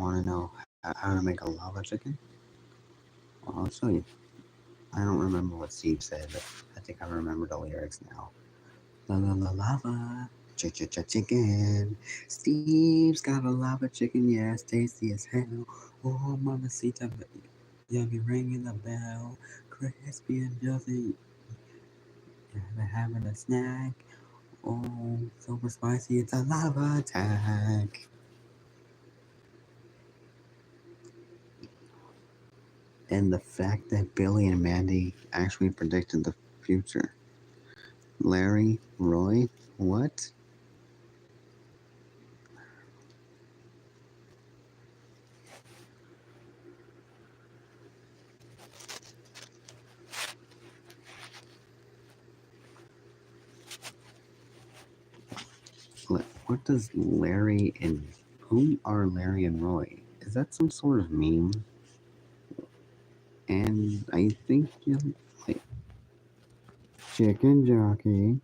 want to know how to make a lava chicken? Well, I'll show you. I don't remember what Steve said, but I think I remember the lyrics now. La la la lava, cha cha cha chicken. Steve's got a lava chicken, yes, tasty as hell. Oh, mamacita, yummy ringing the bell, crispy and juicy. You're having a snack. Oh, super spicy, it's a lava attack. And the fact that Billy and Mandy actually predicted the future. Larry, Roy, what? What does Larry and who are Larry and Roy? Is that some sort of meme? And I think you like chicken jockey,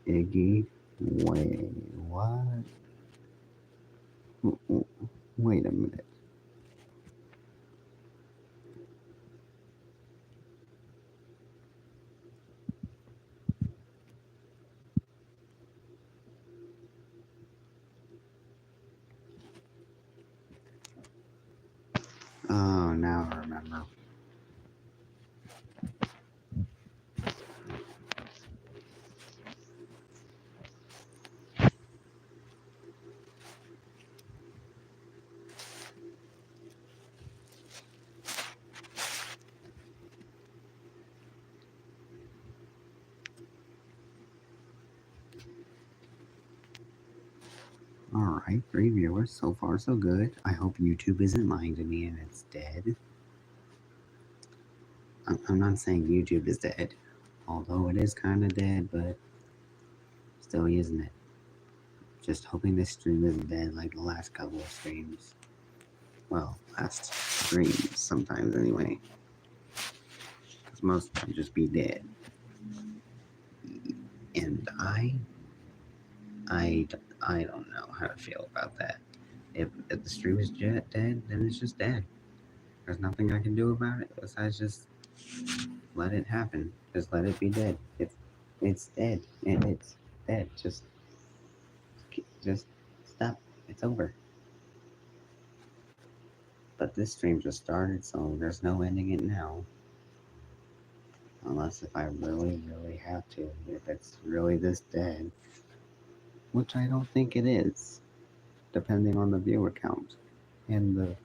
Iggy. Wait, what? Wait a minute. Oh, now I remember. Alright, 3 viewers. So far, so good. I hope YouTube isn't lying to me and it's dead. I'm not saying YouTube is dead, although it is kind of dead, but still using it. Just hoping this stream isn't dead like the last couple of streams. Well, last streams sometimes anyway. Because most of them just be dead. And I don't know how to feel about that. If the stream is dead, then it's just dead. There's nothing I can do about it besides just let it happen. Just let it be dead. It's dead. It's dead. Just stop. It's over. But this stream just started, so there's no ending it now. Unless if I really, really have to. If it's really this dead. Which I don't think it is. Depending on the viewer count. And the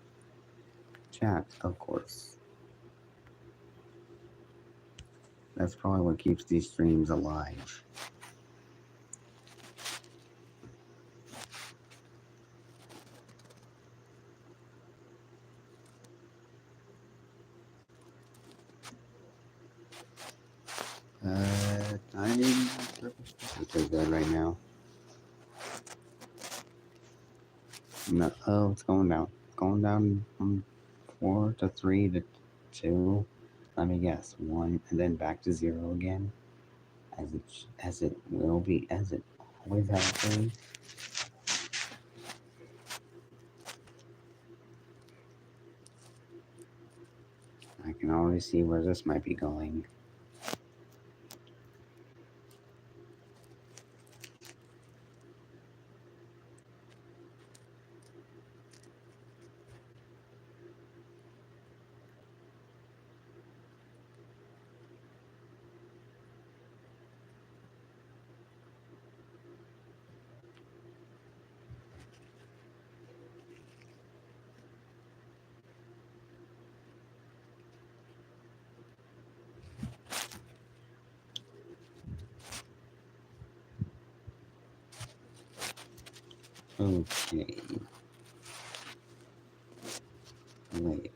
chat, of course. That's probably what keeps these streams alive. I'm pretty good right now. No, oh, it's going down. Going down from 4 to 3 to 2. Let me guess. 1 and then back to 0 again. As it will be, as it always has been. I can already see where this might be going. Okay. Wait.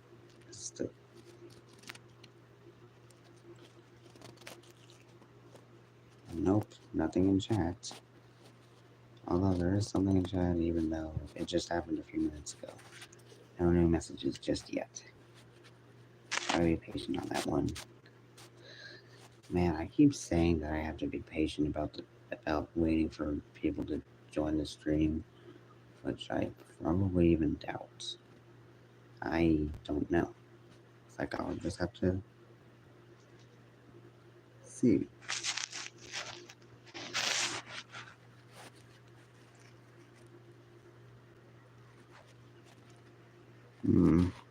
Nope, nothing in chat. Although there is something in chat, even though it just happened a few minutes ago. No new messages just yet. Gotta be patient on that one. Man, I keep saying that I have to be patient about waiting for people to join the stream. which I probably even doubt. I don't know. Like, I'll just have to see.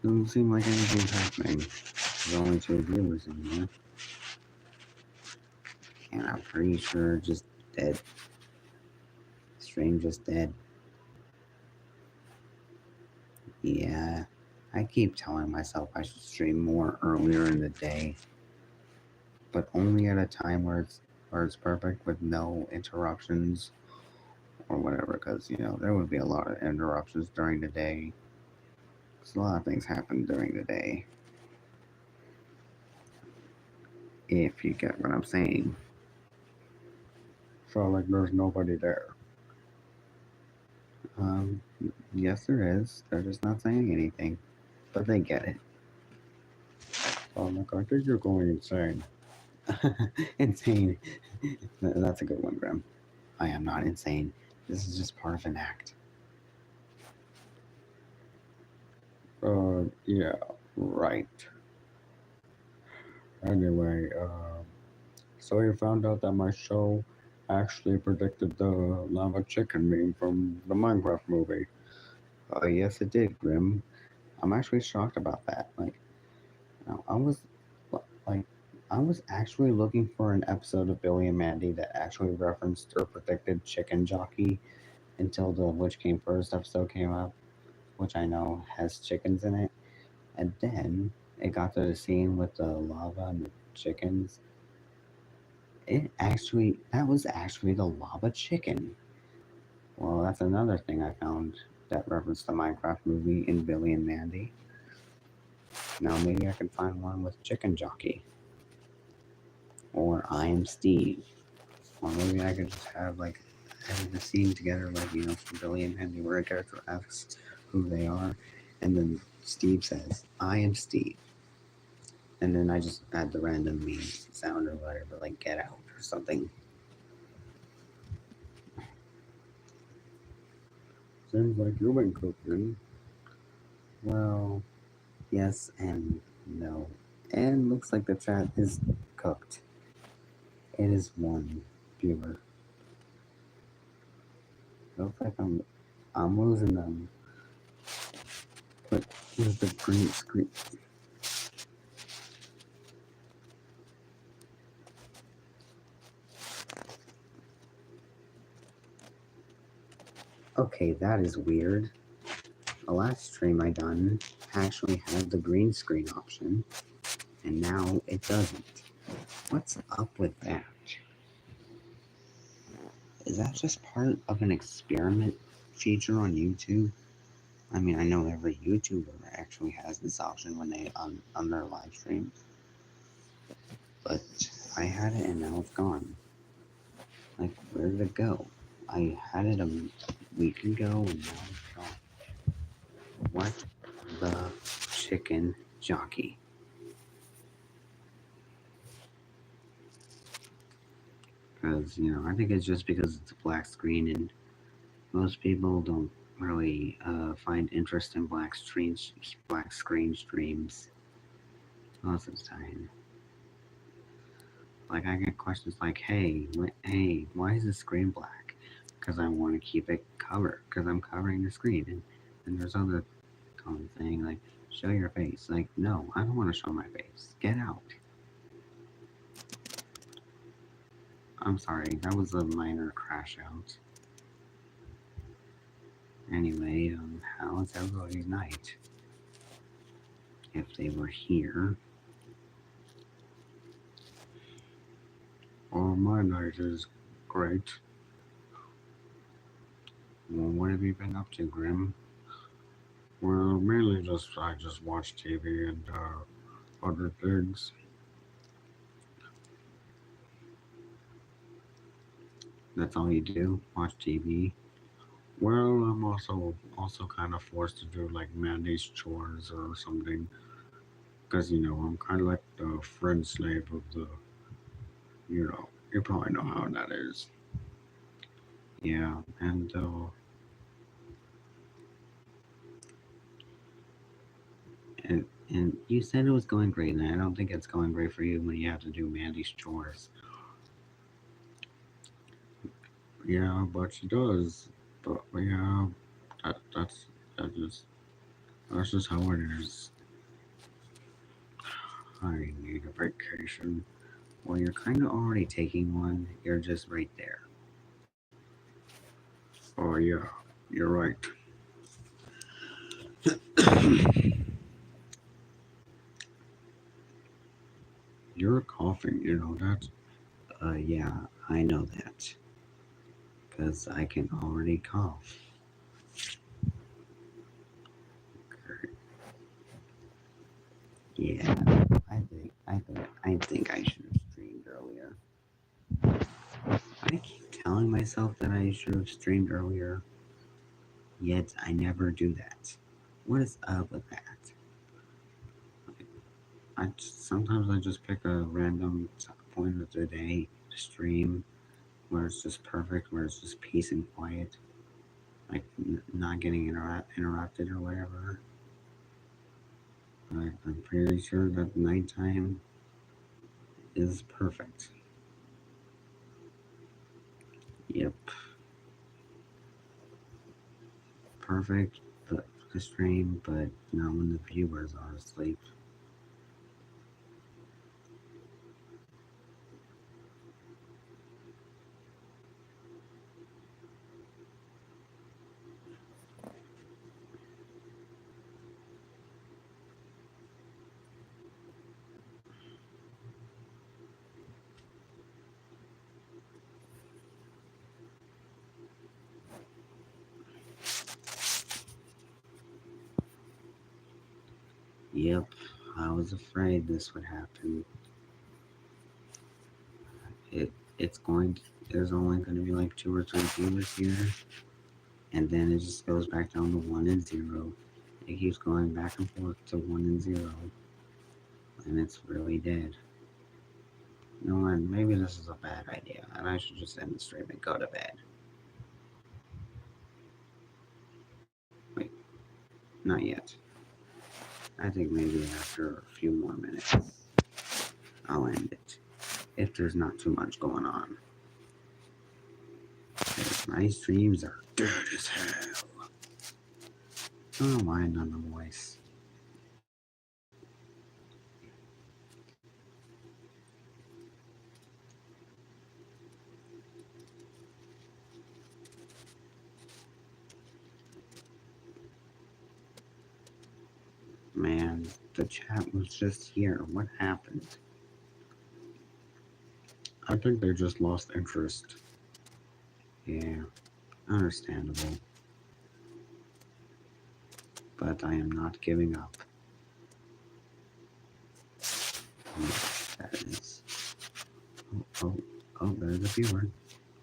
Doesn't seem like anything's happening. There's only 2 viewers in here. And I'm pretty sure just dead. Stream just dead. Yeah. I keep telling myself I should stream more earlier in the day. But only at a time where it's perfect with no interruptions or whatever, because there would be a lot of interruptions during the day. Because a lot of things happen during the day. If you get what I'm saying. So, like, there's nobody there. Yes, there is. They're just not saying anything. But they get it. So I'm like, I think you're going insane. Insane. That's a good one, Grim. I am not insane. This is just part of an act. Yeah, right. Anyway, so you found out that my show actually predicted the lava chicken meme from the Minecraft movie. Yes, it did, Grim. I'm actually shocked about that. Like, I was, like, I was actually looking for an episode of Billy and Mandy that actually referenced or predicted Chicken Jockey until the Which Came First episode came up, which I know has chickens in it. And then it got to the scene with the lava and the chickens. That was actually the lava chicken. Well, that's another thing I found that referenced the Minecraft movie in Billy and Mandy. Now maybe I can find one with Chicken Jockey. Or I Am Steve. Or maybe I could just have the scene together from Billy and Mandy where a character asks who they are and then Steve says, I am Steve. And then I just add the random meme sound or whatever, like Get Out or something. Seems like you've been cooking. Well, yes and no. And looks like the chat is cooked. It is 1 viewer. Looks like I'm losing them. But here's the green screen. Okay, that is weird. The last stream I done actually had the green screen option, and now it doesn't. What's up with that? Is that just part of an experiment feature on YouTube? I mean, I know every YouTuber actually has this option when they on their live streams, but I had it and now it's gone. Like, where did it go? I had it a week ago and now it's gone. What the chicken jockey? Because I think it's just because it's a black screen and most people don't really find interest in black screen streams most of the time. Like, I get questions like, hey, why is the screen black? Because I want to keep it covered, because I'm covering the screen. And there's other comments saying, like, show your face. Like, no, I don't want to show my face. Get out. I'm sorry, that was a minor crash out. Anyway, how is everybody's night? If they were here. Oh, my night is great. Well, what have you been up to, Grim? Well, mainly I just watch TV and other things. That's all you do? Watch TV? Well, I'm also kind of forced to do like Mandy's chores or something, because I'm kind of like the friend slave of the, you probably know how that is. Yeah, and And you said it was going great, and I don't think it's going great for you when you have to do Mandy's chores. Yeah, but she does. But yeah, that, that's that just that's just how it is. I need a vacation. Well, you're kind of already taking one. You're just right there. Oh yeah, you're right. You're coughing. You know that. Yeah, I know that. Because I can already cough. Yeah, I think I should have streamed earlier. I keep telling myself that I should have streamed earlier, yet I never do that. What is up with that? Sometimes I just pick a random point of the day to stream where it's just perfect, where it's just peace and quiet, like not getting interrupted or whatever. But I'm pretty sure that nighttime is perfect. Yep, perfect but to stream, but not when the viewers are asleep. Yep, I was afraid this would happen. It's going to, there's only going to be like 2 or 3 viewers here, and then it just goes back down to 1 and 0. It keeps going back and forth to 1 and 0, and it's really dead. You know what? Maybe this is a bad idea, and I should just end the stream and go to bed. Wait, not yet. I think maybe after a few more minutes, I'll end it. If there's not too much going on. My streams are dead as hell. I don't mind on the voice. Man, the chat was just here. What happened? I think they just lost interest. Yeah, understandable. But I am not giving up. That is. Oh, oh, oh, there's a viewer.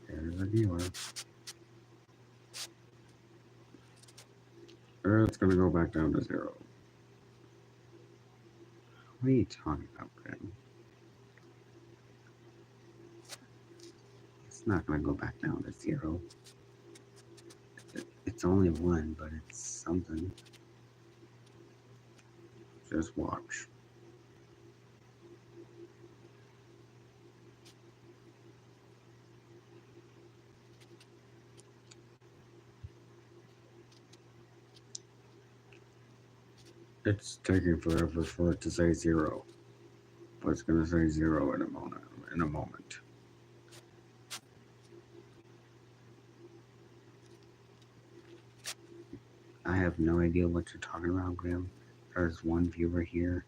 There's a viewer. It's gonna go back down to 0. What are you talking about, Graham? It's not gonna go back down to 0. It's only 1, but it's something. Just watch. It's taking forever for it to say 0, but it's gonna say 0 in a moment. I have no idea what you're talking about, Graham. There's one viewer here.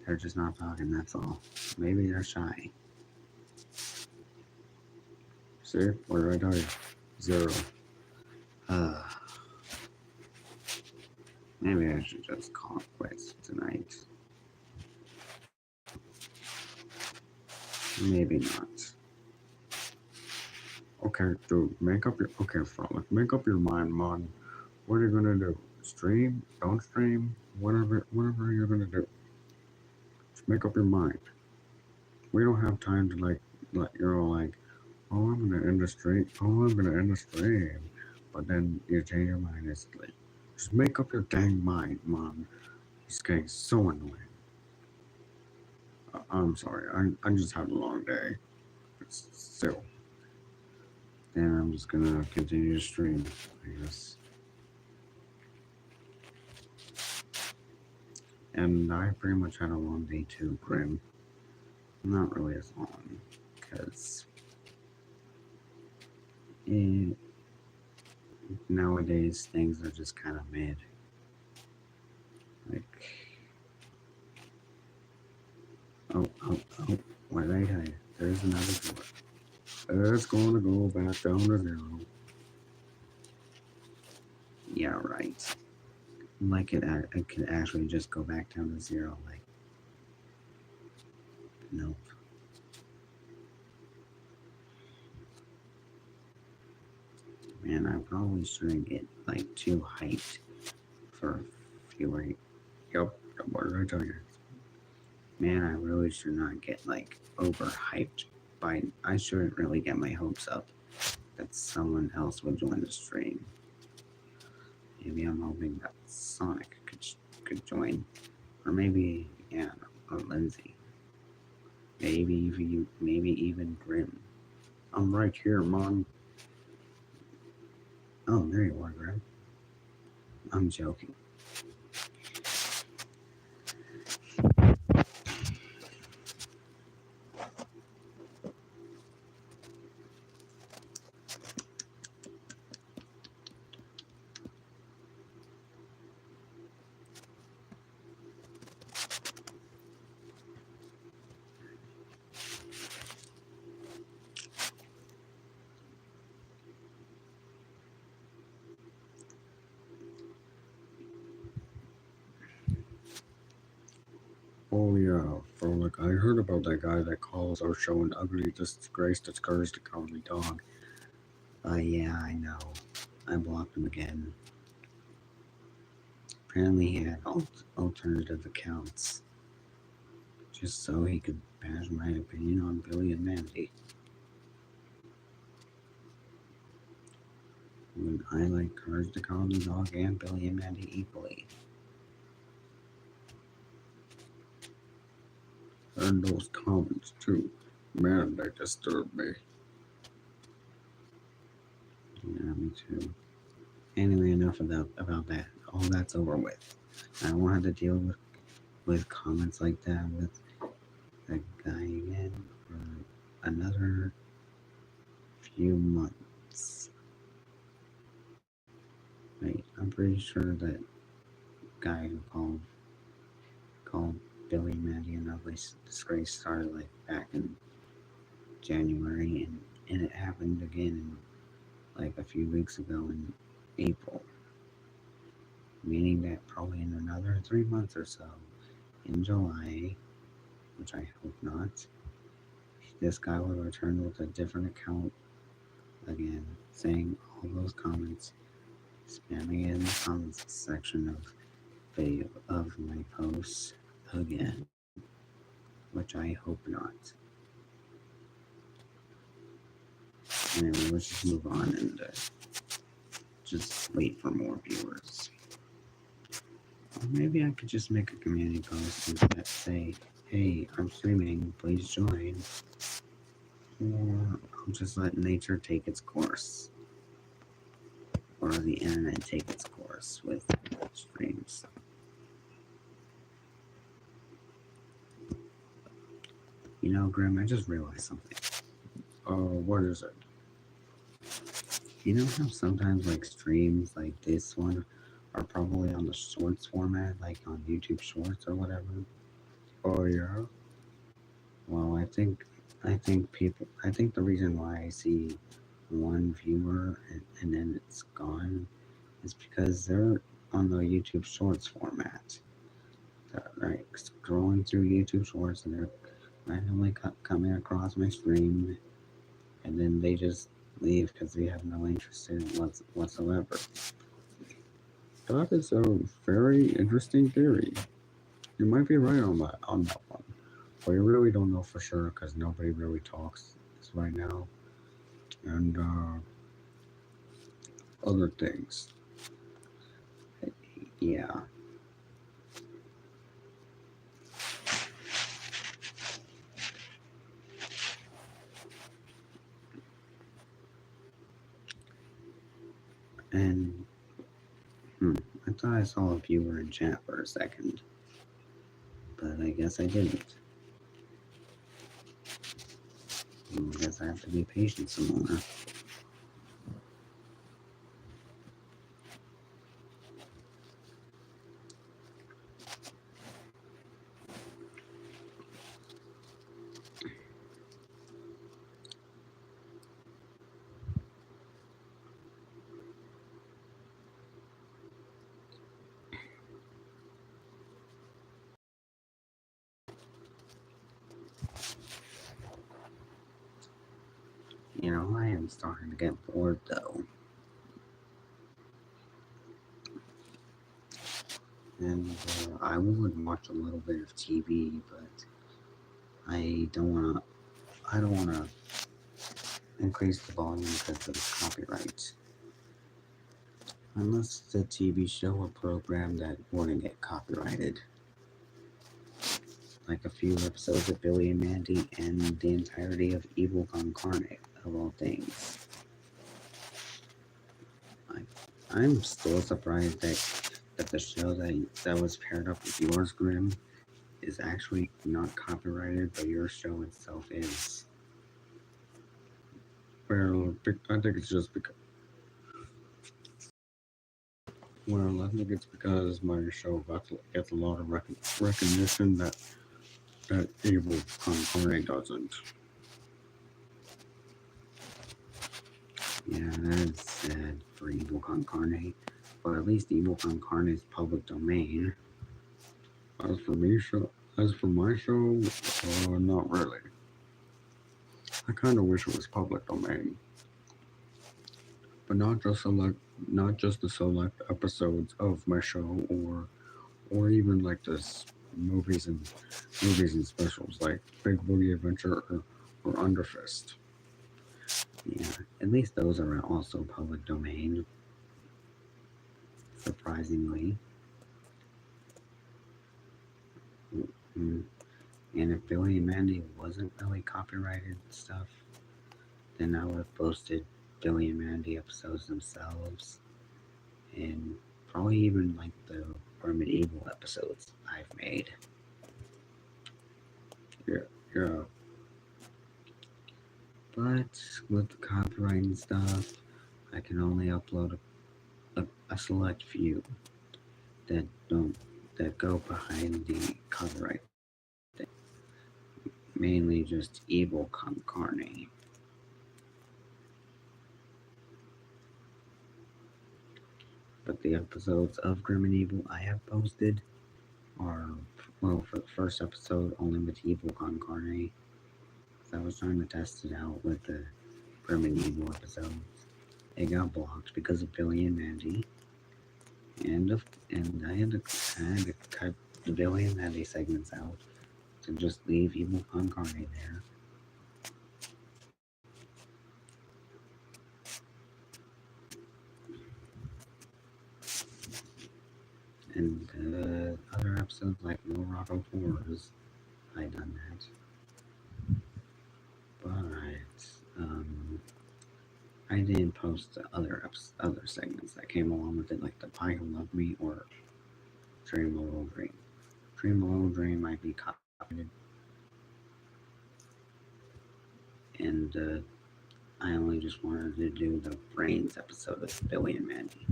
They're just not talking, that's all. Maybe they're shy. See? What did I tell you? 0. Maybe I should just call it quits tonight. Maybe not. Okay, dude, Frolic, make up your mind, man. What are you gonna do? Stream? Don't stream? Whatever you're gonna do. Just make up your mind. We don't have time to like you're all like, oh, I'm gonna end the stream. Oh, I'm gonna end the stream. But then you change your mind instantly. Just make up your dang mind, man. This guy is so annoying. I'm sorry. I just had a long day. But still. Then I'm just gonna continue to stream, I guess. And I pretty much had a long day too, Grim. Not really as long, because nowadays things are just kind of mid. Like, oh, what did I tell you? There's another door. It's gonna go back down to 0. Yeah, right. Like it could actually just go back down to 0. Like, nope. Man, I probably shouldn't get like too hyped for fewer. Yep, what did I tell you? Man, I really should not get like overhyped. I shouldn't really get my hopes up that someone else would join the stream. Maybe I'm hoping that Sonic could join, or maybe or Lindsay. Maybe even Grim. I'm right here, Mom. Oh, there you are, Grim. I'm joking. Oh yeah, Frolic. I heard about that guy that calls our show an ugly disgrace that scars the cowardly dog. Yeah, I know. I blocked him again. Apparently he had alternative accounts. Just so he could bash my opinion on Billy and Mandy. When I like Courage the Cowardly Dog and Billy and Mandy equally. And those comments too. Man, they disturb me. Yeah, me too. Anyway, enough about that. All that's over with. I won't have to deal with comments like that with that guy again for another few months. Wait, I'm pretty sure that guy who called Billy, Mandy, and Ugly Disgrace started like back in January, and it happened again like a few weeks ago in April, meaning that probably in another 3 months or so, in July, which I hope not, this guy will return with a different account again, saying all those comments, spamming it in the comments section of my posts again, which I hope not. Anyway, let's just move on and just wait for more viewers. Or maybe I could just make a community post that say, hey, I'm streaming, please join. Or I'll just let nature take its course. Or the internet take its course with streams. You know, Grim, I just realized something. What is it? You know how sometimes like streams like this one are probably on the shorts format, like on YouTube Shorts or whatever? Oh yeah. Well, I think the reason why I see one viewer and then it's gone is because they're on the YouTube Shorts format. Right, scrolling through YouTube Shorts and they're randomly coming across my stream, and then they just leave because they have no interest in it whatsoever. That is a very interesting theory. You might be right on that one. But you really don't know for sure because nobody really talks right now. And other things. Yeah. And, I thought I saw a viewer in chat for a second, but I guess I didn't. I guess I have to be patient some more. I am starting to get bored though. And I would watch a little bit of TV, but I don't wanna increase the volume because of copyright. Unless it's a TV show or program that wouldn't get copyrighted. Like a few episodes of Billy and Mandy and the entirety of Evil Con Carne, of all things. I'm still surprised that the show that was paired up with yours, Grim, is actually not copyrighted, but your show itself is. Well, I think it's just because. Well, I think it's because my show gets a lot of recognition that Evil Con Carne doesn't. Yeah, that is sad for Evil Con Carne, but at least Evil Con Carne is public domain. As for my show, not really. I kind of wish it was public domain, but not just the select episodes of my show, or even like this movies and specials like Big Booty Adventure or Underfist. Yeah, at least those are also public domain. Surprisingly. Mm. And if Billy and Mandy wasn't really copyrighted stuff, then I would have posted Billy and Mandy episodes themselves, and probably even like the Hermit Evil episodes I've made. Yeah. But with the copyright and stuff, I can only upload a select few that go behind the copyright thing. Mainly just Evil Con Carne. But the episodes of Grim and Evil I have posted are, well, for the first episode, only with Evil Con Carne. So I was trying to test it out with the Grim and Evil episodes. It got blocked because of Billy and Mandy. And I had to cut the Billy and Mandy segments out to just leave Evil Con Carne there. And other episodes like No Rock of Horrors, I done that. But I didn't post the other segments that came along with it, like the Pie Who Loved Me or Dream a Little Dream. Dream a Little Dream might be copyrighted, and I only just wanted to do the Brains episode of Billy and Mandy.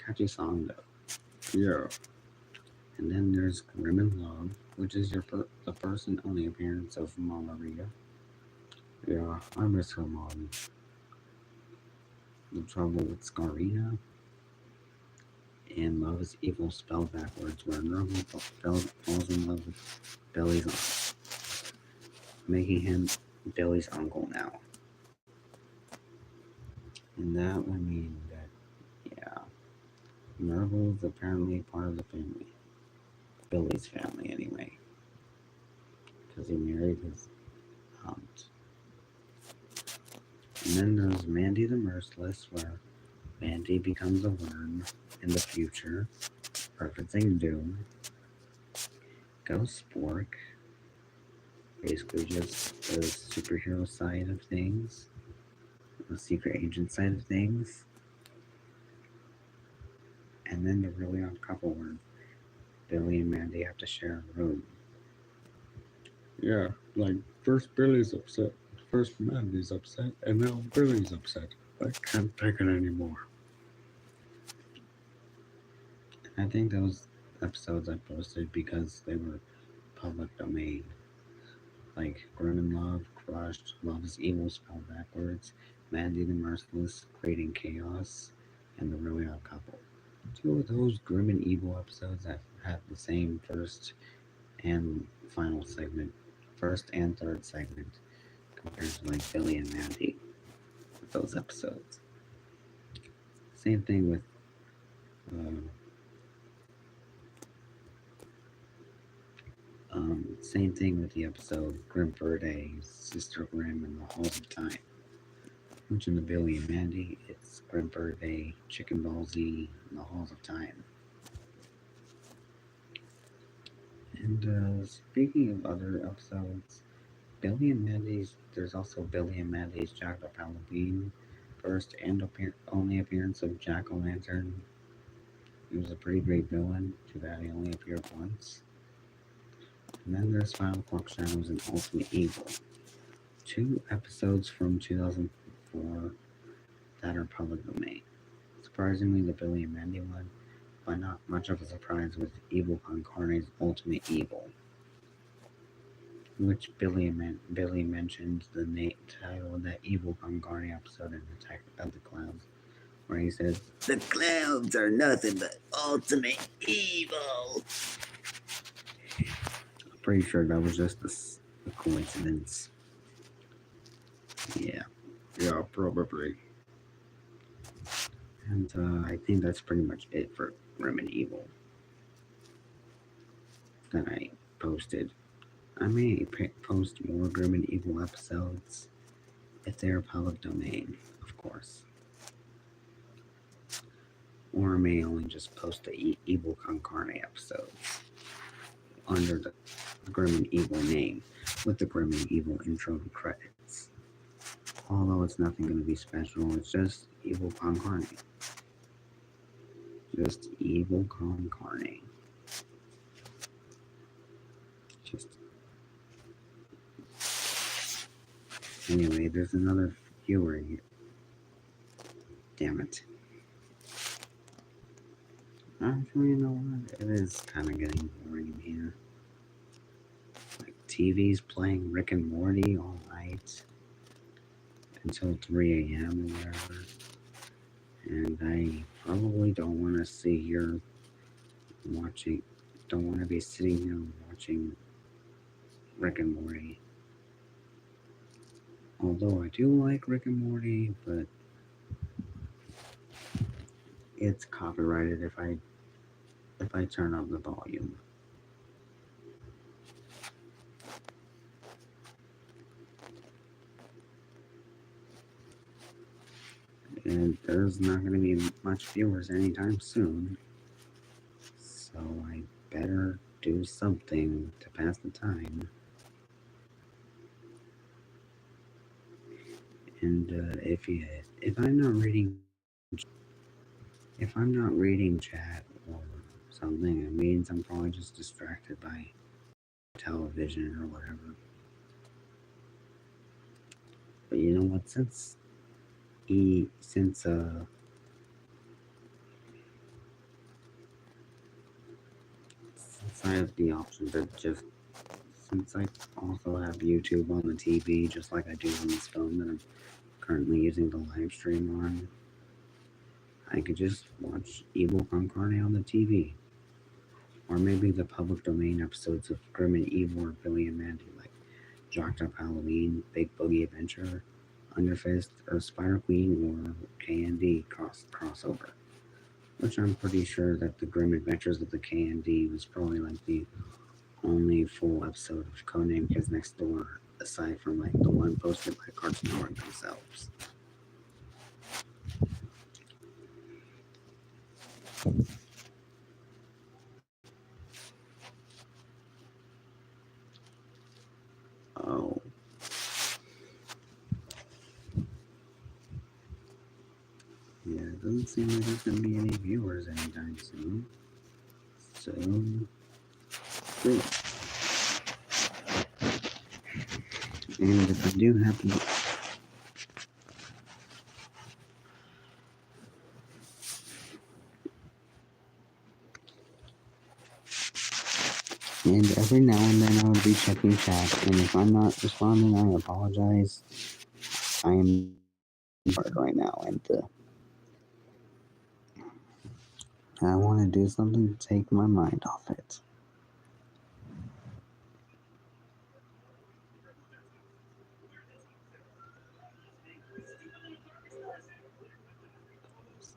Catchy song though. Yeah. And then there's Grim and Love, which is the first and only appearance of Mama Rita. Yeah, I miss her mom. The Trouble with Scarina, and Love is Evil spelled backwards, where Nerval falls in love with Billy's uncle, making him Billy's uncle now. And that would mean that, yeah, Nerval is apparently part of the family. Billy's family, anyway. Because he married his aunt. And then there's Mandy the Merciless, where Mandy becomes a worm in the future, referencing Doom. Ghost Spork, basically just the superhero side of things, the secret agent side of things. And then the really odd couple where Billy and Mandy have to share a room. Yeah, like first Billy's upset, first Mandy's upset, and now Billy's upset. I can't take it anymore. And I think those episodes I posted because they were public domain. Like Grim and Love, Crushed, Love is Evil spelled backwards, Mandy the Merciless, Creating Chaos, and The Really Odd Couple. Two of those grim and evil episodes that have the same first and final segment, first and third segment, compared to like Billy and Mandy with those episodes. Same thing with uh, same thing with the episode Grim Verde, Sister Grimm, and the Halls of Time. Which in the Billy and Mandy, it's Grim Verde, Chicken Ball Z, and the Halls of Time. And speaking of other episodes, Billy and Mandy's, there's also Billy and Mandy's Jacked Up Halloween, first and only appearance of Jack O' Lantern. He was a pretty great villain, too bad he only appeared once. And then there's Final Clock Shadows and Ultimate Evil. Two episodes from 2004 that are public domain. Surprisingly, the Billy and Mandy one, but not much of a surprise with Evil Concarne's Ultimate Evil, which Billy mentions the title of that Evil Concarne episode in Attack of the Clouds, where he says, "The clouds are nothing but ultimate evil." I'm pretty sure that was just a coincidence. Yeah. Yeah, probably. And I think that's pretty much it for Grim and Evil that I posted. I may post more Grim and Evil episodes if they're public domain, of course. Or I may only just post the Evil Concarne episodes under the Grim and Evil name with the Grim and Evil intro and credits. Although it's nothing going to be special, it's just Evil Concarne. Just Evil Concarne. Just anyway, there's another viewer here. Damn it. Actually, you know what? It is kind of getting boring here. Like TV's playing Rick and Morty all night until 3 a.m. or whatever. And I probably don't want to see here watching, don't want to be sitting here watching Rick and Morty. Although I do like Rick and Morty, but it's copyrighted if I turn up the volume. And there's not going to be much viewers anytime soon. So I better do something to pass the time. And if I'm not reading chat or something, it means I'm probably just distracted by television or whatever. But you know what? Since I have the option to just since I also have YouTube on the TV, just like I do on this phone that I'm currently using the live stream on, I could just watch Evil Concarne on the TV. Or maybe the public domain episodes of Grim and Evil or Billy and Mandy, like Jocked Up Halloween, Big Boogie Adventure, Underfist, or Spider Queen, or K&D crossover. Which I'm pretty sure that the Grim Adventures of the K&D was probably like the only full episode of Codename Kids Next Door, aside from like the one posted by Cartoon Network themselves. Oh. Yeah, doesn't seem like there's going to be any viewers anytime soon. So, great. And if I do happen to... And every now and then I would be checking chat, and if I'm not responding, I apologize. I am hard right now, and I want to do something to take my mind off it.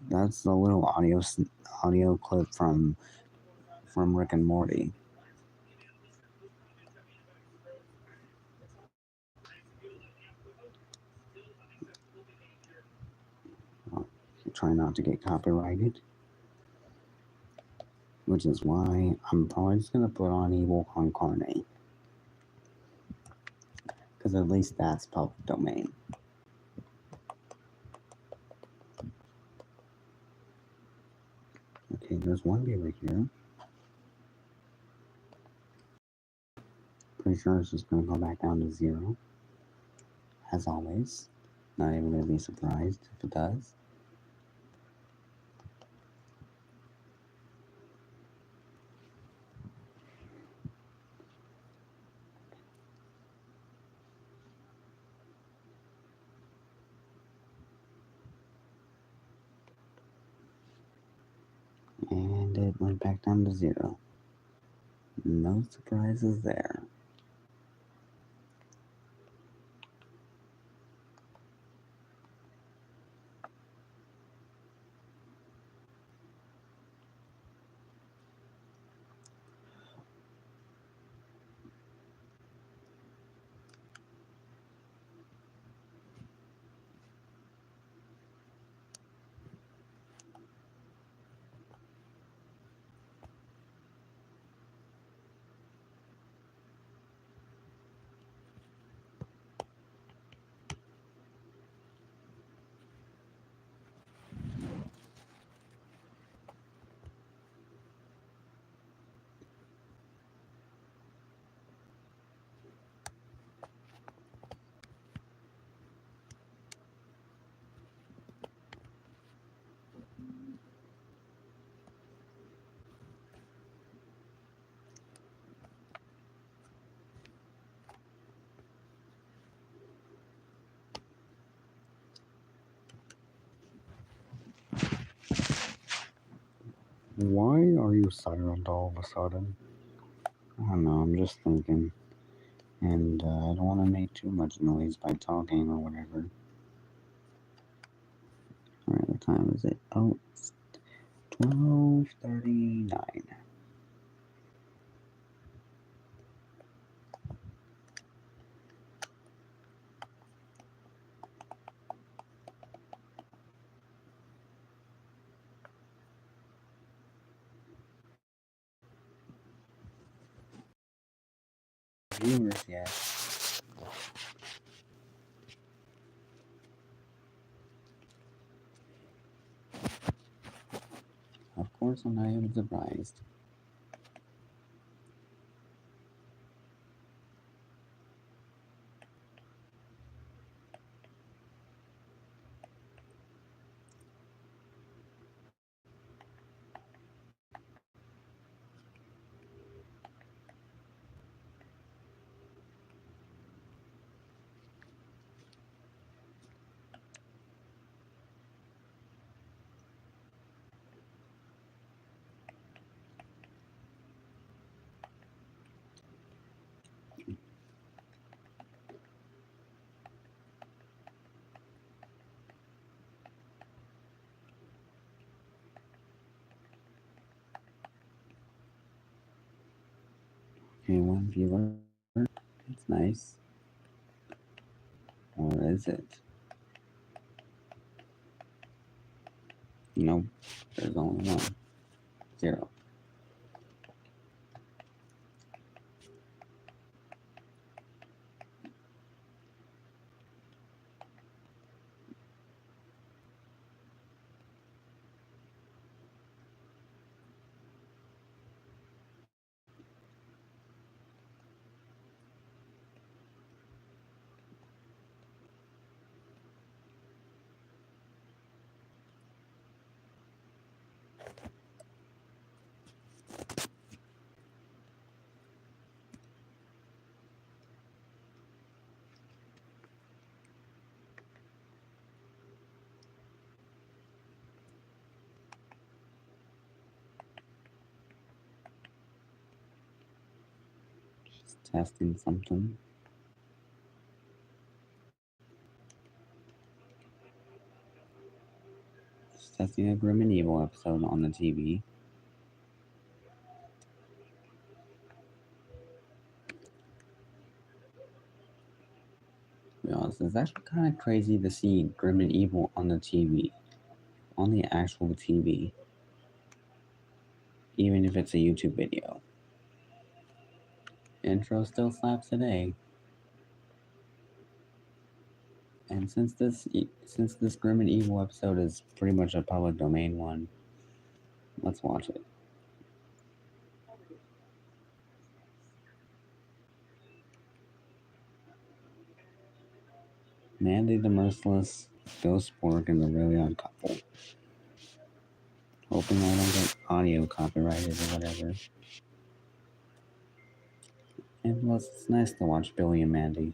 That's a little audio clip from Rick and Morty. Try not to get copyrighted, which is why I'm probably just gonna put on Evil Con Carne, because at least that's public domain. Okay, there's one viewer here. Pretty sure it's just gonna go back down to 0, as always. Not even gonna be surprised if it does. And it went back down to 0. No surprises there. Why are you silent all of a sudden? I don't know, I'm just thinking. And I don't want to make too much noise by talking or whatever. Alright, what time is it? Oh, it's 12:39. Viewers yet. Of course, I'm not even surprised. Okay, one viewer. That's nice. Or is it? Nope. There's only one. 0. testing something. Just testing a Grim and Evil episode on the TV. To be honest, it's actually kind of crazy to see Grim and Evil on the TV, on the actual TV, even if it's a YouTube video. Intro still slaps today. And since this Grim and Evil episode is pretty much a public domain one, let's watch it. Mandy the Merciless, Ghost Spork, and the Really Odd Couple. Hoping I don't get audio copyrighted or whatever. And plus, it's nice to watch Billy and Mandy.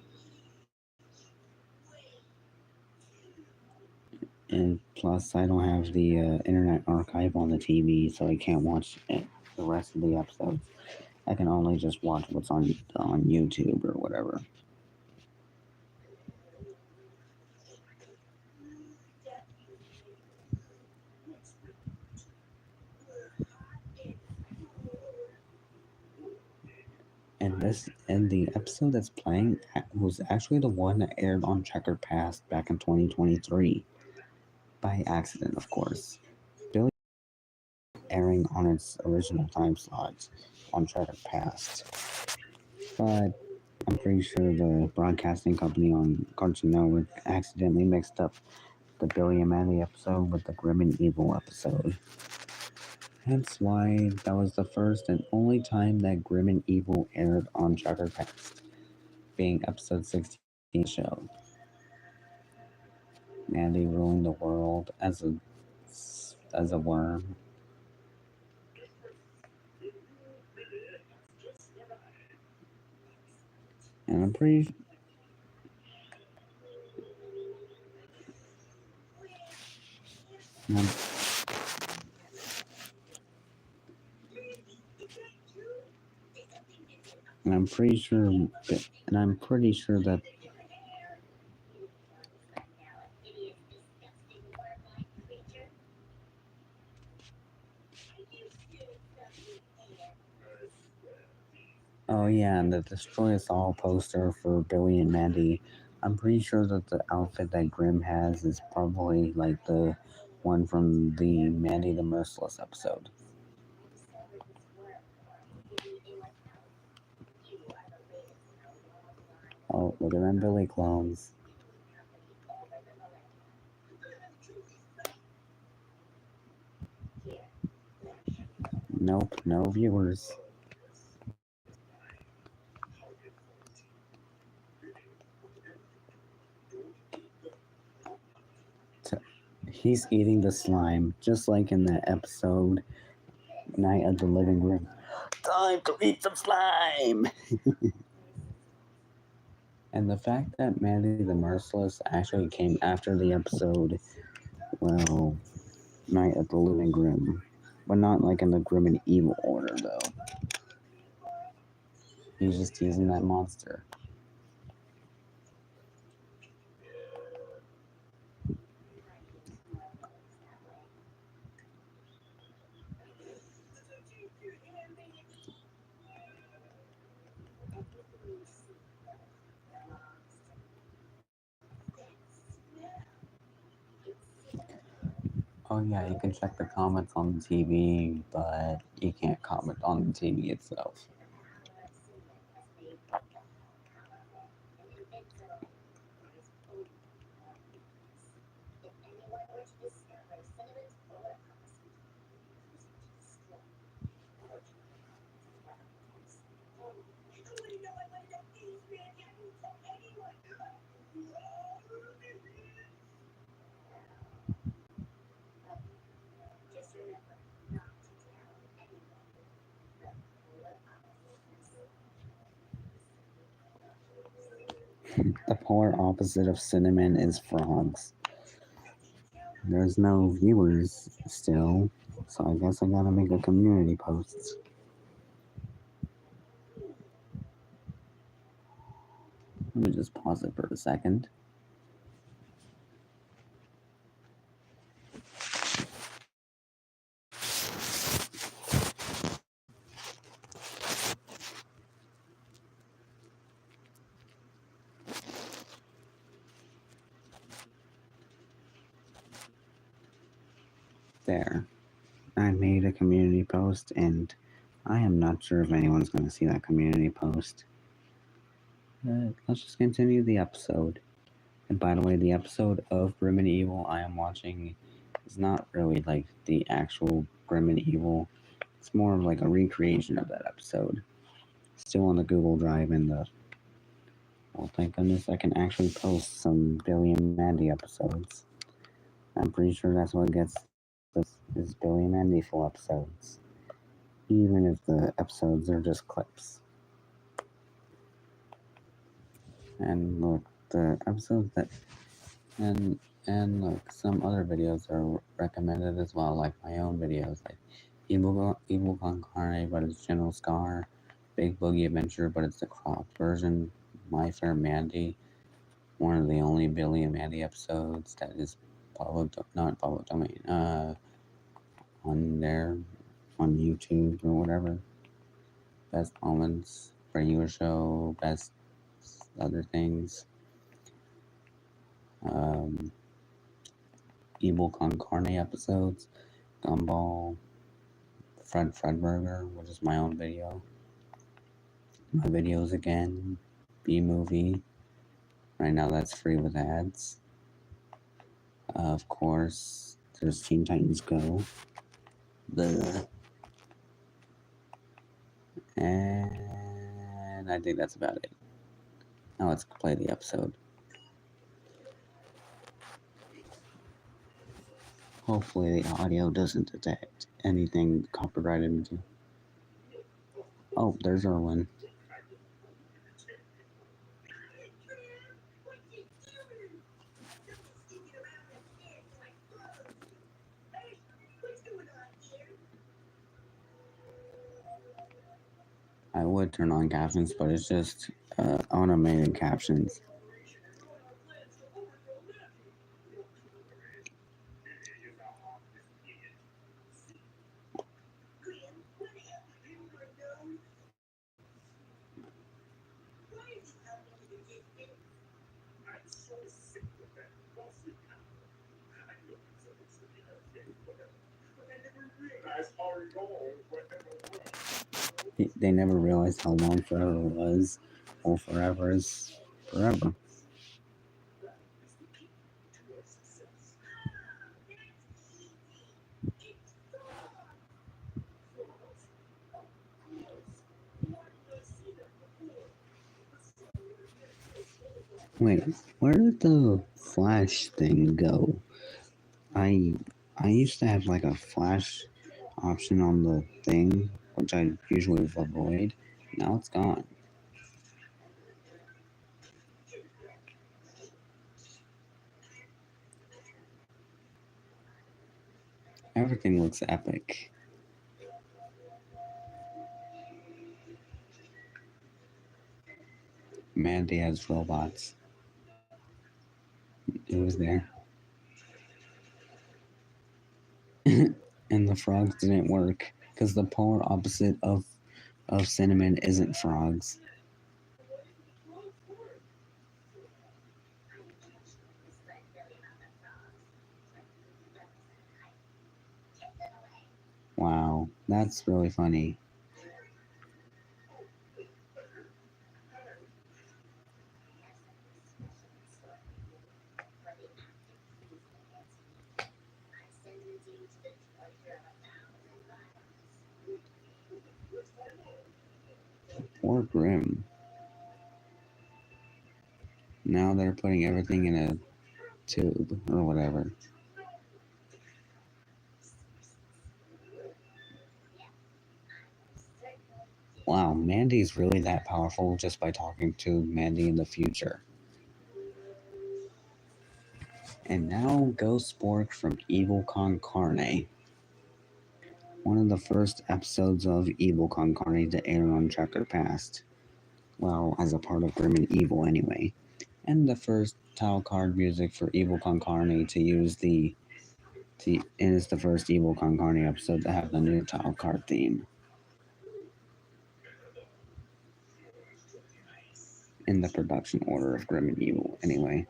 And plus, I don't have the Internet Archive on the TV, so I can't watch the rest of the episodes. I can only just watch what's on YouTube or whatever. And the episode that's playing was actually the one that aired on Checkered Past back in 2023. By accident, of course. Billy airing on its original time slot on Checkered Past. But I'm pretty sure the broadcasting company on Cartoon Network accidentally mixed up the Billy and Mandy episode with the Grim and Evil episode. Hence why that was the first and only time that Grim and Evil aired on Checkered Past, being episode 16 show. Mandy ruling the world as a worm. And I'm pretty and I'm pretty sure that oh yeah, and the Destroy Us All poster for Billy and Mandy. I'm pretty sure that the outfit that Grimm has is probably like the one from the Mandy the Merciless episode. Oh, look at them Billy clones. Nope, no viewers. He's eating the slime, just like in that episode, Night of the Living Room. Time to eat some slime! And the fact that Mandy the Merciless actually came after the episode, well, Night of the Living Room. But not like in the Grim and Evil order, though. He's just teasing that monster. Oh yeah, you can check the comments on the TV, but you can't comment on the TV itself. The polar opposite of cinnamon is frogs. There's no viewers still, so I guess I gotta make a community post. Let me just pause it for a second. There. I made a community post, and I am not sure if anyone's going to see that community post. Let's just continue the episode. And by the way, the episode of Grim and Evil I am watching is not really like the actual Grim and Evil. It's more of like a recreation of that episode. Still on the Google Drive and the... Well, thank goodness I can actually post some Billy and Mandy episodes. I'm pretty sure that's what gets this is Billy and Mandy full episodes. Even if the episodes are just clips. And look, the episodes that and look, some other videos are recommended as well, like my own videos, like Evil Con Carne, but it's General Scar, Big Boogie Adventure, but it's the cropped version, My Fair Mandy, one of the only Billy and Mandy episodes that is not public domain, on there, on YouTube or whatever. Best moments, regular show, best other things. Evil Con Carne episodes, Gumball, Fredburger, which is my own video. My videos again, B-Movie. Right now that's free with ads. Of course, there's Teen Titans Go. And I think that's about it. Now let's play the episode. Hopefully the audio doesn't detect anything copyrighted. Oh, there's Erwin. I would turn on captions, but it's just automated captions. They never realized how long forever was. Well, forever is forever. Wait, where did the flash thing go? I used to have like a flash option on the thing, which I usually avoid. Now it's gone. Everything looks epic. Mandy has robots. It was there. And the frogs didn't work because the polar opposite of cinnamon isn't frogs. Wow, that's really funny. Or Grim. Now they're putting everything in a tube or whatever. Wow, Mandy's really that powerful just by talking to Mandy in the future. And now Ghost Spork from Evil Con Carne. One of the first episodes of Evil Con Carne to air on Checker Past. Well, as a part of Grim and Evil anyway. And the first title card music for Evil Con Carne to use and it's the first Evil Con Carne episode to have the new title card theme. In the production order of Grim and Evil, anyway.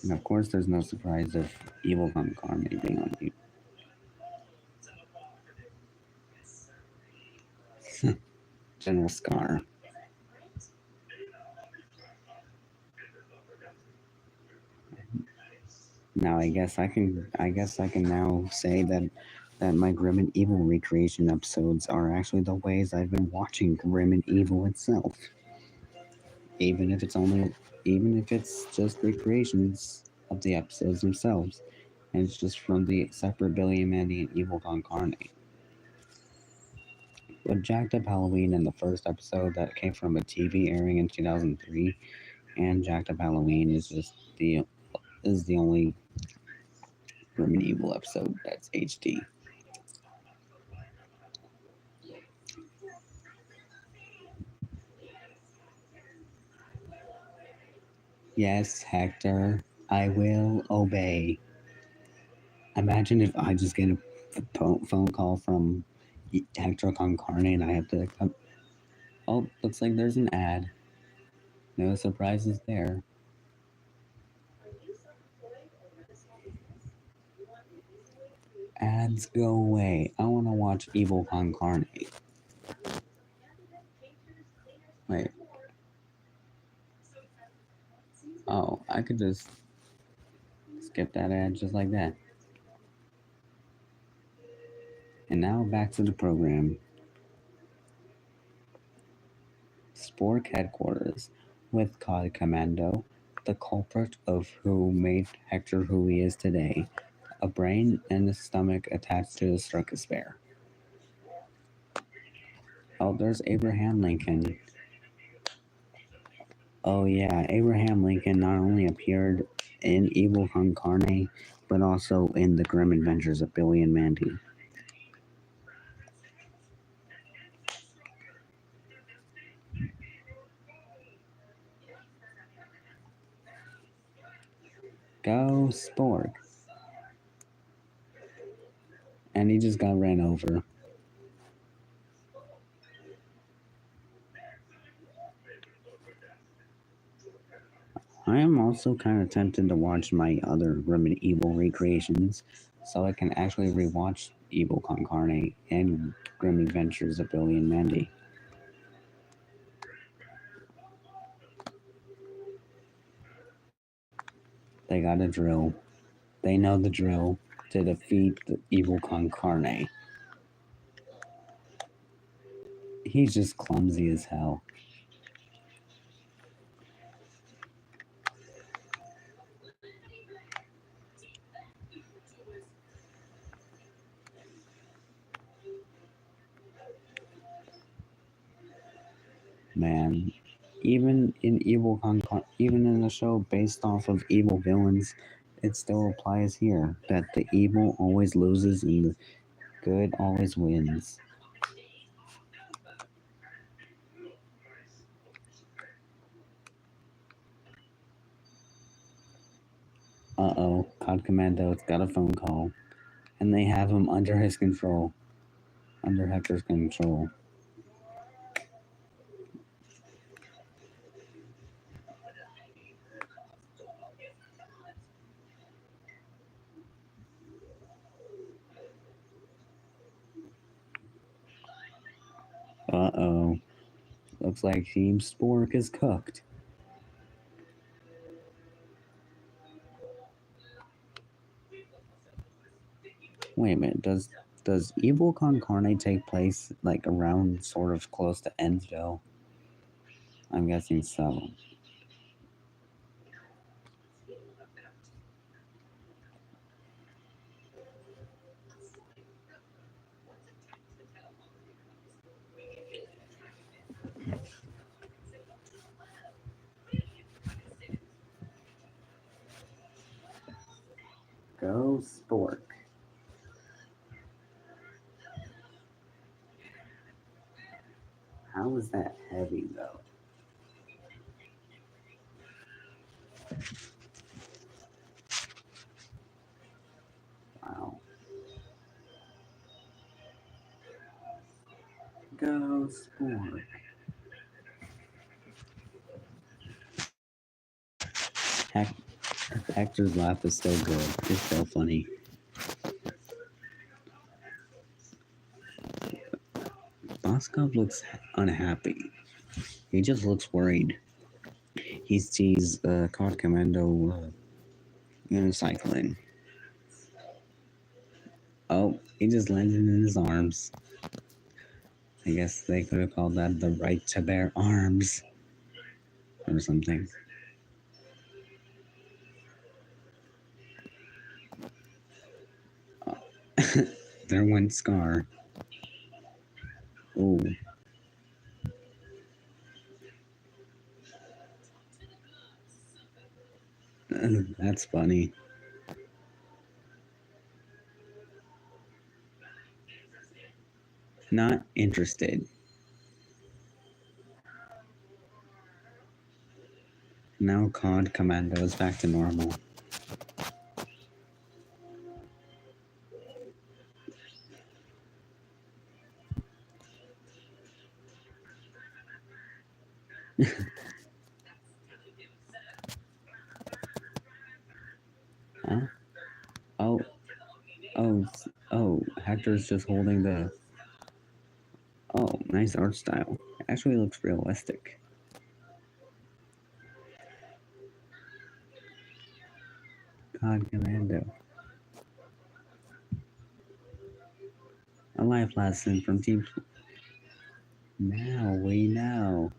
And of course, there's no surprise of Evil Con Carne being on General Scar. Now I guess I can now say that my Grim and Evil recreation episodes are actually the ways I've been watching Grim and Evil itself. Even if it's only even if it's just recreations of the episodes themselves. And it's just from the separate Billy and Mandy and Evil Con Carne. But Jacked Up Halloween in the first episode that came from a TV airing in 2003, and Jacked Up Halloween is the only Grim and Evil episode that's HD. Yes, Hector, I will obey. Imagine if I just get a phone call from Hector Con Carne and I have to come. Oh, looks like there's an ad. No surprises there. Ads go away. I want to watch Evil Con Carne. Wait. Oh, I could just skip that ad just like that. And now back to the program. Spork headquarters with Cod Commando, the culprit of who made Hector who he is today. A brain and a stomach attached to the circus bear. Oh, there's Abraham Lincoln. Oh yeah, Abraham Lincoln not only appeared in Evil Con Carne, but also in The Grim Adventures of Billy and Mandy. Go Spork. And he just got ran over. I am also kind of tempted to watch my other Grim and Evil recreations, so I can actually rewatch Evil Con Carne and Grim Adventures of Billy and Mandy. They got a drill. They know the drill to defeat the Evil Con Carne. He's just clumsy as hell. Man, even in a show based off of evil villains, it still applies here that the evil always loses and the good always wins. Uh-oh, Cod Commando's got a phone call, and they have him under his control, under Hector's control. Uh-oh, looks like Team Spork is cooked. Wait a minute, does Evil Con Carne take place like around sort of close to Endsville? I'm guessing so. Go Spork. How is that heavy though? Wow. Go sport. Hector's laugh is still good. It's still funny. Boskov looks unhappy. He just looks worried. He sees Cod Commando unicycling. Oh, he just landed in his arms. I guess they could have called that the right to bear arms or something. There went Scar. Ooh. That's funny. Not interested. Now COD Commando is back to normal. Huh? Oh, Hector's just holding the... Oh, nice art style. It actually looks realistic. COD Commando. A life lesson from Team... Now we know.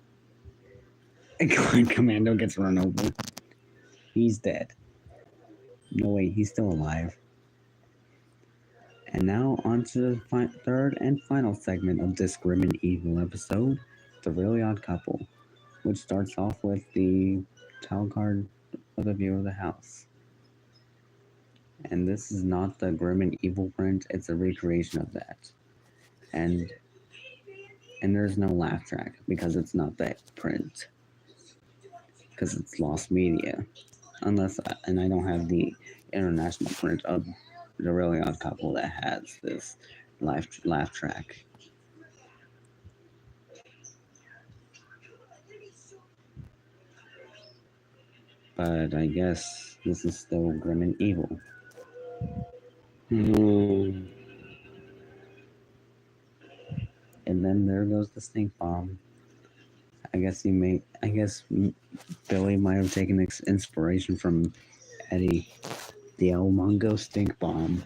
COD Commando gets run over. He's dead. No, wait, he's still alive. And now on to the third and final segment of this grim and evil episode, The Really Odd Couple, which starts off with the title card of the view of the house. And this is not the grim and evil print, it's a recreation of that. And there's no laugh track because it's not that print. Because it's lost media. And I don't have the international print of The Really Odd Couple that has this laugh track. But I guess this is still grim and evil. And then there goes the stink bomb. I guess Billy might have taken inspiration from Eddie, the El Mongo stink bomb.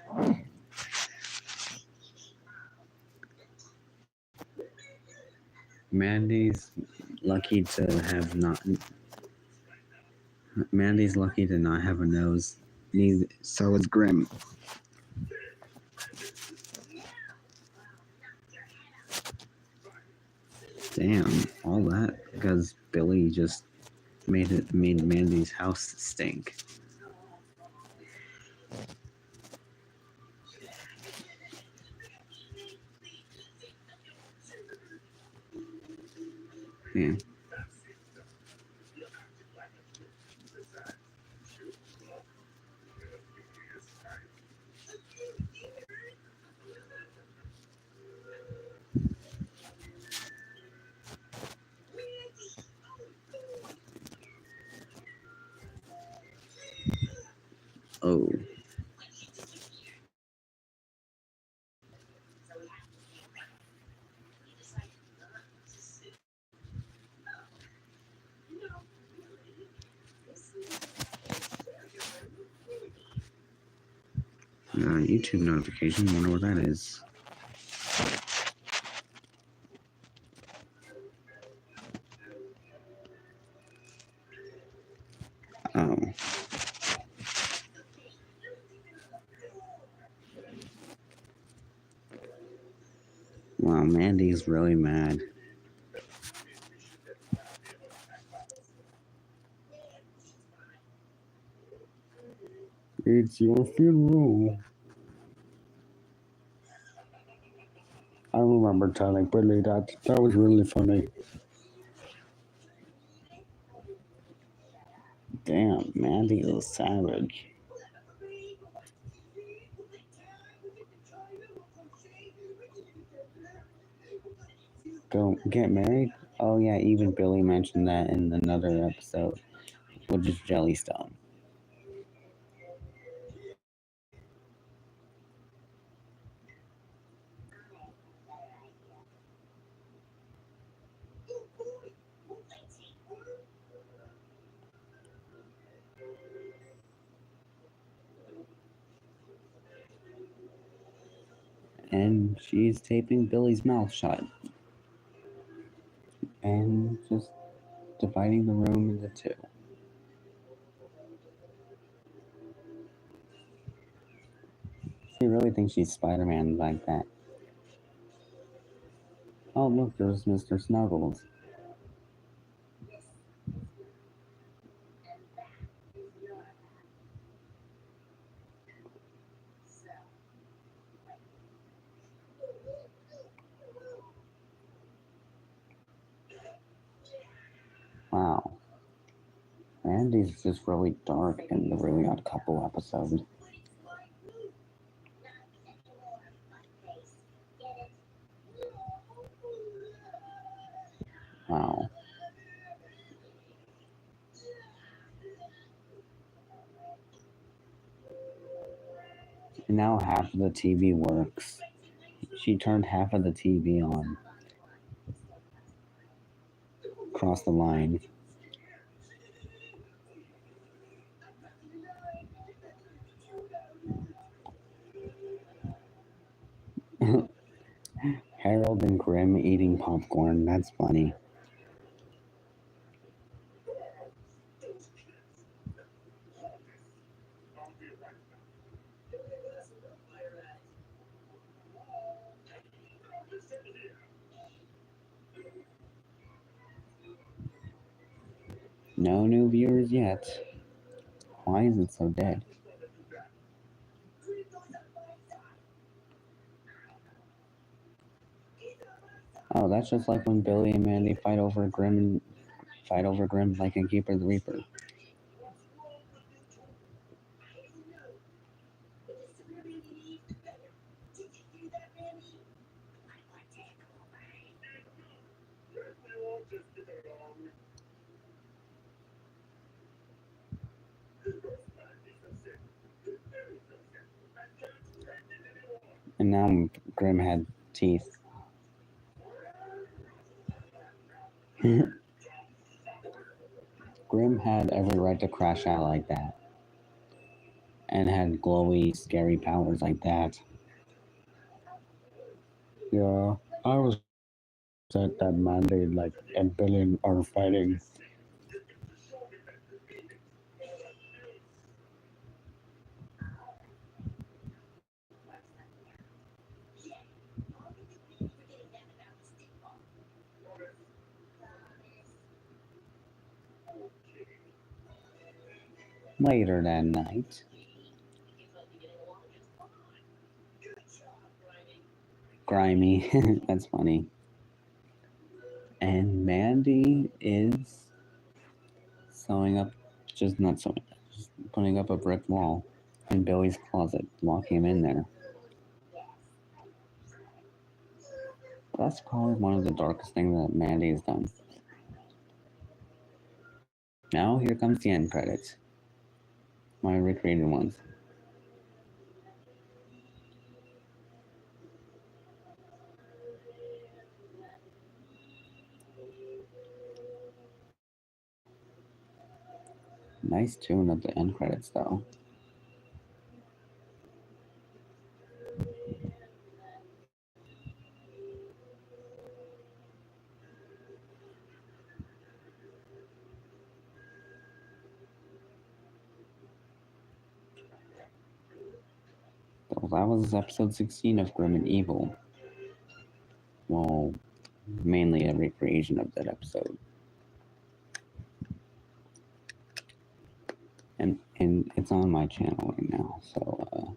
Mandy's lucky to not have a nose. So is Grim. Damn, all that because Billy just made Mandy's house stink. Yeah. Oh. YouTube notification. Wonder what that is. Oh. Wow, Mandy's really mad. It's your funeral. I remember telling Billy that. That was really funny. Damn, Mandy is savage. Go get married? Oh yeah, even Billy mentioned that in another episode, which is Jellystone. And she's taping Billy's mouth shut and just dividing the room into two. She really thinks she's Spider-Man like that. Oh look, there's Mr. Snuggles. Wow. Randy's just really dark in the Really Odd Couple episode. Wow. And now half of the TV works. She turned half of the TV on. Across the line. Harold and Grim eating popcorn. That's funny. No new viewers yet. Why is it so dead? Oh, that's just like when Billy and Mandy fight over Grim like in Keeper the Reaper. And now Grim had teeth. Grim had every right to crash out like that. And had glowy, scary powers like that. Yeah, I was upset that Mandy and Billy are fighting. Later that night. Grimy. That's funny. And Mandy is sewing up, just not sewing, just putting up a brick wall in Billy's closet, locking him in there. That's probably one of the darkest things that Mandy has done. Now here comes the end credits. My recreated ones. Nice tune of the end credits though. So that was episode 16 of Grim and Evil. Well, mainly a recreation of that episode. And it's on my channel right now, so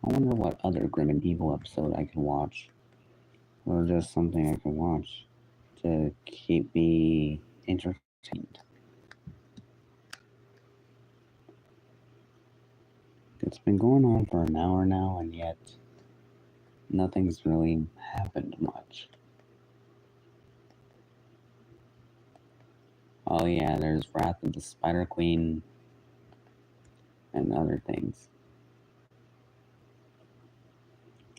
I wonder what other Grim and Evil episode I could watch. Or just something I could watch to keep me entertained. It's been going on for an hour now, and yet nothing's really happened much. Oh yeah, there's Wrath of the Spider Queen and other things.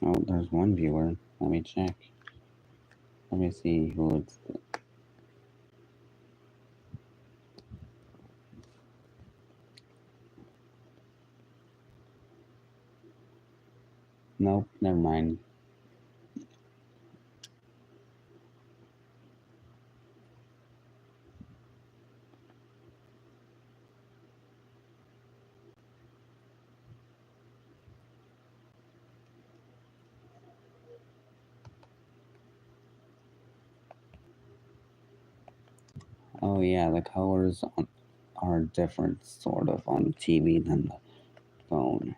Oh, there's one viewer. Let me check. Let me see who it's. Nope, never mind. Oh yeah, the colors are different, sort of, on the TV than the phone.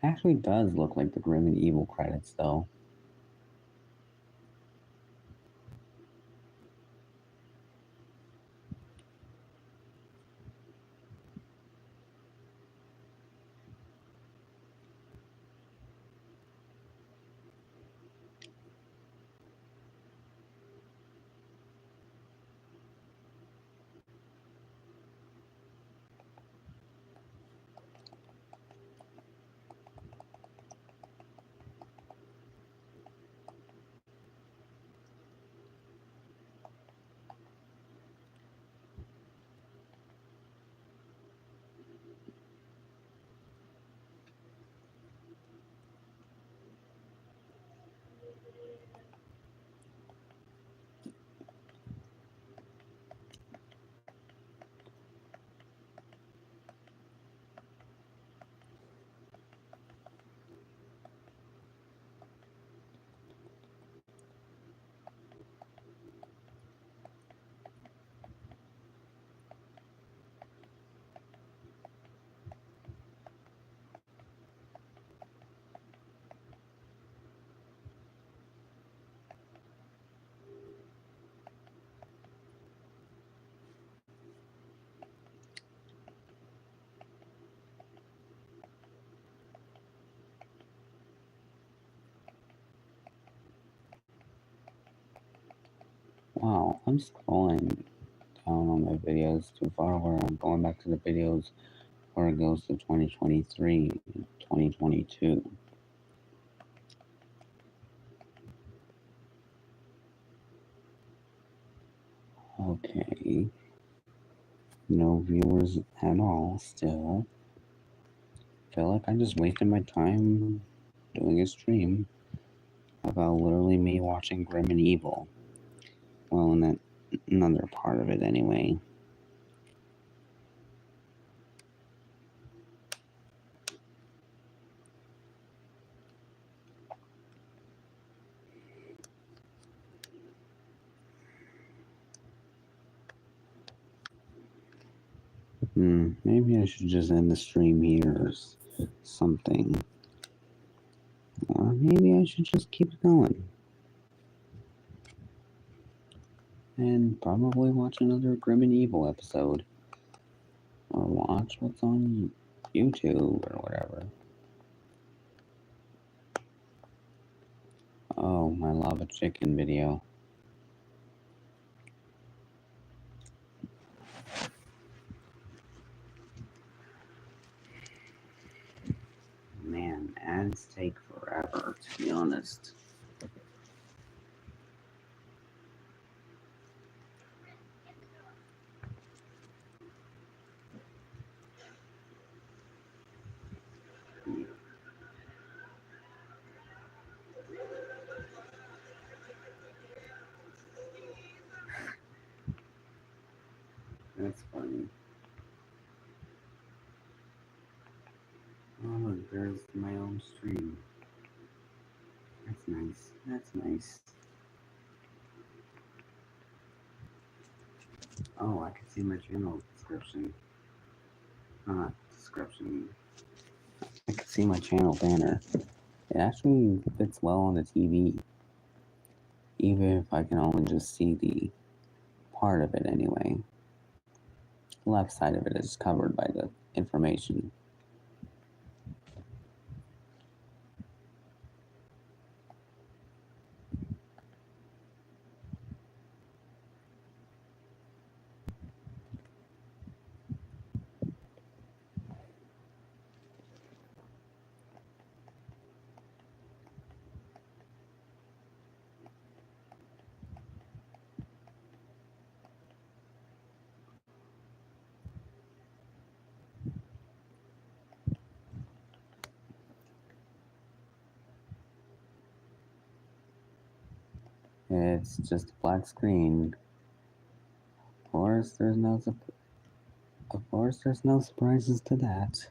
Actually does look like the Grim and Evil credits, though. Wow, I'm scrolling down on my videos too far where I'm going back to the videos where it goes to 2023, 2022. Okay. No viewers at all still. Feel like I just wasted my time doing a stream about literally me watching Grim and Evil. Well, and that another part of it anyway. Maybe I should just end the stream here or something. Or maybe I should just keep it going. And probably watch another Grim and Evil episode. Or watch what's on YouTube or whatever. Oh, my lava chicken video. Man, ads take forever, to be honest. own stream. That's nice. That's nice. Oh, I can see my channel description. Not description. I can see my channel banner. It actually fits well on the TV. Even if I can only just see the part of it anyway. The left side of it is covered by the information. It's just a black screen. Of course, there's no surprises to that.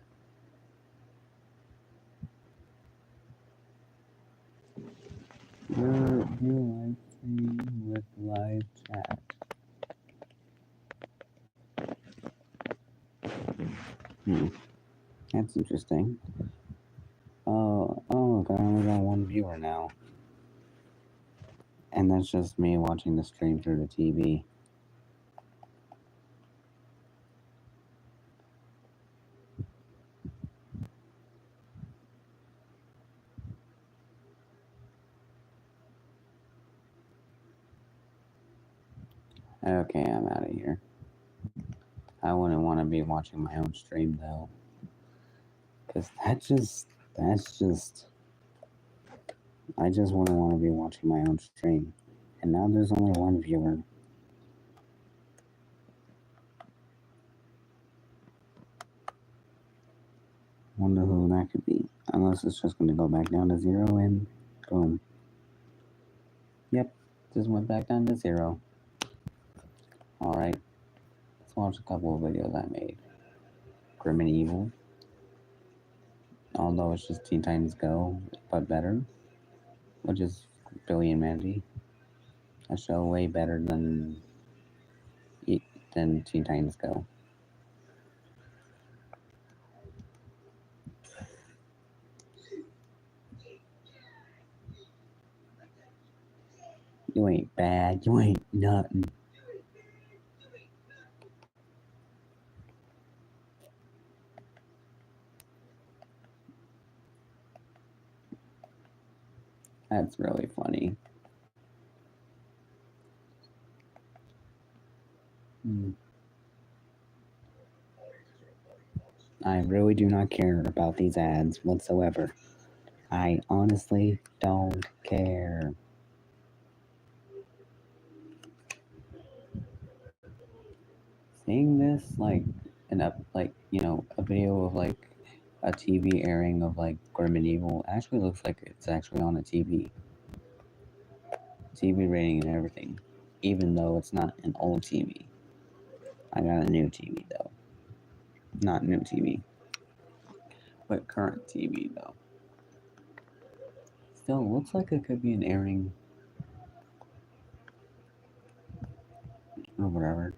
Your live stream with live chat. That's interesting. Oh, look, I only got one viewer now. And that's just me watching the stream through the TV. Okay, I'm out of here. I wouldn't want to be watching my own stream though. Because I just wouldn't want to be watching my own stream. And now there's only one viewer. Wonder who that could be. Unless it's just going to go back down to 0 and boom. Yep, just went back down to 0. Alright, let's watch a couple of videos I made. Grim and Evil. Although it's just Teen Titans Go, but better. Which is Billy and Mandy. A show way better than Teen Titans Go. You ain't bad. You ain't nothing. That's really funny. I really do not care about these ads whatsoever. I honestly don't care. Seeing this a video of like a TV airing of like Grim and Evil actually looks like it's actually on a TV rating and everything, even though it's not an old TV. I got a new TV though. Not new TV, but current TV though. Still looks like it could be an airing or whatever.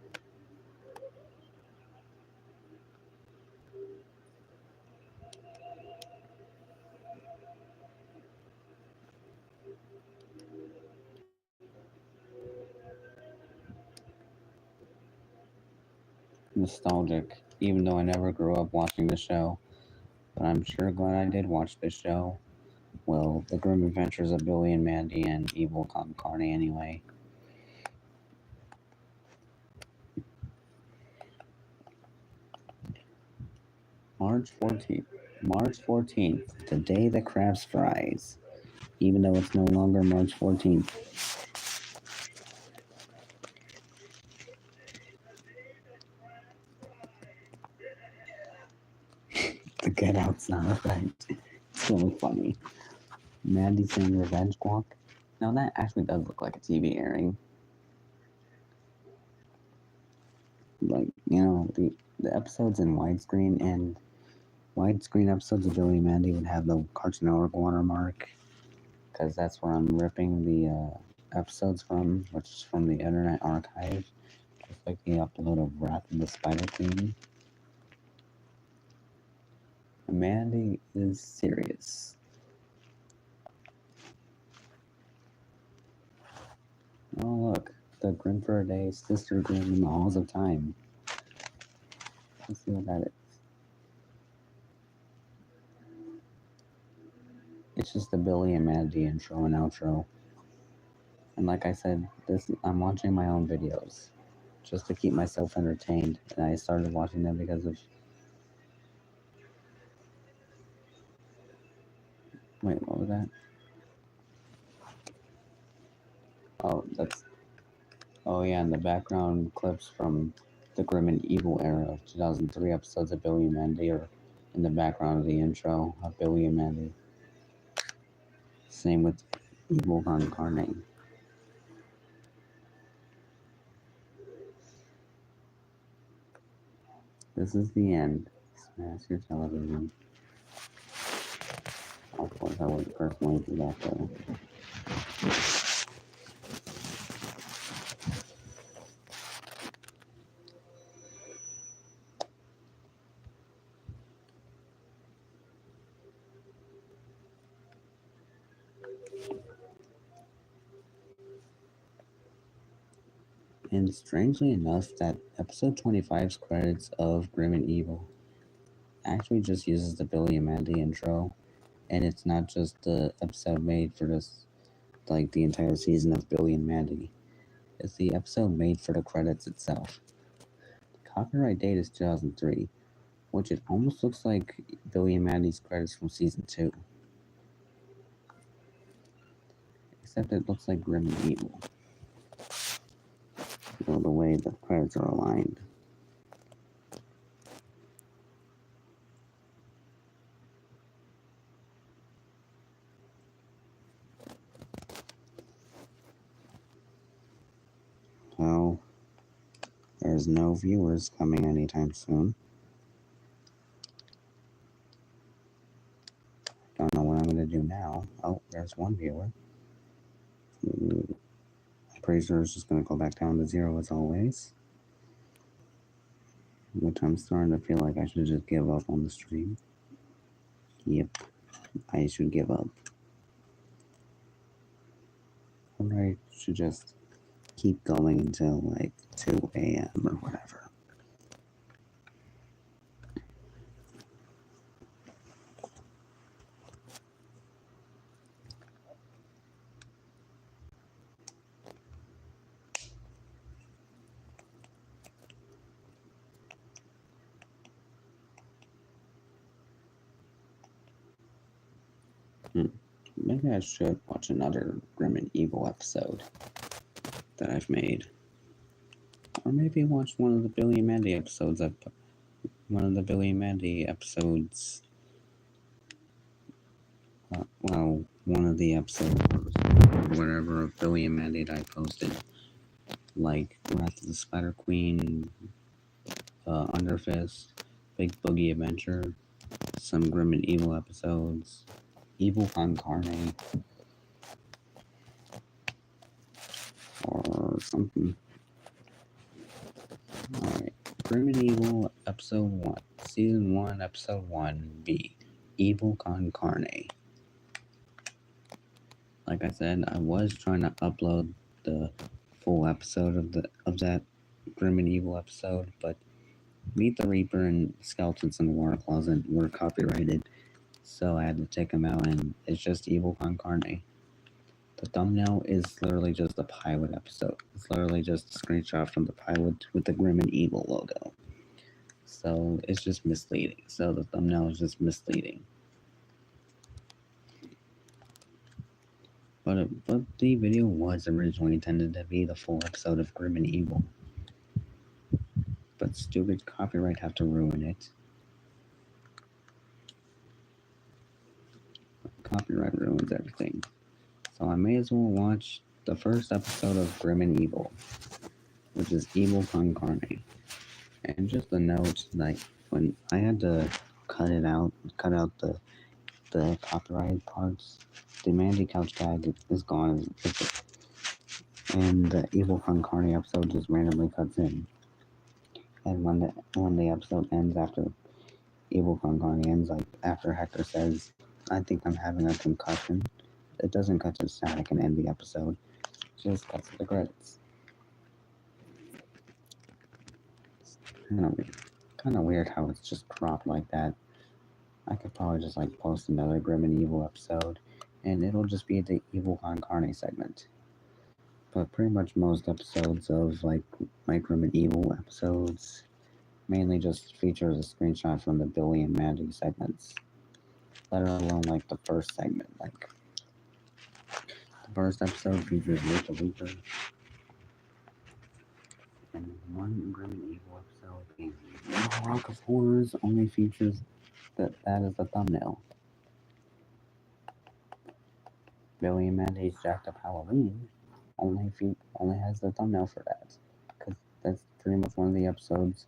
Nostalgic, even though I never grew up watching the show. But I'm sure glad I did watch this show. Well, The Grim Adventures of Billy and Mandy and Evil Con Carne anyway. March 14th, the day the crabs fries. Even though it's no longer March 14th. The Get Out sound effect. It's really funny. Mandy saying revenge guac. Now that actually does look like a TV airing. Like, the episodes in widescreen and widescreen episodes of Billy and Mandy would have the Cartoon Network watermark, because that's where I'm ripping the episodes from, which is from the Internet Archive, just like the upload of Wrath of the Spider Queen. Mandy is serious. Oh look, the Grim for a Day, Sister Grim in the Halls of Time. Let's see what that is. It's just the Billy and Mandy intro and outro. And like I said, I'm watching my own videos just to keep myself entertained. And I started watching them because of... Wait, what was that? Oh yeah, and the background clips from the Grim and Evil era of 2003 episodes of Billy and Mandy are in the background of the intro of Billy and Mandy. Same with Evil Incarnate. This is the end. Smash your television. Of course, I wouldn't personally do that though. And strangely enough, that episode 25's credits of Grim and Evil actually just uses the Billy and Mandy intro, and it's not just the episode made for this, like the entire season of Billy and Mandy. It's the episode made for the credits itself. The copyright date is 2003, which it almost looks like Billy and Mandy's credits from season 2. Except it looks like Grim and Evil. You know, the way the credits are aligned. Well, there's no viewers coming anytime soon. Don't know what I'm going to do now. Oh, there's one viewer. Appraiser is just going to go back down to 0 as always. Which I'm starting to feel like I should just give up on the stream. Yep, I should give up. Or I should just keep going until like 2 a.m. or whatever. Maybe I should watch another Grim and Evil episode that I've made. Or maybe watch one of the Billy and Mandy episodes. One of the Billy and Mandy episodes. One of the episodes, whatever, of Billy and Mandy that I posted. Like Wrath of the Spider Queen, Underfist, Big Boogie Adventure, some Grim and Evil episodes, Evil Con Carne, or something. Alright, Grim and Evil episode 1, season 1, episode 1B, Evil Con Carne. Like I said, I was trying to upload the full episode of that Grim and Evil episode, but Meet the Reaper and Skeletons in the Water Closet were copyrighted, so I had to take them out, and it's just Evil Con Carne. The thumbnail is literally just the pilot episode. It's literally just a screenshot from the pilot with the Grim and Evil logo. So it's just misleading. So the thumbnail is just misleading. But the video was originally intended to be the full episode of Grim and Evil. But stupid copyright have to ruin it. Copyright ruins everything. So I may as well watch the first episode of Grim and Evil, which is Evil Con Carne. And just a note, like, when I had to cut it out, cut out the copyrighted parts. The Mandy Couch gag is gone, and the Evil Fun Carney episode just randomly cuts in. And when the episode ends, after Evil Fun Carney ends, like after Hector says, "I think I'm having a concussion," it doesn't cut to static and end the episode. It just cuts to the credits. Kind of weird how it's just cropped like that. I could probably just like post another Grim and Evil episode, and it'll just be the Evil Con Carne segment. But pretty much most episodes of like my Grim and Evil episodes mainly just features a screenshot from the Billy and Mandy segments. Let alone like the first segment. Like the first episode features Rita Weeper, and one Grim and Evil episode being Rock of Horrors only features that is the thumbnail. Billy and Mandy's Jacked Up Halloween only has the thumbnail for that, because that's pretty much one of the episodes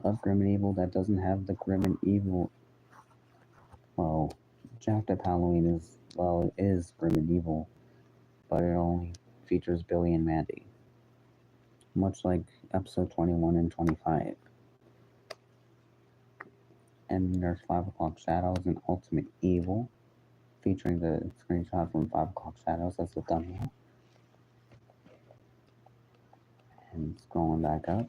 of Grim and Evil that doesn't have the Grim and Evil. Well, Jacked Up Halloween is Grim and Evil, but it only features Billy and Mandy, much like episode 21 and 25. And there's 5 O'Clock Shadows and Ultimate Evil, featuring the screenshot from 5 O'Clock Shadows as the thumbnail. And scrolling back up,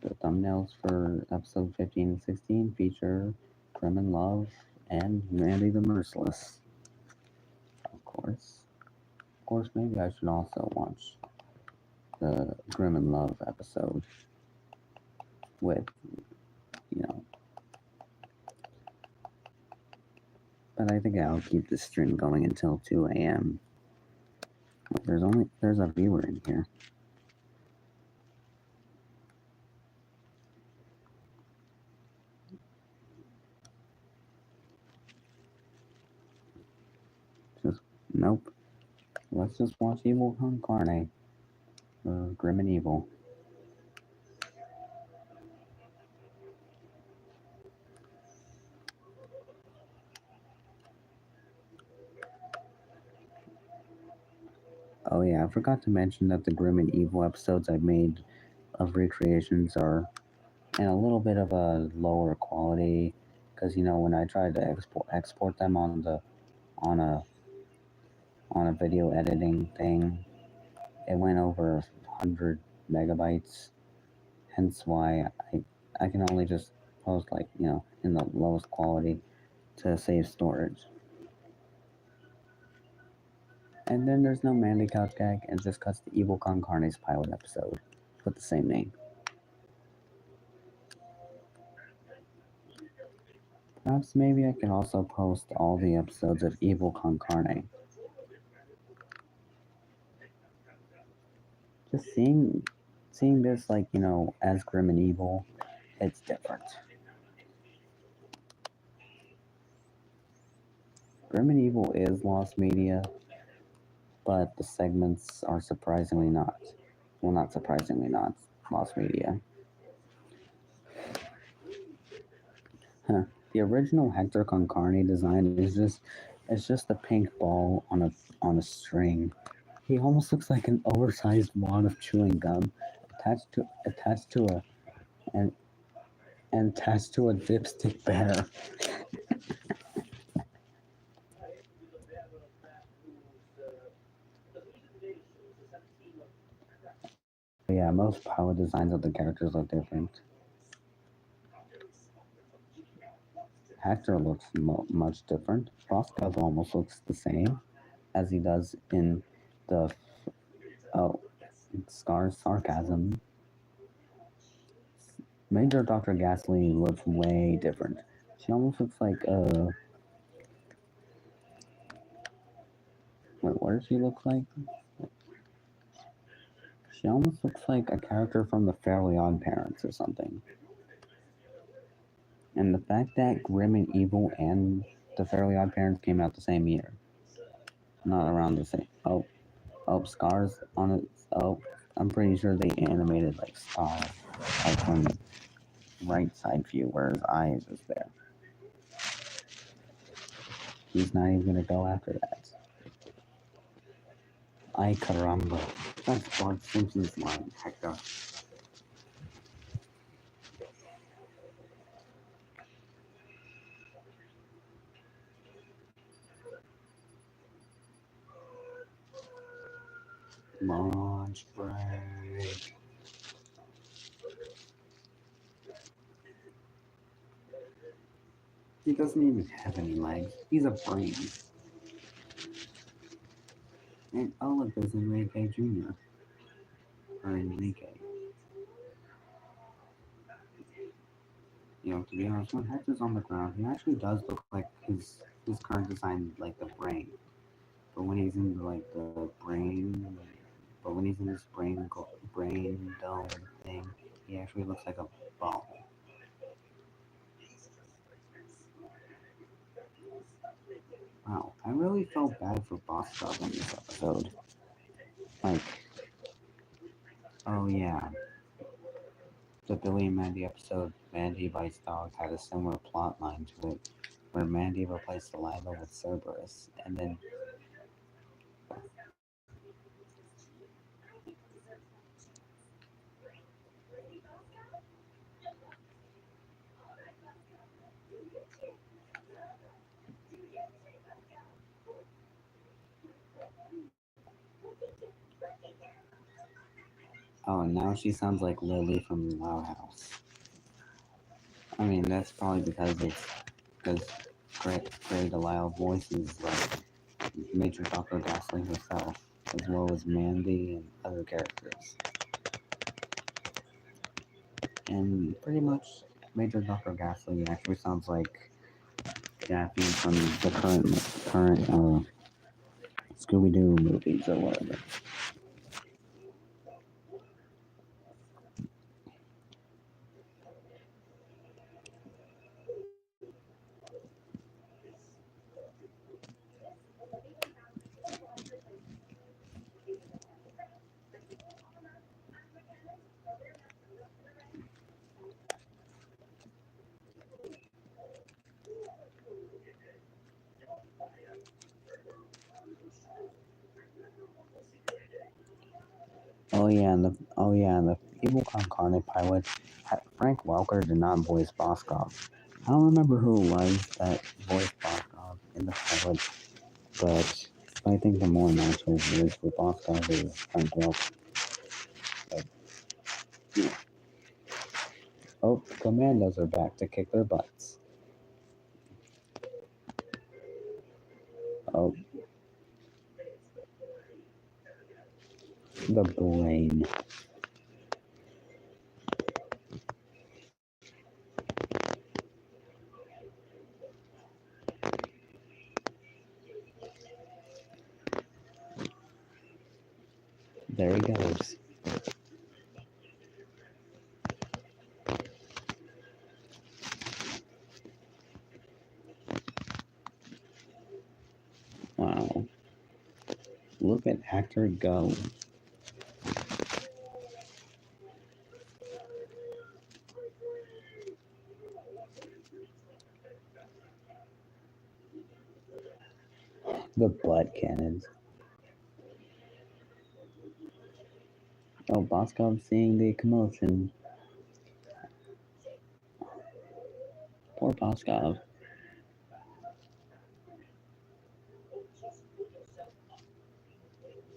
the thumbnails for episode 15 and 16 feature Grim and Love and Mandy the Merciless. Of course, maybe I should also watch the Grim and Love episode with, but I think I'll keep the stream going until 2 a.m. There's a viewer in here. Nope. Let's just watch Evil Con Carne, or Grim and Evil. Oh yeah, I forgot to mention that the Grim and Evil episodes I made of recreations are in a little bit of a lower quality, because when I tried to export them on a video editing thing, it went over 100 megabytes. Hence why I can only just post in the lowest quality to save storage. And then there's no Mandy Couch gag, and just cuts to Evil Con Carne's pilot episode with the same name. Perhaps maybe I can also post all the episodes of Evil Con Carne. Just seeing this as Grim and Evil, it's different. Grim and Evil is lost media, but the segments are surprisingly not. Well, not surprisingly not lost media. The original Hector Con Carne design is just a pink ball on a string. He almost looks like an oversized wad of chewing gum attached to a dipstick bear. Yeah, most pilot designs of the characters are different. Hector looks much different. Roscoe almost looks the same as he does in the Scar's Sarcasm. Major Dr. Ghastly looks way different. She almost looks like wait, what does she look like? She almost looks like a character from the Fairly Odd Parents or something. And the fact that Grim and Evil and the Fairly Odd Parents came out the same year. Not around the same. Oh, Scars on it. Oh, I'm pretty sure they animated like Scar, like from the right side view, where his eye is just there. He's not even gonna go after that. Ay caramba. That's Bart Simpson's line, Hector. Lunch break. He doesn't even have any legs. He's a brain. And oh look, there's Enrique Jr. Or Enrique. You know, to be honest, when Hector's on the ground, he actually does look like his current design, like the brain. But when he's in like the brain, but when he's in this brain dome thing, he actually looks like a ball. Wow, I really felt bad for Bostov in this episode. Like, oh yeah, the Billy and Mandy episode, Mandy Bites Dog, had a similar plot line to it, where Mandy replaced Delilah with Cerberus, and then oh, and now she sounds like Lily from Loud House. I mean, that's probably because Grey Delisle voices like Major Dr. Ghastly herself, as well as Mandy and other characters. And pretty much Major Dr. Ghastly actually sounds like Daffy from the current Scooby-Doo movies or whatever. And the Evil Incarnate pilot, Frank Welker did not voice Boskov. I don't remember who it was that voiced Boskov in the pilot, but I think the more natural voice for Boskov is Frank Welker. But, yeah. Oh, the Commandos are back to kick their butts. Oh, the brain. There he goes. Wow. Look at Hector go. The butt cannons. Oh, Boskov seeing the commotion. Poor Boskov.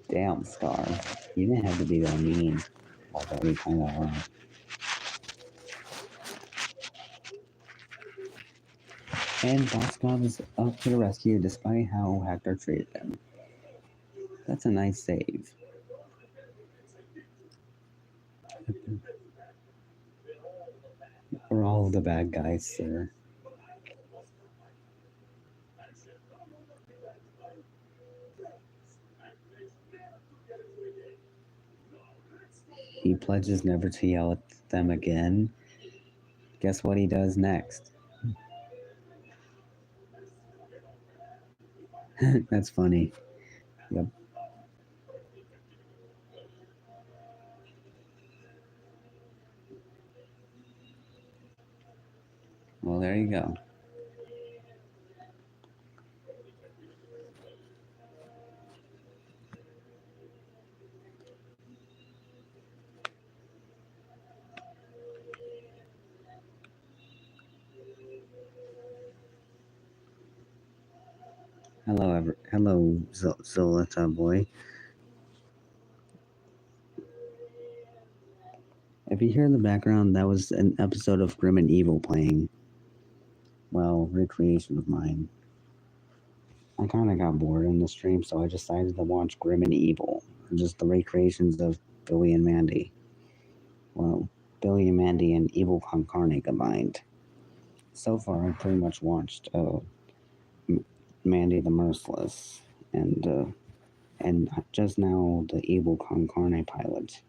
Damn, Star. You didn't have to be that mean. Although we kind of are. And Boskov is up to the rescue despite how Hector treated him. That's a nice save. For all of the bad guys, sir. He pledges never to yell at them again. Guess what he does next? That's funny. Yep. Well, there you go. Hello, Zolata boy. If you hear in the background, that was an episode of Grim and Evil playing. Well, recreation of mine. I kind of got bored in the stream, so I decided to watch Grim and Evil, just the recreations of Billy and Mandy. Well, Billy and Mandy and Evil Con Carne combined. So far, I've pretty much watched Mandy the Merciless and just now the Evil Con Carne pilot.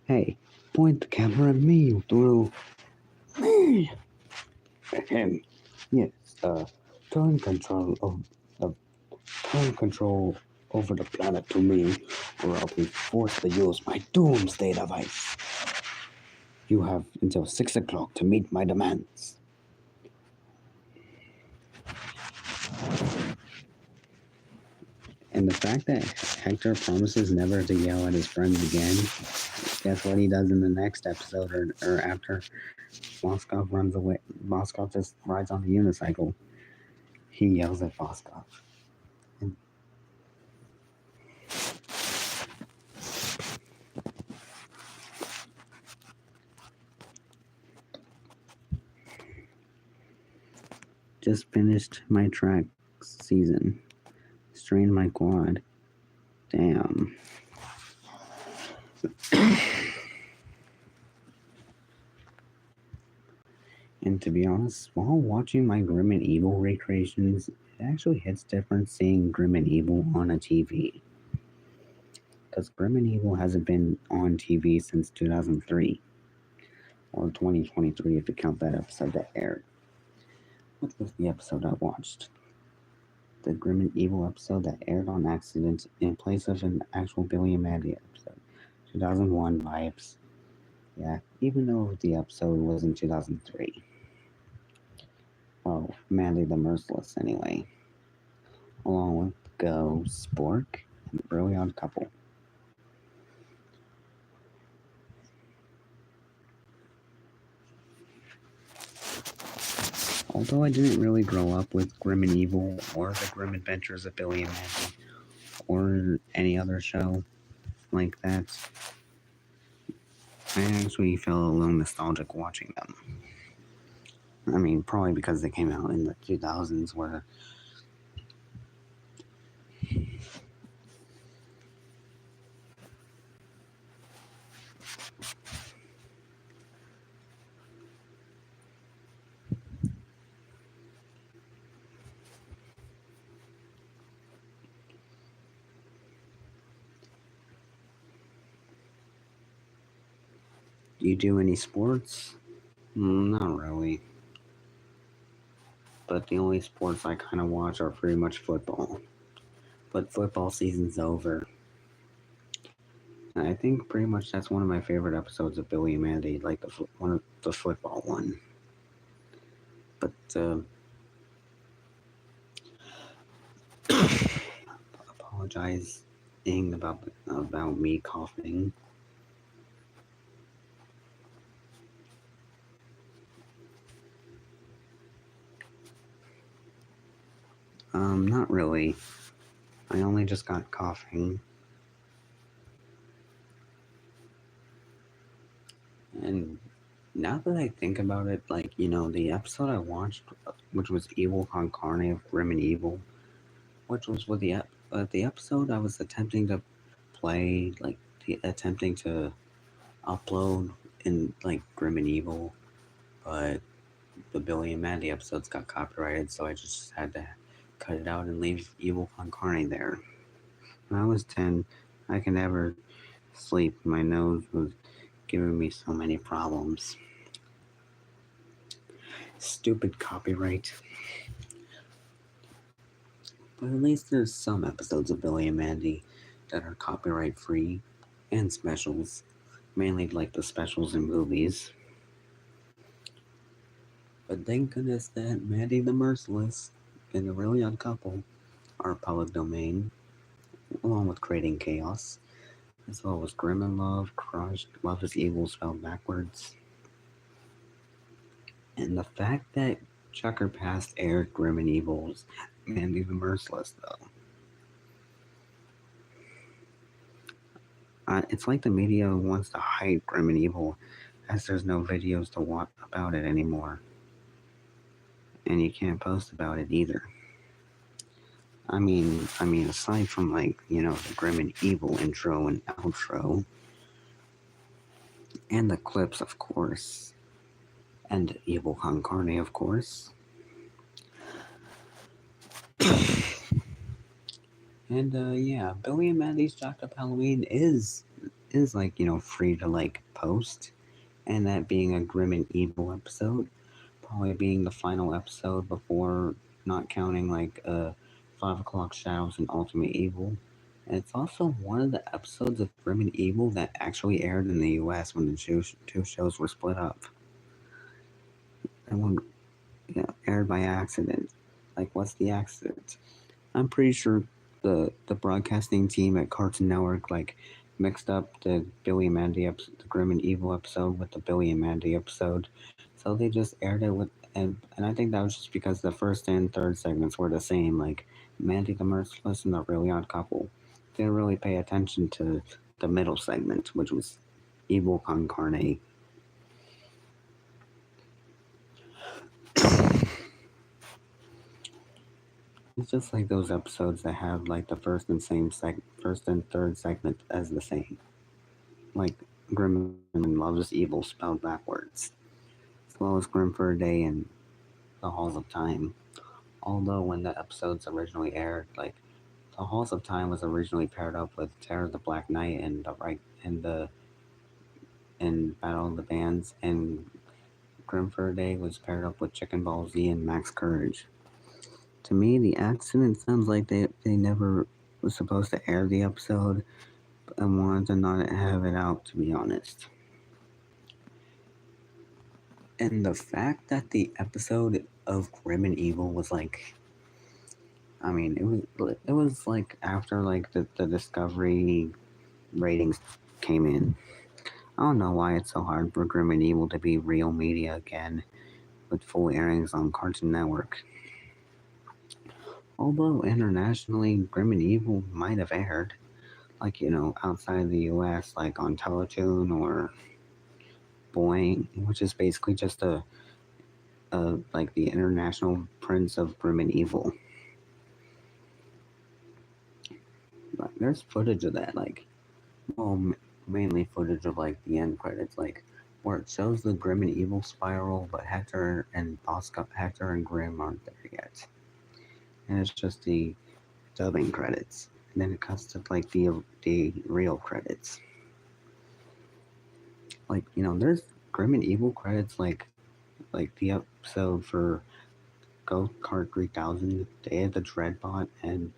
Hey, point the camera at me, you through me. Him. Yes, turn control over the planet to me, or I'll be forced to use my doomsday device. You have until 6 o'clock to meet my demands. And the fact that Hector promises never to yell at his friends again, guess what he does in the next episode or after Moskov runs away? Moskov just rides on the unicycle. He yells at Moskov. Just finished my track season. Strained my quad. Damn. And to be honest, while watching my Grim and Evil recreations, it actually hits different seeing Grim and Evil on a TV. Because Grim and Evil hasn't been on TV since 2003. Or 2023 if you count that episode that aired. What was the episode I watched? The Grim and Evil episode that aired on accident in place of an actual Billy and Mandy episode. 2001 vibes. Yeah, even though the episode was in 2003. Well, Mandy the Merciless anyway. Along with Go, Spork, and the Early Odd Couple. Although I didn't really grow up with Grim and Evil or the Grim Adventures of Billy and Mandy or any other show like that, I actually felt a little nostalgic watching them. I mean, probably because they came out in the 2000s where do you do any sports? Not really. But the only sports I kind of watch are pretty much football. But football season's over. I think pretty much that's one of my favorite episodes of Billy and Mandy, like the football one. But apologizing about me coughing. Not really. I only just got coughing. And now that I think about it, like, you know, the episode I watched, which was Evil Con Carne of Grim and Evil, which was with the episode I was attempting to play, like, attempting to upload in, like, Grim and Evil, but the Billy and Mandy episodes got copyrighted, so I just had to cut it out and leave Evil Con Carne there. When I was 10, I could never sleep. My nose was giving me so many problems. Stupid copyright. But at least there's some episodes of Billy and Mandy that are copyright free and specials. Mainly like the specials in movies. But thank goodness that Mandy the Merciless and the Really Odd Couple are public domain, along with Creating Chaos, as well as Grim and Love, Crushed, Love is Evil spelled backwards. And the fact that Chucker Past aired Grim and Evil's Mandy the Merciless, though. It's like the media wants to hide Grim and Evil, as there's no videos to watch about it anymore. And you can't post about it either. I mean, aside from like the Grim and Evil intro and outro, and the clips, of course, and Evil Con Carne, of course, and yeah, Billy and Mandy's Jacked Up Halloween is like free to like post, and that being a Grim and Evil episode, probably being the final episode before not counting like 5 o'clock Shadows and Ultimate Evil. And it's also one of the episodes of Grim and Evil that actually aired in the U.S. when the two shows were split up. And one aired by accident. Like, what's the accident? I'm pretty sure the broadcasting team at Cartoon Network like mixed up the Billy and Mandy episode, the Grim and Evil episode with the Billy and Mandy episode, so they just aired it with and I think that was just because the first and third segments were the same, like Mandy the Merciless and the Really Odd Couple. Didn't really pay attention to the middle segment, which was Evil Con Carne. It's just like those episodes that have like the first and third segment as the same, like Grim and Loves Evil spelled backwards, as well as Grim for a Day and The Halls of Time. Although when the episodes originally aired, like The Halls of Time was originally paired up with Terror of the Black Knight and and Battle of the Bands, and Grim for a Day was paired up with Chicken Ball Z and Max Courage. To me, the accident sounds like they never was supposed to air the episode and wanted to not have it out, to be honest. And the fact that the episode of Grim and Evil was like, I mean, it was like after like the Discovery ratings came in. I don't know why it's so hard for Grim and Evil to be real media again with full airings on Cartoon Network. Although internationally, Grim and Evil might have aired, like outside the U.S., like on Teletoon or Boing, which is basically just a like the international prince of Grim and Evil. But there's footage of that, like, well, mainly footage of like the end credits, like where it shows the Grim and Evil spiral, but Hector and Grim aren't there yet, and it's just the dubbing credits, and then it cuts to like the real credits. Like there's Grim and Evil credits, like the episode for Go Kart 3000, Day of the Dreadbot, and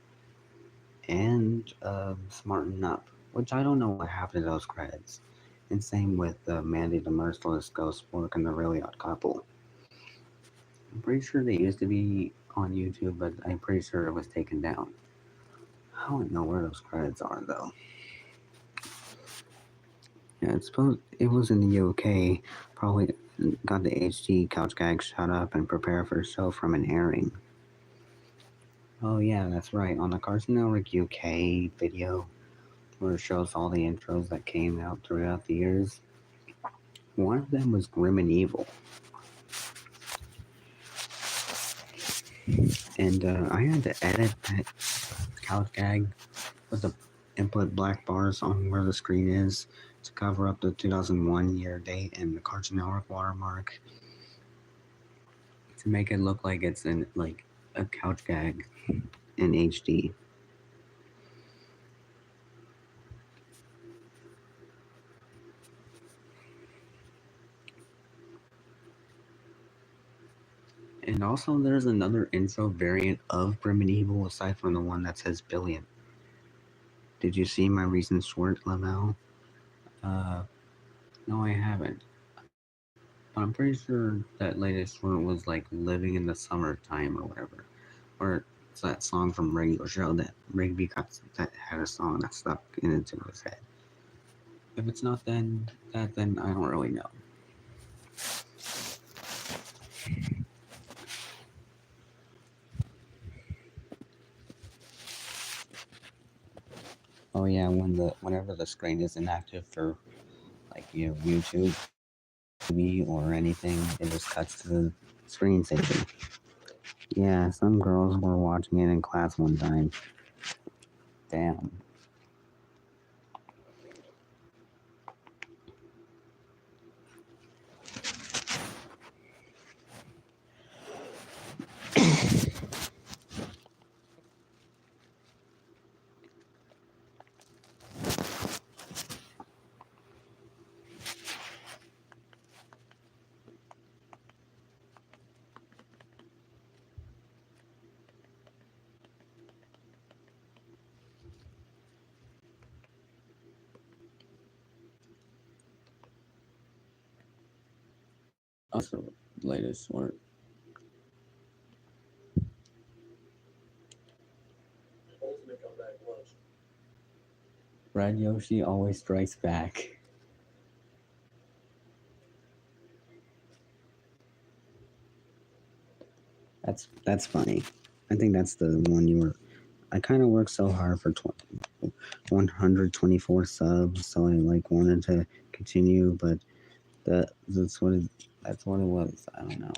Smarten Up, which I don't know what happened to those credits. And same with Mandy the Merciless, Ghost Work, and the Really Odd Couple. I'm pretty sure they used to be on YouTube, but I'm pretty sure it was taken down. I don't know where those credits are though. Yeah, it's supposed it was in the UK. Probably got the HD couch gag shut up and prepare for a show from an airing. Oh yeah, that's right. On the Cartoon Network UK video, where it shows all the intros that came out throughout the years, one of them was Grim and Evil, and I had to edit that couch gag with the input black bars on where the screen is to cover up the 2001 year date and the Cartoon Network watermark to make it look like it's in like a couch gag in HD. And also, there's another intro variant of Grim and Evil aside from the one that says Billion. Did you see my recent short, Lamel? Uh, no, I haven't. But I'm pretty sure that latest one was like "Living in the Summertime" or whatever, or it's that song from Radio Show that Rigby got that had a song that stuck into his head. If it's not then I don't really know. Oh yeah, whenever the screen is inactive for like YouTube TV or anything, it just cuts to the screensaver. Yeah, some girls were watching it in class one time. Damn. Also, latest one. Ultimate comeback clutch. Red Yoshi always strikes back. That's funny. I think that's the one you were. I kind of worked so hard for 124 subs, so I like wanted to continue, but that's what it was. I don't know.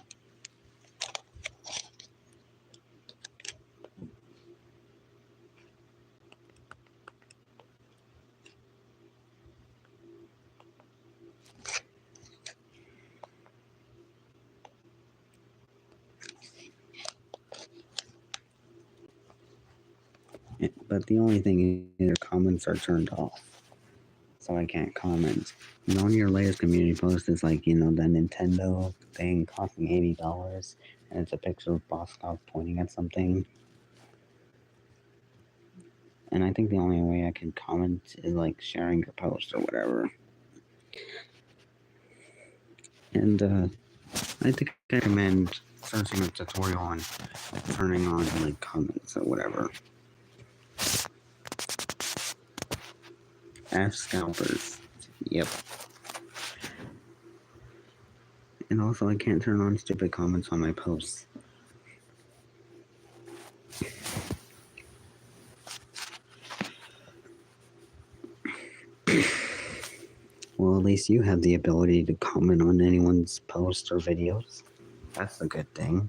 But the only thing is, your comments are turned off, so I can't comment. And on your latest community post is like the Nintendo thing costing $80, and it's a picture of Bosco pointing at something. And I think the only way I can comment is like sharing your post or whatever. And I think I recommend searching a tutorial on turning on like comments or whatever. F scalpers. Yep. And also I can't turn on stupid comments on my posts. Well, at least you have the ability to comment on anyone's posts or videos. That's a good thing.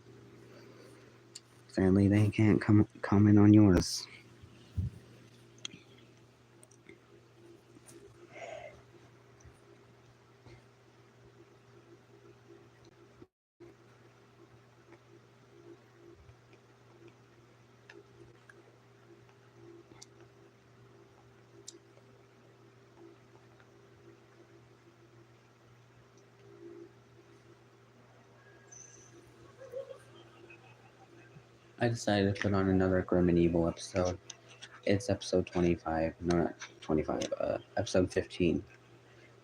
Sadly, they can't comment on yours. I decided to put on another Grim and Evil episode. It's episode 25. No, not 25. Episode 15.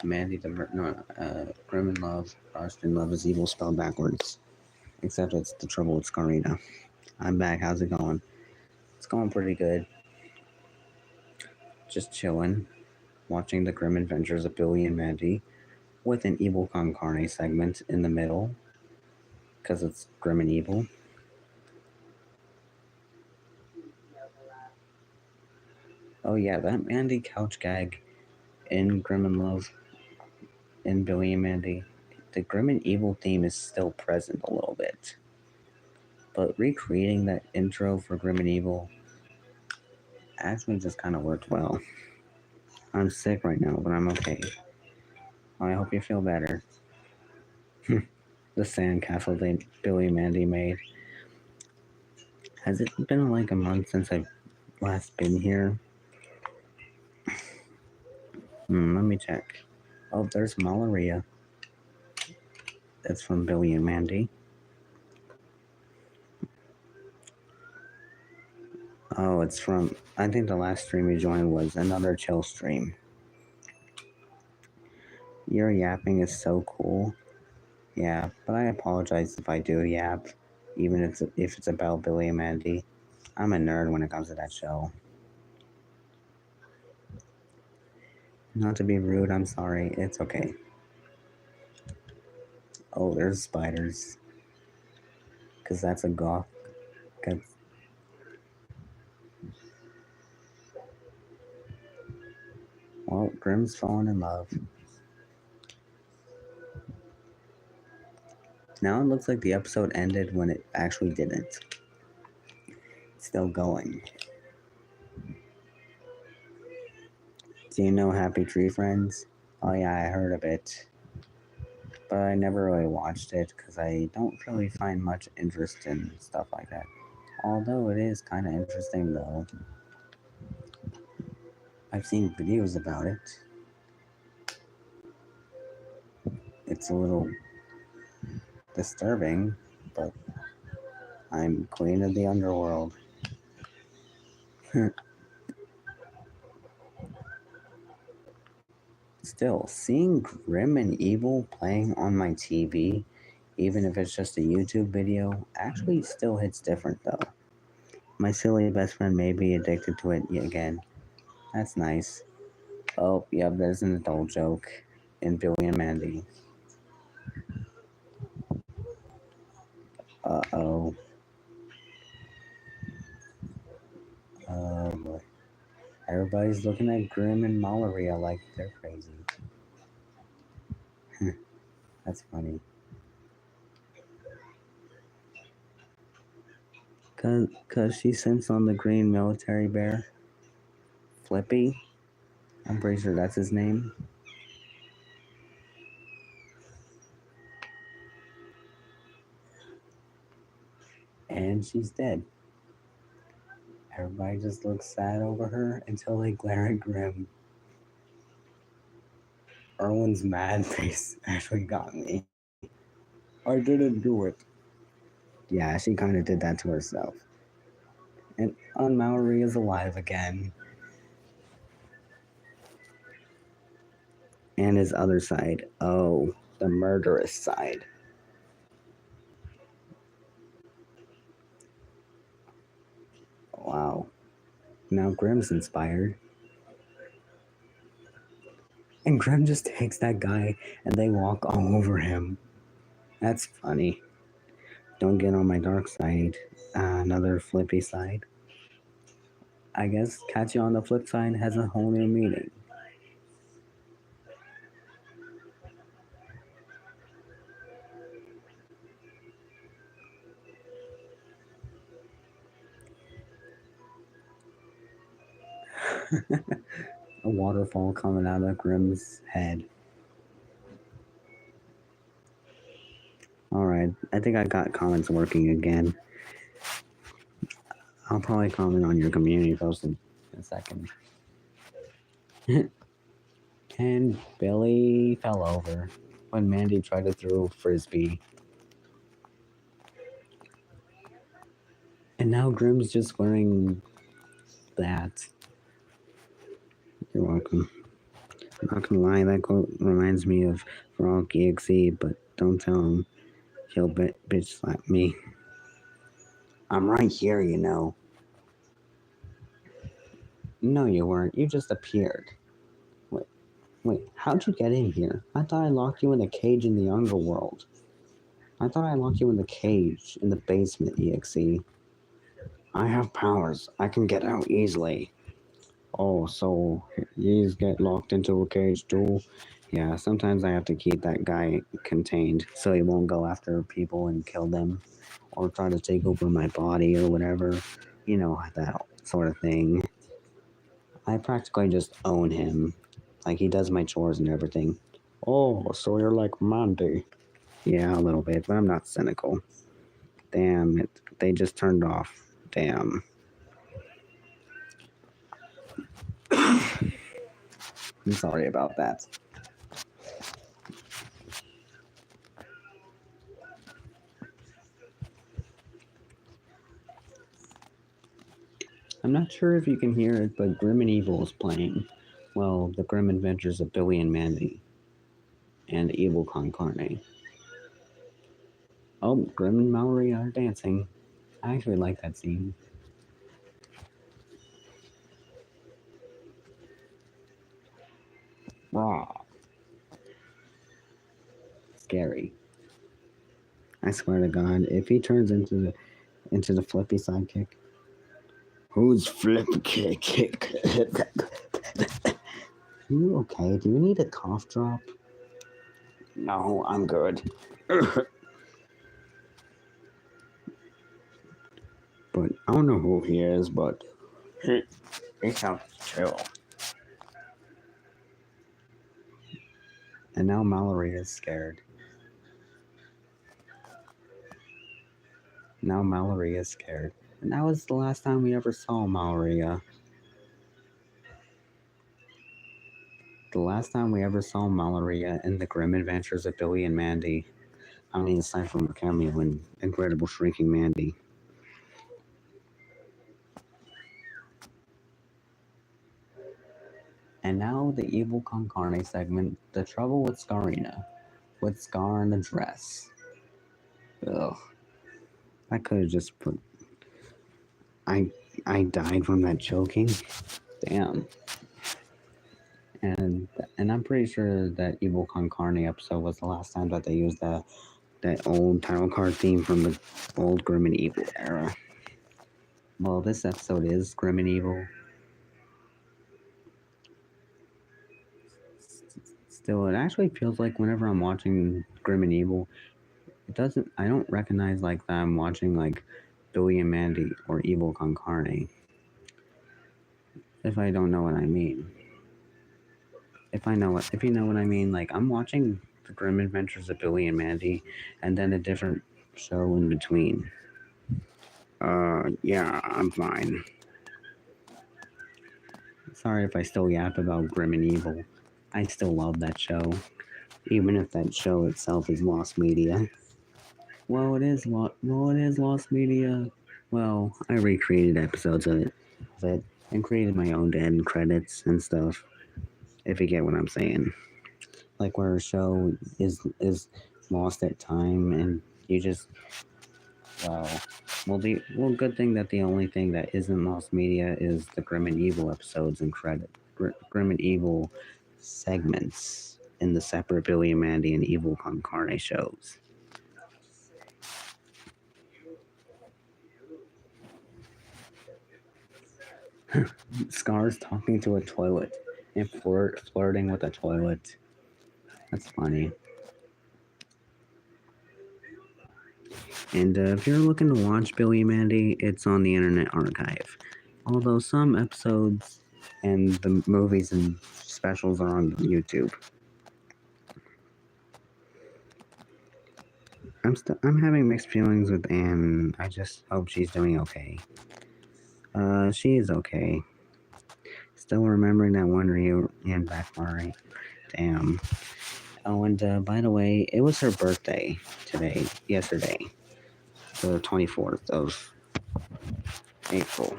Mandy the Grim and Love. Frost and Love is Evil spelled backwards. Except it's the trouble with Scarina. I'm back. How's it going? It's going pretty good. Just chilling. Watching the grim adventures of Billy and Mandy with an Evil Con Carne segment in the middle. Because it's grim and evil. Oh yeah, that Mandy couch gag in Grim and Love in Billy and Mandy. The grim and evil theme is still present a little bit. But recreating that intro for Grim and Evil actually just kind of worked well. I'm sick right now, but I'm okay. I hope you feel better. The sandcastle that Billy and Mandy made. Has it been like a month since I've last been here? Let me check. Oh, there's Malaria. That's from Billy and Mandy. Oh, it's from. I think the last stream you joined was another chill stream. Your yapping is so cool. Yeah, but I apologize if I do yap, even if it's about Billy and Mandy. I'm a nerd when it comes to that show. Not to be rude, I'm sorry. It's okay. Oh, there's spiders. Because that's a goth. Cause, well, Grimm's fallen in love. Now it looks like the episode ended when it actually didn't. It's still going. Do you know Happy Tree Friends? Oh yeah, I heard of it. But I never really watched it because I don't really find much interest in stuff like that. Although it is kind of interesting though. I've seen videos about it. It's a little disturbing, but I'm queen of the underworld. Still, seeing Grim and Evil playing on my TV, even if it's just a YouTube video, actually still hits different though. My silly best friend may be addicted to it yet again. That's nice. Oh, yep, there's an adult joke in Billy and Mandy. Uh-oh. Oh boy. Everybody's looking at Grim and Malaria like they're crazy. That's funny. Cause she sits on the green military bear. Flippy? I'm pretty sure that's his name. And she's dead. Everybody just looks sad over her until they glare at Grim. Erwin's mad face actually got me. I didn't do it. Yeah, she kind of did that to herself. And Mallory is alive again. And his other side. Oh, the murderous side. Wow. Now Grim's inspired. And Grim just takes that guy and they walk all over him. That's funny. Don't get on my dark side. Another flippy side. I guess catch you on the flip side has a whole new meaning. A waterfall coming out of Grim's head. Alright, I think I got comments working again. I'll probably comment on your community post in a second. And Billy fell over when Mandy tried to throw a frisbee. And now Grim's just wearing that. You're welcome. I'm not gonna lie, that quote reminds me of Frog EXE, but don't tell him. He'll bitch slap me. I'm right here, you know. No, you weren't. You just appeared. Wait, how'd you get in here? I thought I locked you in a cage in the underworld. I thought I locked you in the cage in the basement, EXE. I have powers. I can get out easily. Oh, so you get locked into a cage too? Yeah, sometimes I have to keep that guy contained so he won't go after people and kill them or try to take over my body or whatever. You know, that sort of thing. I practically just own him. Like, he does my chores and everything. Oh, so you're like Mandy. Yeah, a little bit, but I'm not cynical. Damn it. They just turned off. Damn. I'm sorry about that. I'm not sure if you can hear it, but Grim and Evil is playing. Well, the Grim Adventures of Billy and Mandy and Evil Con Carne. Oh, Grim and Mallory are dancing. I actually like that scene. Raw. Scary. I swear to God, if he turns into the flippy sidekick. Who's flippy kick? You okay? Do you need a cough drop? No, I'm good. But I don't know who he is, but he sounds chill. And now Mallory is scared. Now Mallory is scared. And that was the last time we ever saw Mallory. The last time we ever saw Mallory in the Grim Adventures of Billy and Mandy. I mean, aside from a cameo in Incredible Shrinking Mandy. And now the Evil Con Carne segment, The Trouble with Scarina. With Scar in a dress. Ugh. I could have just put... I died from that choking. Damn. And I'm pretty sure that Evil Con Carne episode was the last time that they used that old title card theme from the old Grim and Evil era. Well, this episode is Grim and Evil. Still, it actually feels like whenever I'm watching Grim and Evil, I don't recognize like that I'm watching like Billy and Mandy or Evil Con Carne. If I don't know what I mean. If you know what I mean, like I'm watching the Grim Adventures of Billy and Mandy and then a different show in between. Yeah, I'm fine. Sorry if I still yap about Grim and Evil. I still love that show, even if that show itself is lost media. Well, it is lost media. Well, I recreated episodes of it and created my own end credits and stuff. If you get what I'm saying, like where a show is lost at time and you just good thing that the only thing that isn't lost media is the Grim and Evil episodes and Grim and Evil segments in the separate Billy and Mandy and Evil Con Carne shows. Scar's talking to a toilet and flirting with a toilet. That's funny. And if you're looking to watch Billy and Mandy, it's on the Internet Archive. Although some episodes and the movies and specials are on YouTube. I'm having mixed feelings with Anne. I just hope she's doing okay. She is okay. Still remembering that one reunion backfiring. Damn. Oh, and by the way, it was her birthday yesterday, the 24th of April.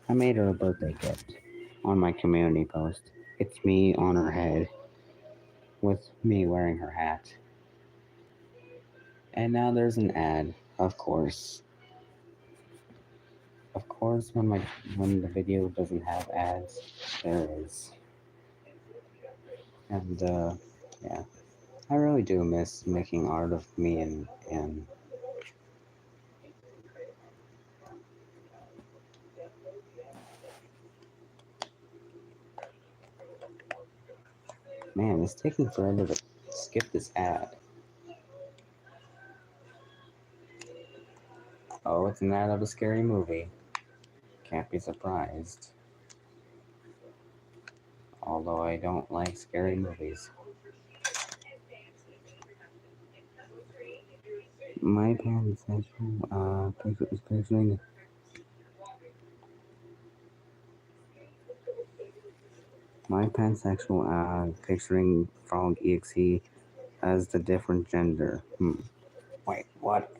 I made her a birthday gift on my community post. It's me on her head, with me wearing her hat. And now there's an ad, of course. Of course, when the video doesn't have ads, there is. And yeah, I really do miss making art of me and man, it's taking forever to skip this ad. Oh, it's an ad of a scary movie. Can't be surprised. Although I don't like scary movies. My pansexual picturing picturing Frog EXE as the different gender. Wait, what?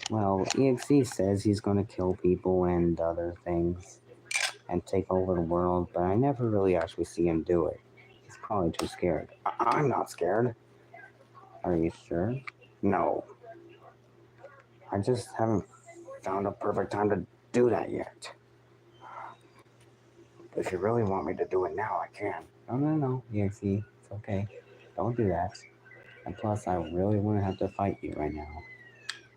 Well, EXE says he's gonna kill people and other things and take over the world, but I never really actually see him do it. probably too scared. I'm not scared. Are you sure? No, I just haven't found a perfect time to do that yet. If you really want me to do it now, I can. No, no, no, EXE. It's okay. Don't do that. And plus, I really wouldn't have to fight you right now.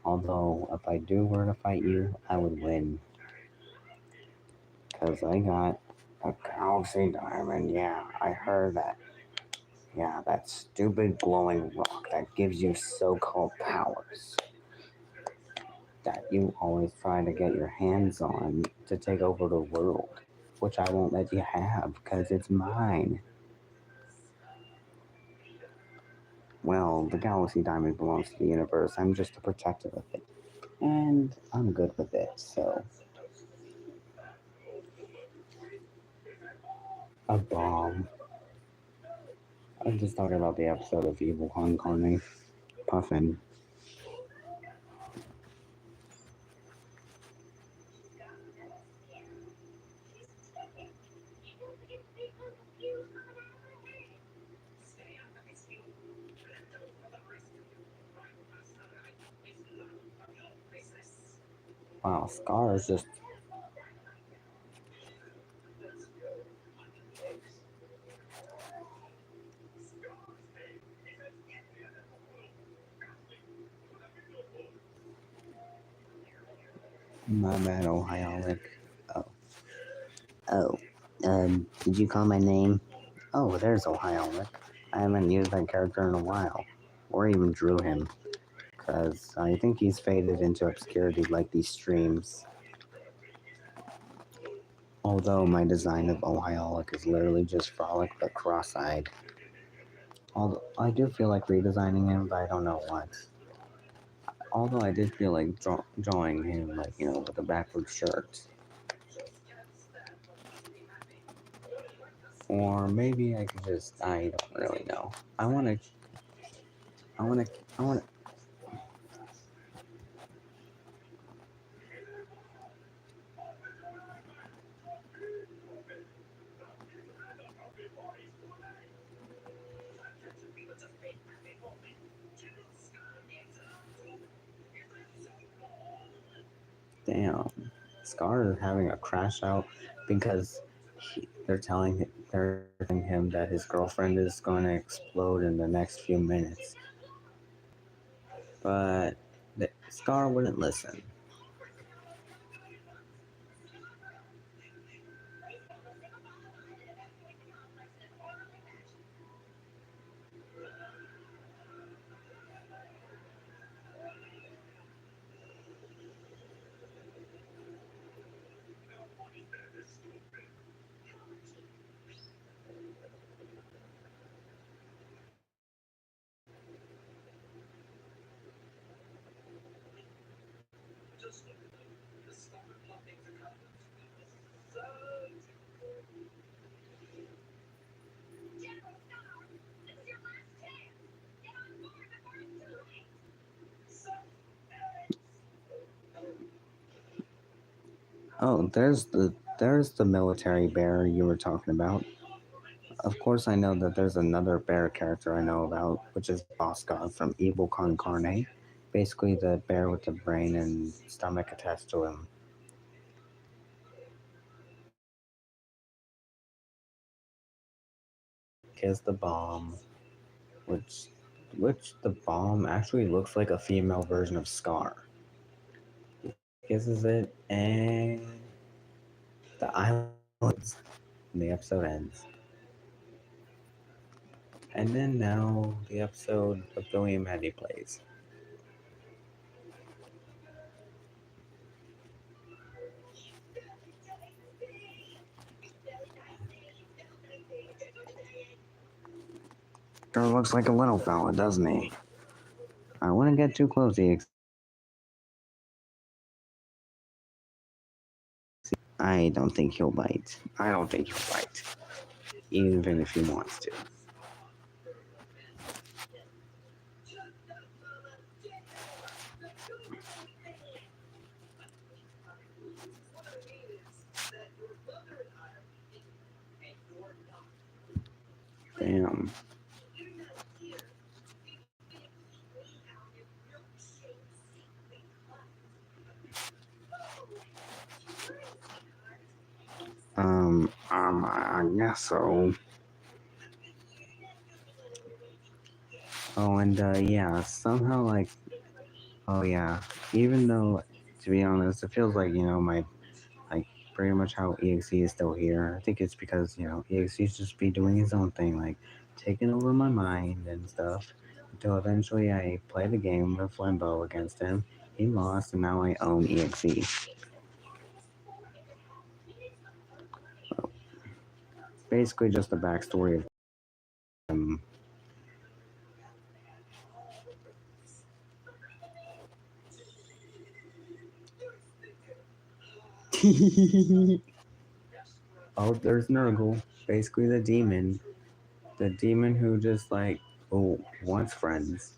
Although, if I do were to fight you, I would win. Because I got a galaxy diamond. Yeah, I heard that. Yeah, that stupid glowing rock that gives you so-called powers that you always try to get your hands on to take over the world, which I won't let you have because it's mine. Well, the galaxy diamond belongs to the universe. I'm just a protector of it. And I'm good with it, so. A bomb. I'm just talking about the episode of Evil Kong Carne. Puffin. Wow, Scar is just. My bad, Ohio. Oh. Oh. Did you call my name? Oh, there's Ohio. I haven't used that character in a while. Or even drew him. Because I think he's faded into obscurity like these streams. Although my design of Ohiolic is literally just Frolic but cross-eyed. Although I do feel like redesigning him, but I don't know what. Although I did feel like drawing him, like, with a backward shirt. Or maybe I could just, I don't really know. I wanna, damn. Scar is having a crash out because they're telling him that his girlfriend is going to explode in the next few minutes. But Scar wouldn't listen. Oh, there's the military bear you were talking about. Of course, I know that there's another bear character I know about, which is Bosca from Evil Con Carne. Basically, the bear with the brain and stomach attached to him. Kiss the bomb, which the bomb actually looks like a female version of Scar. Kisses it, and the islands, and the episode ends. And then now the episode of Billy and Mandy plays. Sure looks like a little fella, doesn't he? I wouldn't get too close. I don't think he'll bite. I don't think he'll bite, even if he wants to. Damn. I guess so. Oh, and yeah, somehow like, oh yeah, even though, to be honest, it feels like, my, like, pretty much how EXE is still here. I think it's because, EXE's just be doing his own thing, like, taking over my mind and stuff, until eventually I played the game with Limbo against him. He lost, and now I own EXE. Basically just the backstory of him. Oh, there's Nurgle, basically the demon. The demon who just like, oh, wants friends.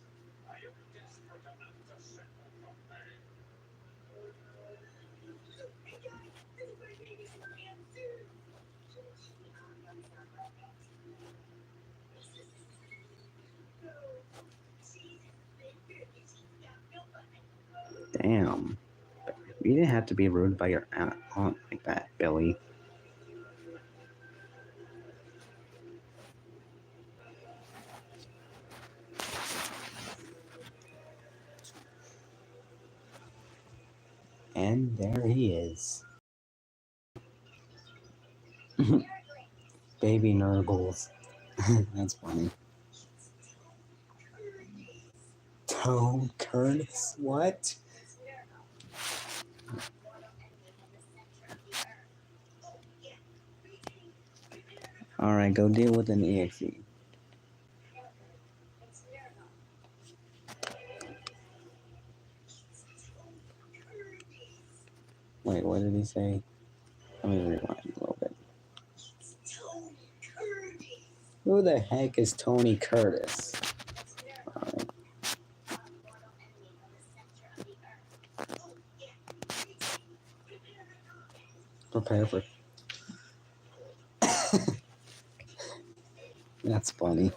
Damn. You didn't have to be rude by your aunt like that, Billy. And there he is. Baby Nurgles. That's funny. Toad Curtis? What? Alright, go deal with an EXE. Wait, what did he say? Let me rewind a little bit. Who the heck is Tony Curtis? Alright. Prepare for. That's funny.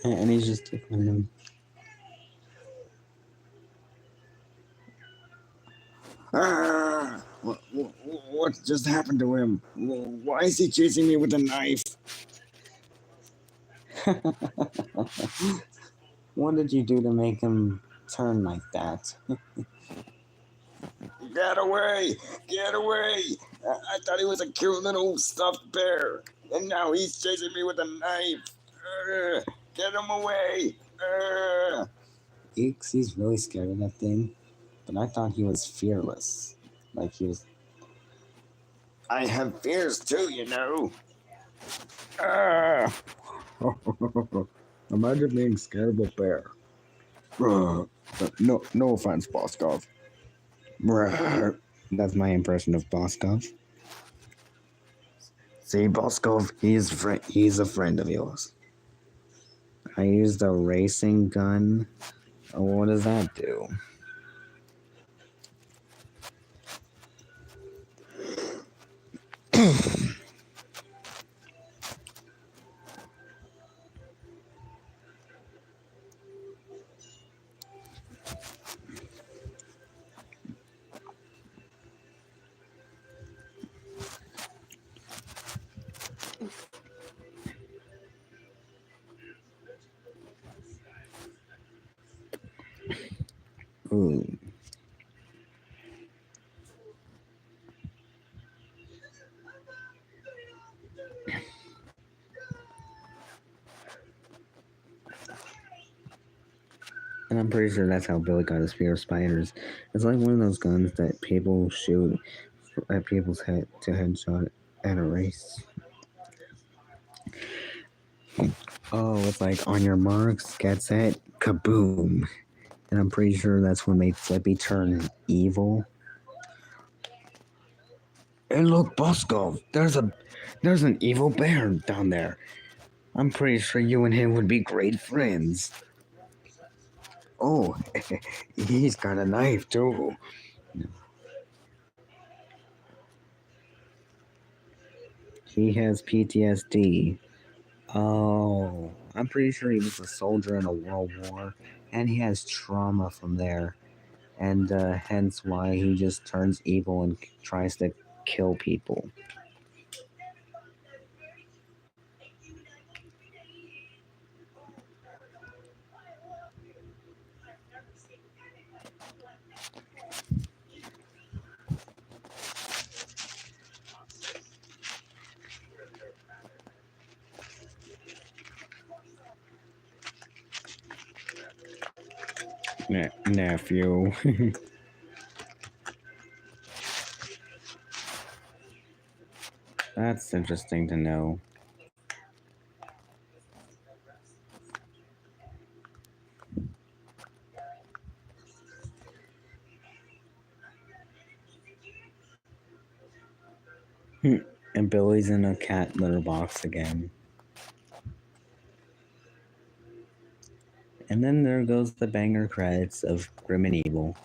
And he's just tickling him. What just happened to him? Why is he chasing me with a knife? What did you do to make him turn like that? Get away! Get away! I thought he was a cute little stuffed bear, and now he's chasing me with a knife. Get him away! He's really scared of that thing, but I thought he was fearless. Like he was. I have fears too, you know. Imagine being scared of a bear. No offense, Boskov. That's my impression of Boskov. See, Boskov, he's a friend of yours. I used a racing gun. What does that do? Ooh. And I'm pretty sure that's how Billy got his fear of spiders. It's like one of those guns that people shoot at people's head to headshot at a race. Oh, it's like on your marks, get set, kaboom. And I'm pretty sure that's when they flippy turn evil. Hey, look, Bosco, there's an evil bear down there. I'm pretty sure you and him would be great friends. Oh, he's got a knife too. He has PTSD. Oh, I'm pretty sure he was a soldier in a world war, and he has trauma from there, and hence why he just turns evil and tries to kill people. Nephew. That's interesting to know. And Billy's in a cat litter box again. And then there goes the banger credits of Grim and Evil.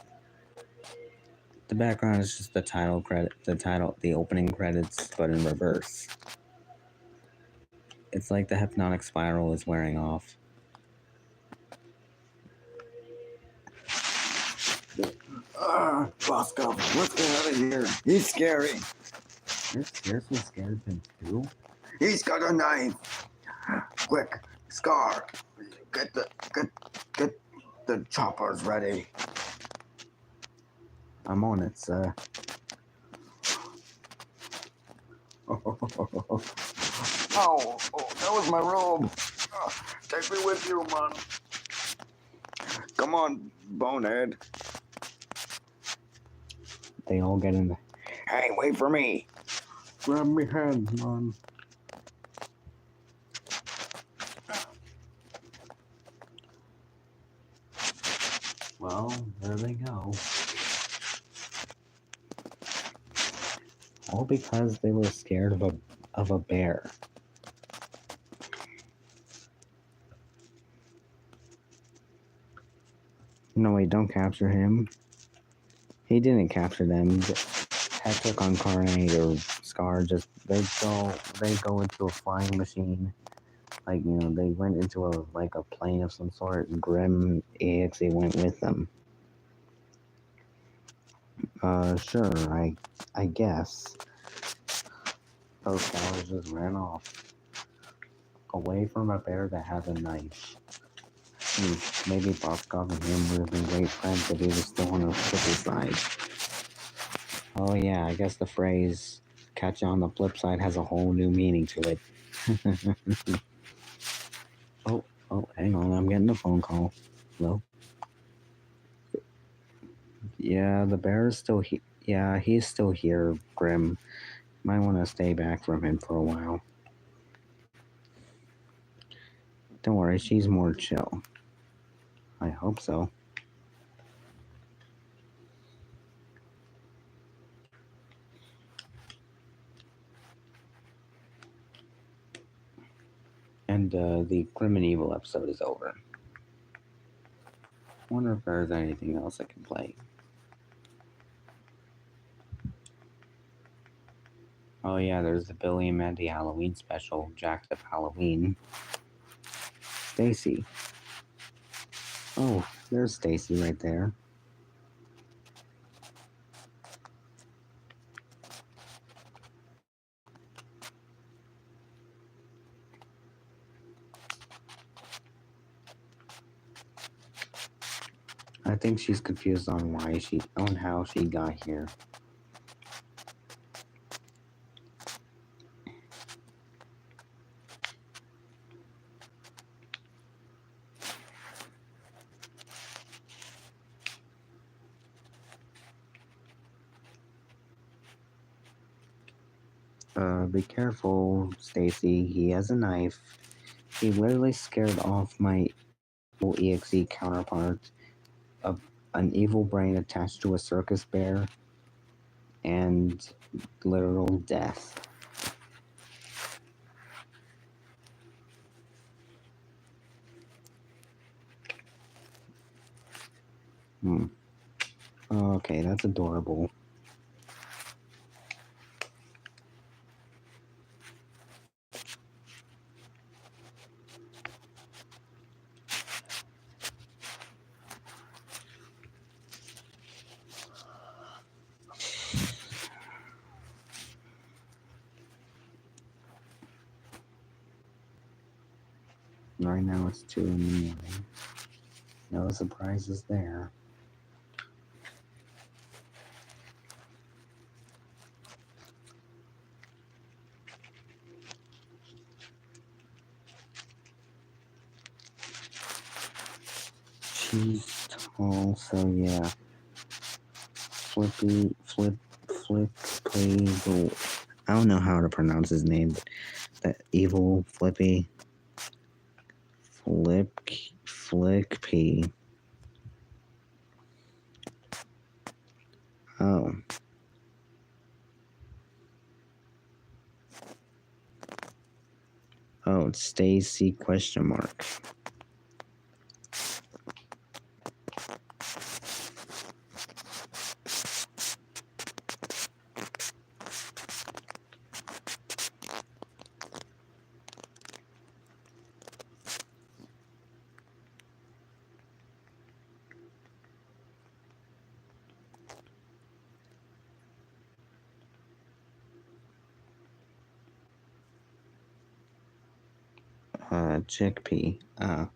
The background is just the opening credits, but in reverse. It's like the hypnotic spiral is wearing off. Bosco, let's get out of here. He's scary. You're seriously scared of him too? He's got a knife. Quick, Scar, get the choppers ready. I'm on it, sir. Oh, that was my robe. Take me with you, man. Come on, bonehead. They all get in. Hey, wait for me. Grab me hand, man. Well, there they go. All because they were scared of a bear. No, wait, don't capture him. He didn't capture them. Patrick Incarnate or Scar just they go into a flying machine. Like, they went into a plane of some sort, and Grim EXE went with them. Sure, I guess. Those cowards just ran off. Away from a bear that has a knife. Maybe Boskov and him would have been great friends if he was still on the flip side. Oh yeah, I guess the phrase "catch you on the flip side" has a whole new meaning to it. oh, hang on, I'm getting a phone call. Hello? Yeah, the bear is still here. Yeah, he's still here, Grim. Might want to stay back from him for a while. Don't worry, she's more chill. I hope so. And the Grim and Evil episode is over. Wonder if there's anything else I can play. Oh yeah, there's the Billy and Mandy Halloween special, Jacked Up Halloween. Stacy. Oh, there's Stacy right there. I think she's confused on how she got here. Be careful, Stacy. He has a knife. He literally scared off my EXE counterpart, an evil brain attached to a circus bear, and literal death. Okay, that's adorable. Right now it's 2 in the morning. No surprises there. She's tall, so yeah. Flippy. I don't know how to pronounce his name, but that evil Flippy. Flippy. Oh. Oh, it's Stacy question mark. Chickpea. I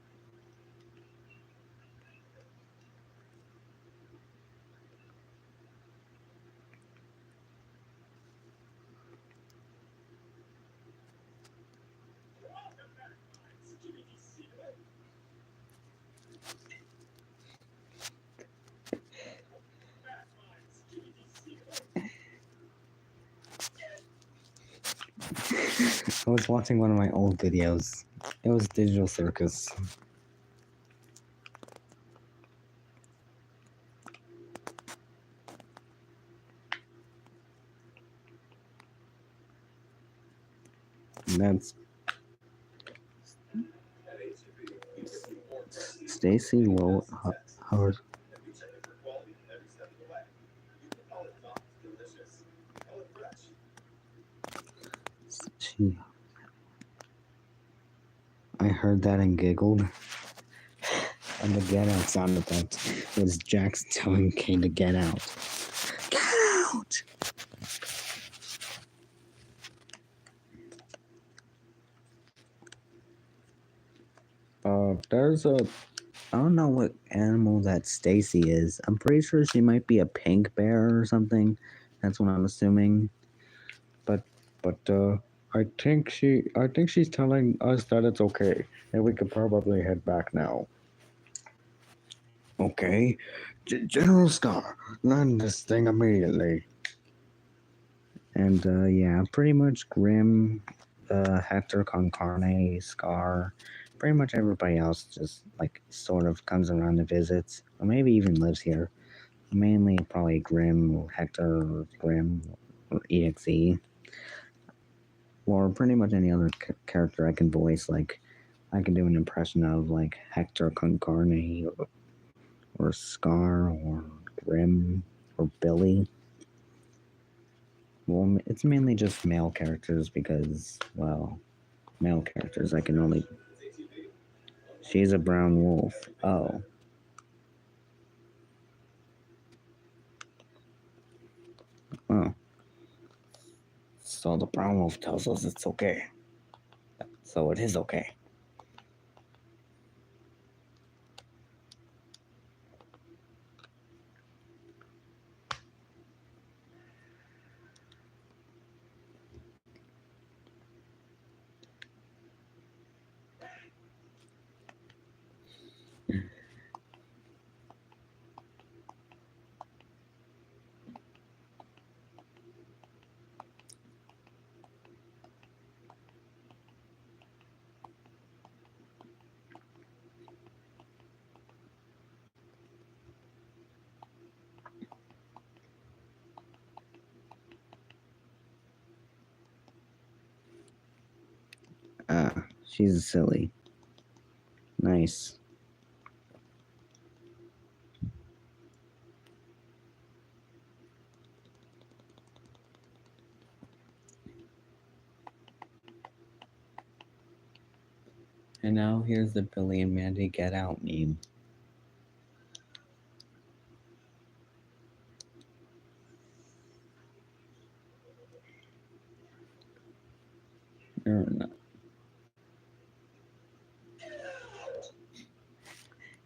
was watching one of my old videos. It was Digital Circus. And that's Stacy Howard. She. I heard that and giggled. And the get out sound effect was Jax telling Kane to get out. Get out! There's a. I don't know what animal that Stacy is. I'm pretty sure she might be a pink bear or something. That's what I'm assuming. But I think she's telling us that it's okay and we could probably head back now. Okay, General Scar, land this thing immediately. And yeah, pretty much Grim, Hector con Carne, Scar, pretty much everybody else just like sort of comes around and visits, or maybe even lives here. Mainly probably Grim, or Hector, or Grim, or EXE, or pretty much any other character I can voice. Like I can do an impression of like Hector con Carne, or Scar, or Grim, or Billy. Well, it's mainly just male characters because, well, male characters. I can only. She's a brown wolf. Oh. Oh. So the brown wolf tells us it's okay. So it is okay. She's silly. Nice. now here's the Billy and Mandy Get Out meme.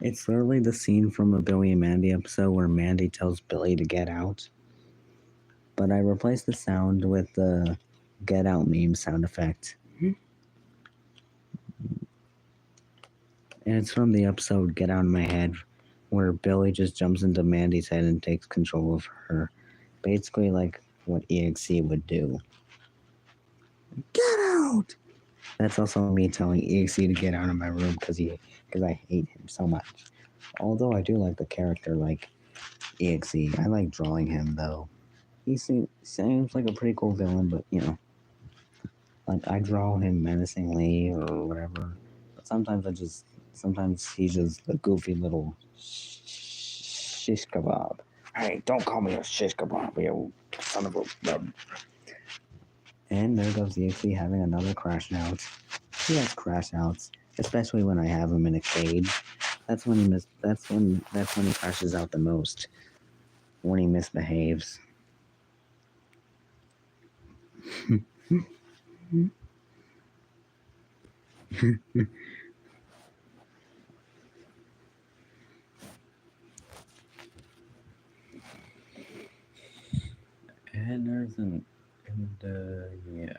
It's literally the scene from a Billy and Mandy episode where Mandy tells Billy to get out. But I replaced the sound with the Get Out meme sound effect. And it's from the episode Get Out of My Head, where Billy just jumps into Mandy's head and takes control of her. Basically like what EXE would do. Get out! That's also me telling EXE to get out of my room because I hate him so much. Although I do like the character like EXE. I like drawing him though. He seems like a pretty cool villain, but you know, like I draw him menacingly or whatever. But sometimes he's just a goofy little shish kebab. Hey, don't call me a shish kebab, you son of a. And there goes EXE having another crash out. He has crash outs, especially when I have him in a cage. That's when he crashes out the most. When he misbehaves. And there's yeah.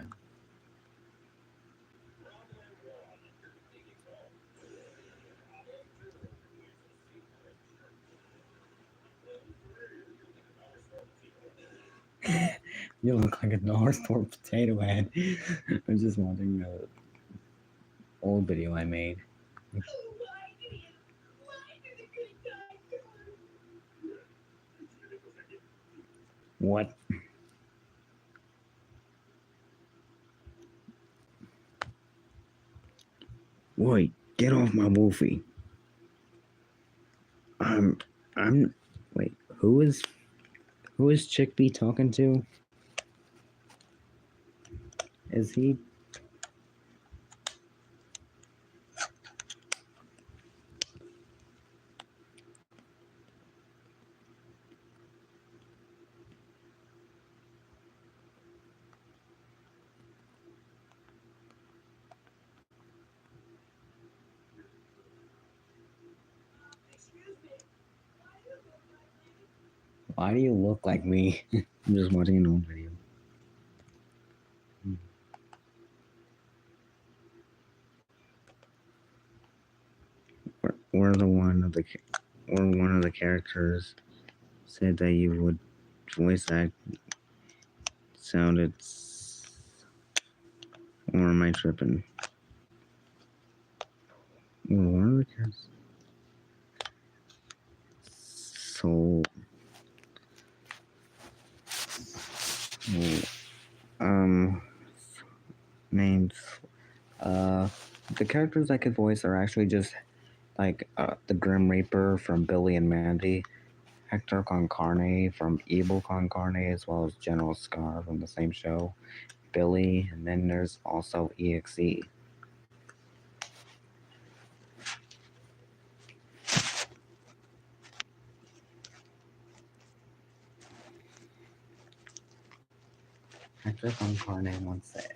You look like a dollar store potato head. I'm just watching the old video I made. What? Wait, get off my woofie. Wait, who is Chickpea talking to? Is he? Why do you look like me? I'm just watching an old video. Where one of the characters said that you would voice act sounded, or am I tripping? Well, one of the characters. So, names. The characters I could voice are actually just like the Grim Reaper from Billy and Mandy, Hector Con Carne from Evil Con Carne, as well as General Scar from the same show, Billy, and then there's also EXE. Hector Con Carne once said.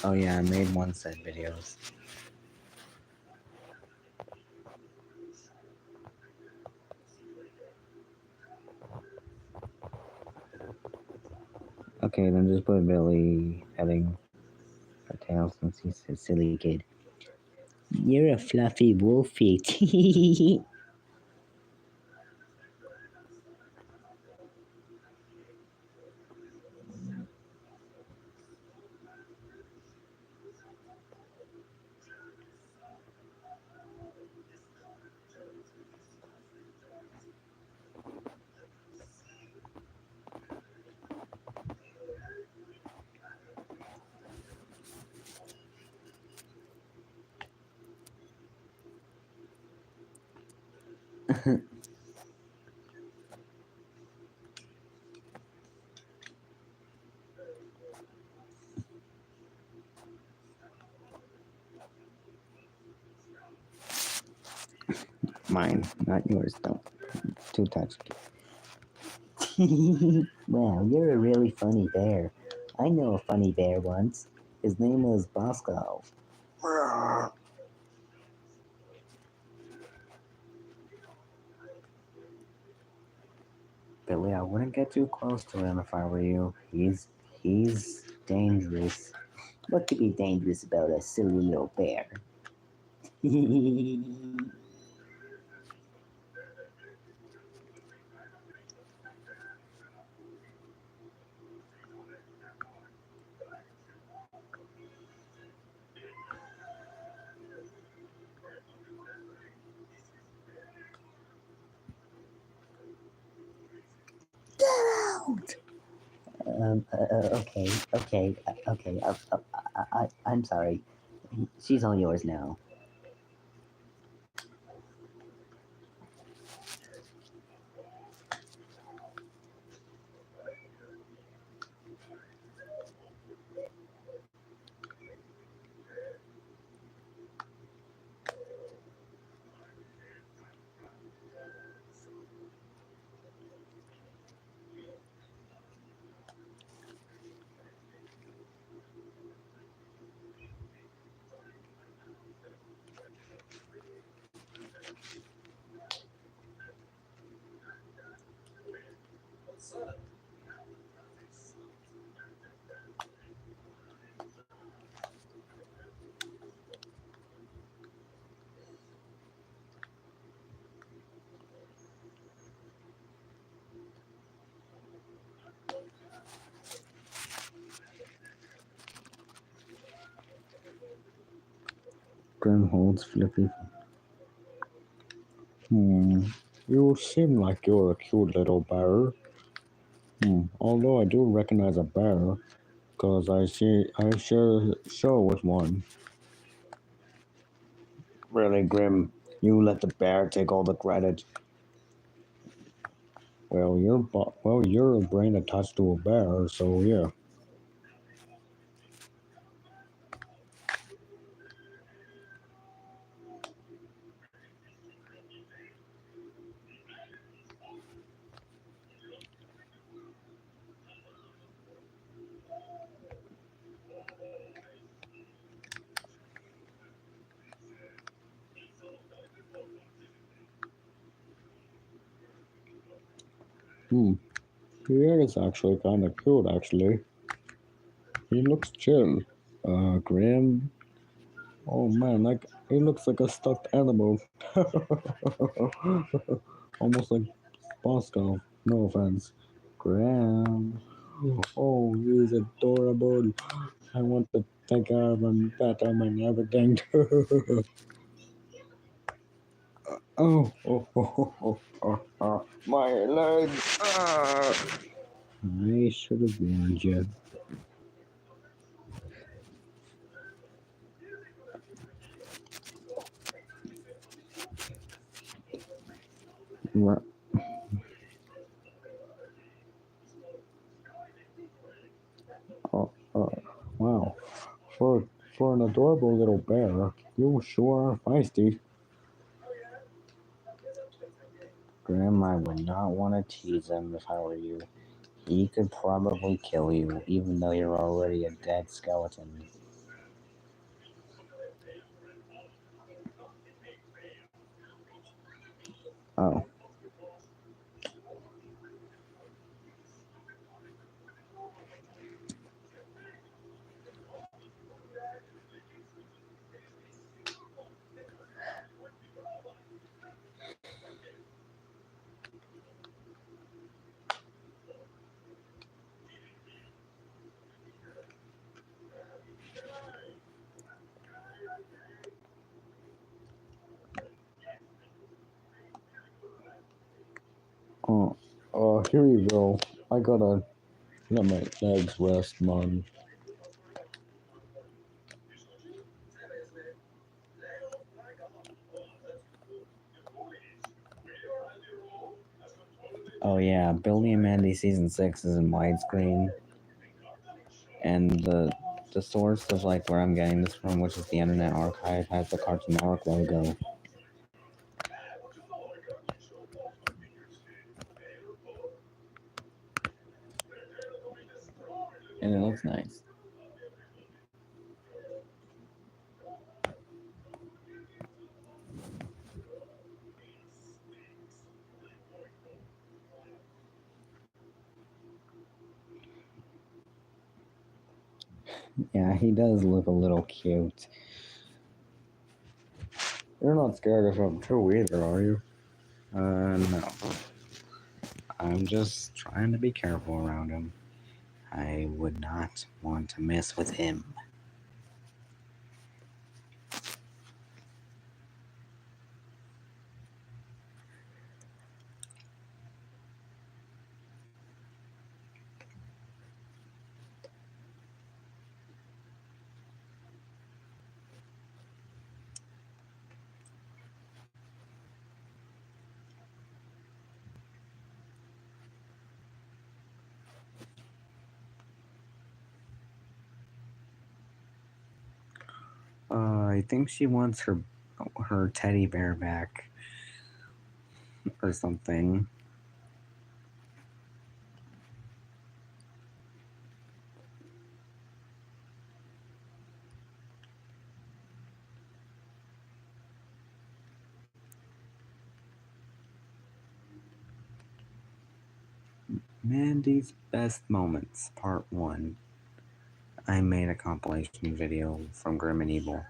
Oh yeah, I made one set videos. Okay, then just put Billy heading her tail since he's a silly kid. You're a fluffy wolfie. Mine, not yours. Don't. Too touched. Wow, you're a really funny bear. I know a funny bear once. His name was Bosco. Billy, I wouldn't get too close to him if I were you. He's dangerous. What could be dangerous about a silly little bear? Get out! Okay. I'm sorry. She's all yours now. Grim holds Flippy. You seem like you're a cute little bear. Although I do recognize a bear, because I share with one. Really, Grim, you let the bear take all the credit. Well, you're a brain attached to a bear, so yeah. He is actually kind of cute, actually. He looks chill. Grim. Oh man, like he looks like a stuffed animal. Almost like Bosco. No offense. Grim. Oh, he's adorable. I want to take care of him, pet him, and everything. My legs. I should have warned you. Uh, uh, wow. For for an adorable little bear, you sure are feisty. Grim, I would not want to tease him if I were you. He could probably kill you, even though you're already a dead skeleton. Oh. Here you go. I gotta let my legs rest, man. Oh yeah, Billy and Mandy season 6 is in widescreen, and the source of like where I'm getting this from, which is the Internet Archive, has the Cartoon Network logo. and it looks nice. Yeah, he does look a little cute. You're not scared of him too either, are you? No. I'm just trying to be careful around him. I would not want to mess with him. I think she wants her teddy bear back or something. Mandy's Best Moments, Part 1. I made a compilation video from Grim and Evil.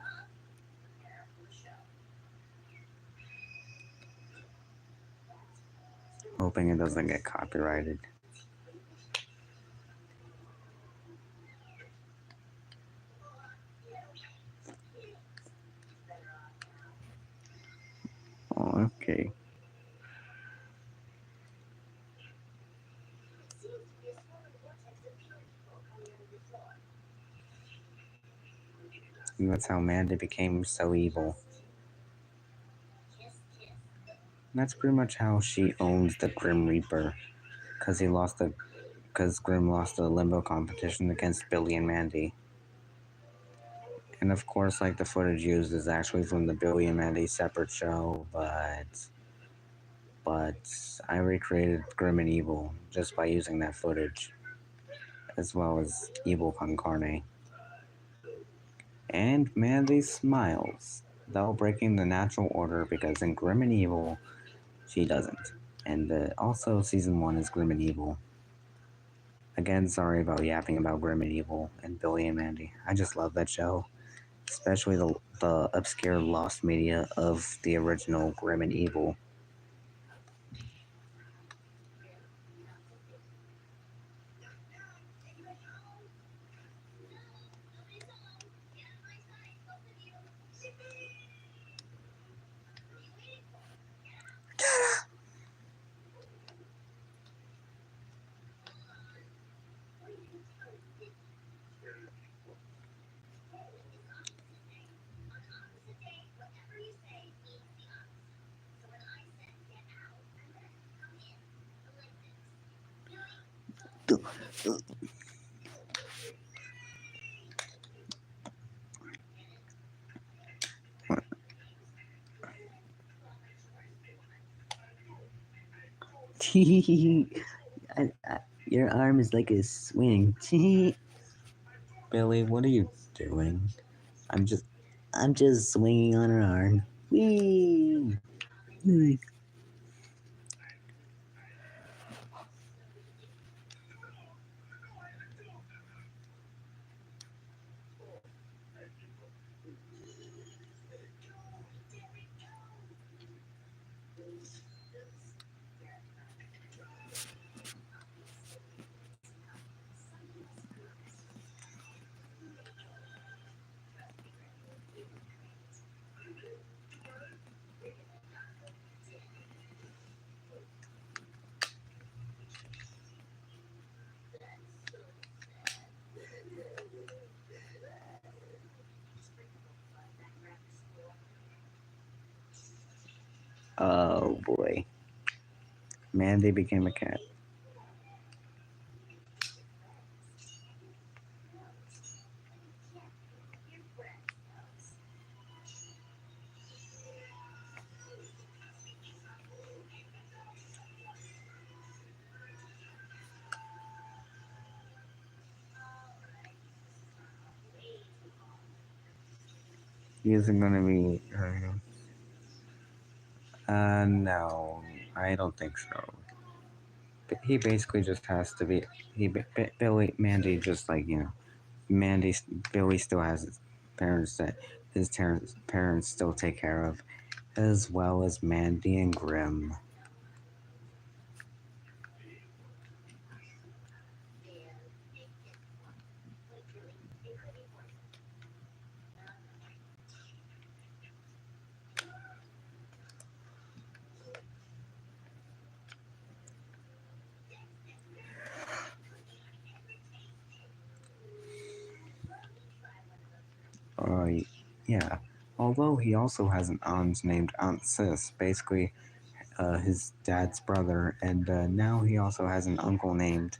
Hoping it doesn't get copyrighted. Oh, okay. And that's how Mandy became so evil. And that's pretty much how she owns the Grim Reaper, because Grim lost the limbo competition against Billy and Mandy. And of course, like, the footage used is actually from the Billy and Mandy separate show, but I recreated Grim and Evil just by using that footage, as well as Evil Con Carne. And Mandy smiles, though breaking the natural order, because in Grim and Evil, she doesn't. And also, season 1 is Grim and Evil. Again, sorry about yapping about Grim and Evil and Billy and Mandy. I just love that show, especially the obscure lost media of the original Grim and Evil. Your arm is like a swing. Billy, what are you doing? I'm just swinging on her arm. Whee! Oh boy. Mandy became a cat. He isn't gonna be. No, I don't think so. He basically just has to be. Billy Mandy just like Mandy Billy still has his parents that parents still take care of, as well as Mandy and Grim. Uh, yeah. Although he also has an aunt named Aunt Sis, basically his dad's brother, and now he also has an uncle named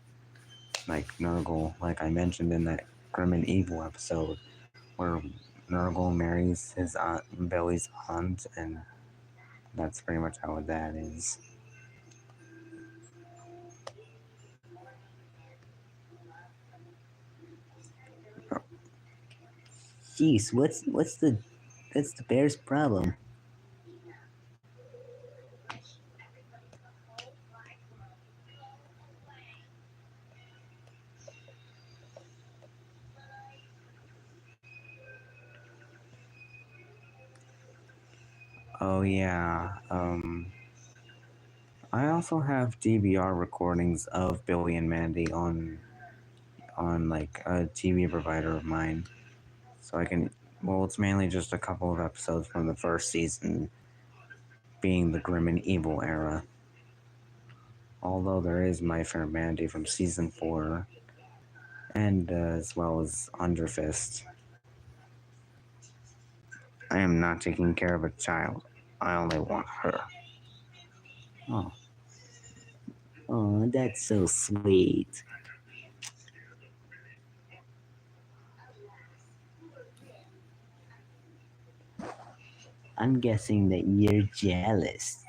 like Nurgle, like I mentioned in that Grim and Evil episode, where Nurgle marries his aunt, Billy's aunt, and that's pretty much how that is. Jeez, what's the bear's problem? Oh yeah. I also have DVR recordings of Billy and Mandy on like a TV provider of mine, so I can. Well, it's mainly just a couple of episodes from the first season, being the Grim and Evil era. Although there is My Fair Mandy from season 4, and as well as Underfist. I am not taking care of a child. I only want her. Oh, oh, that's so sweet. I'm guessing that you're jealous.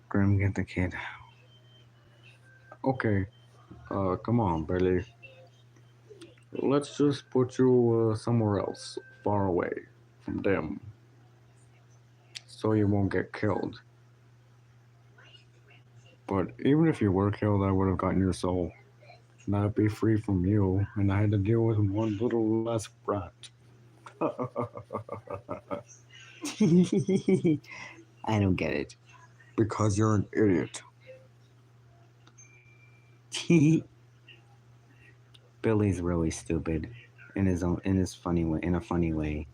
Grim, get the kid. Okay, come on, Billy. Let's just put you somewhere else, far away from them, so you won't get killed. But even if you were killed, I would have gotten your soul. And I'd be free from you, and I had to deal with one little less brat. I don't get it. Because you're an idiot. Billy's really stupid in his funny way, in a funny way.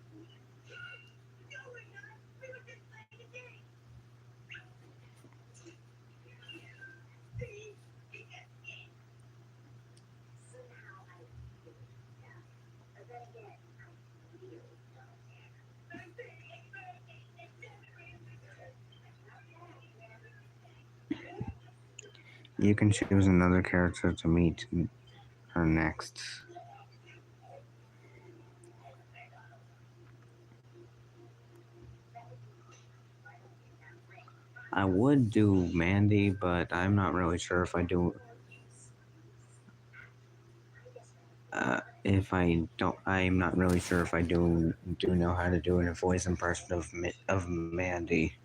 You can choose another character to meet her next. I would do Mandy, but I'm not really sure if I do. If I don't, I'm not really sure if I do know how to do a voice impression of Mandy.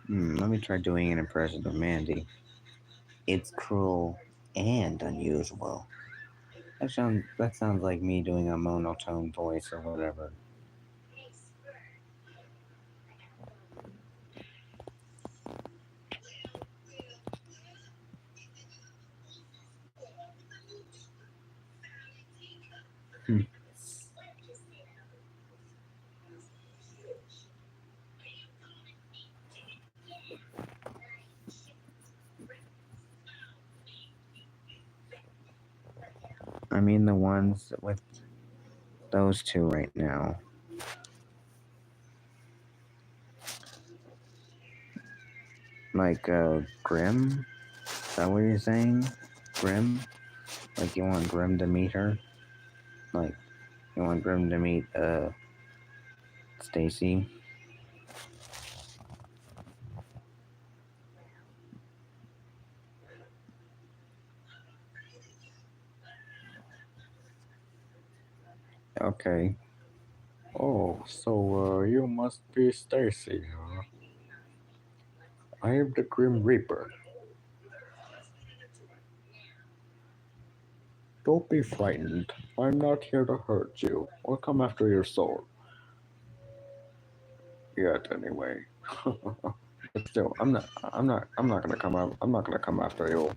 Let me try doing an impression of Mandy. It's cruel and unusual. That sounds like me doing a monotone voice or whatever. Hmm. I mean the ones with those two right now. Like Grim? Is that what you're saying? Grim? Like you want Grim to meet her? Like you want Grim to meet Stacy? Okay. Oh, so you must be Stacy, huh? I am the Grim Reaper. Don't be frightened. I'm not here to hurt you or come after your soul. Yet, anyway. But still, I'm not gonna come out. I'm not gonna come after you.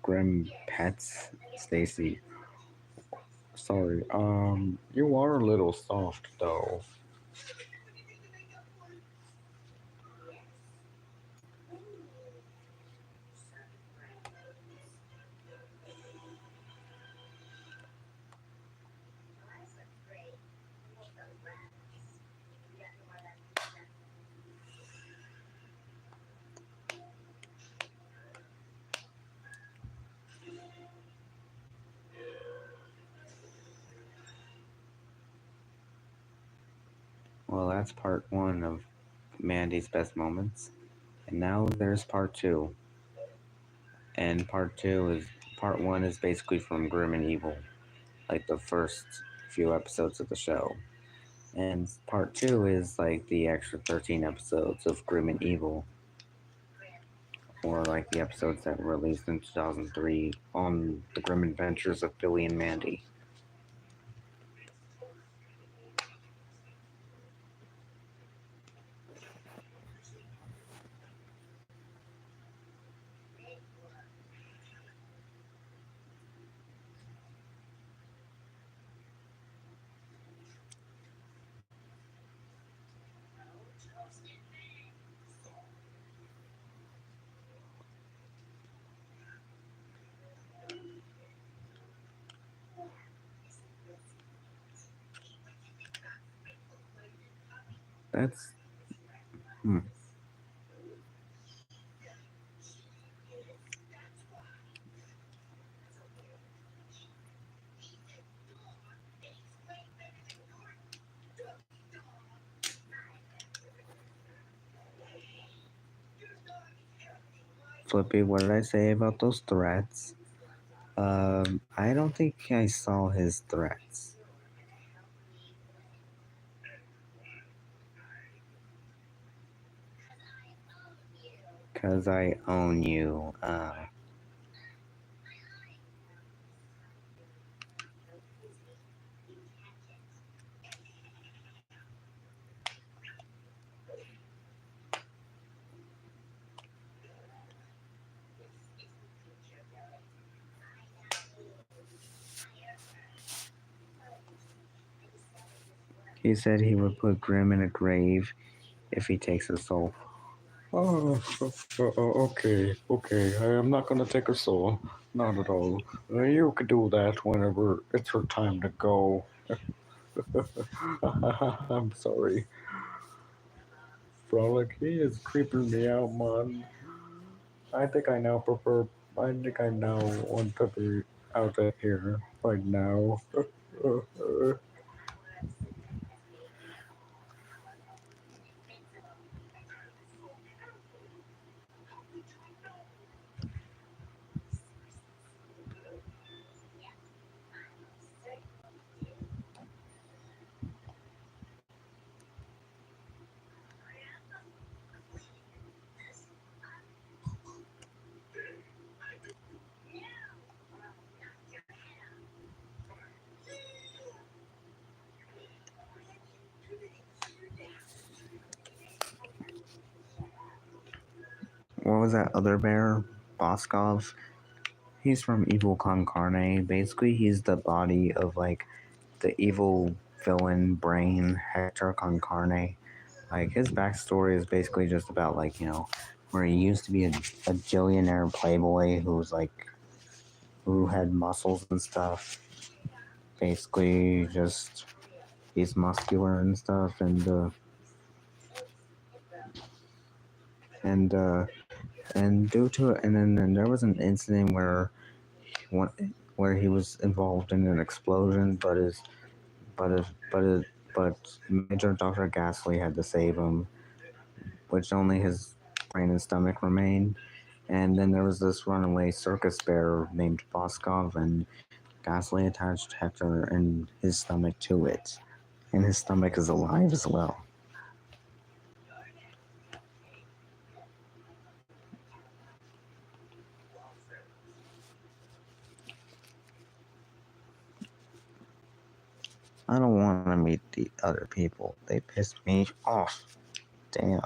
Grim pets Stacy. Sorry. You are a little soft, though. Well, that's part one of Mandy's best moments. And now there's part two. And part one is basically from Grim and Evil, like the first few episodes of the show. And part two is like the extra 13 episodes of Grim and Evil, or like the episodes that were released in 2003 on the Grim Adventures of Billy and Mandy. That's hmm. Flippy. What did I say about those threats? I don't think I saw his threats. Cause I own you. He said he would put Grim in a grave if he takes his soul. Oh, okay. I am not gonna take her soul. Not at all. You could do that whenever it's her time to go. I'm sorry. Frolic, he is creeping me out, man. I think I now prefer. I think I now want to be out of here right now. what was that other bear? Boskov. He's from Evil Con Carne. Basically, he's the body of like the evil villain brain Hector Con Carne. Like his backstory is basically just about like where he used to be a billionaire playboy who's like who had muscles and stuff. Basically, just he's muscular and stuff, and uh, and due to it, and then there was an incident one, where he was involved in an explosion, but his, but his, but Major Doctor Ghastly had to save him, which only his brain and stomach remained. And then there was this runaway circus bear named Boskov, and Ghastly attached Hector and his stomach to it, and his stomach is alive as well. I don't want to meet the other people. They piss me off. Damn.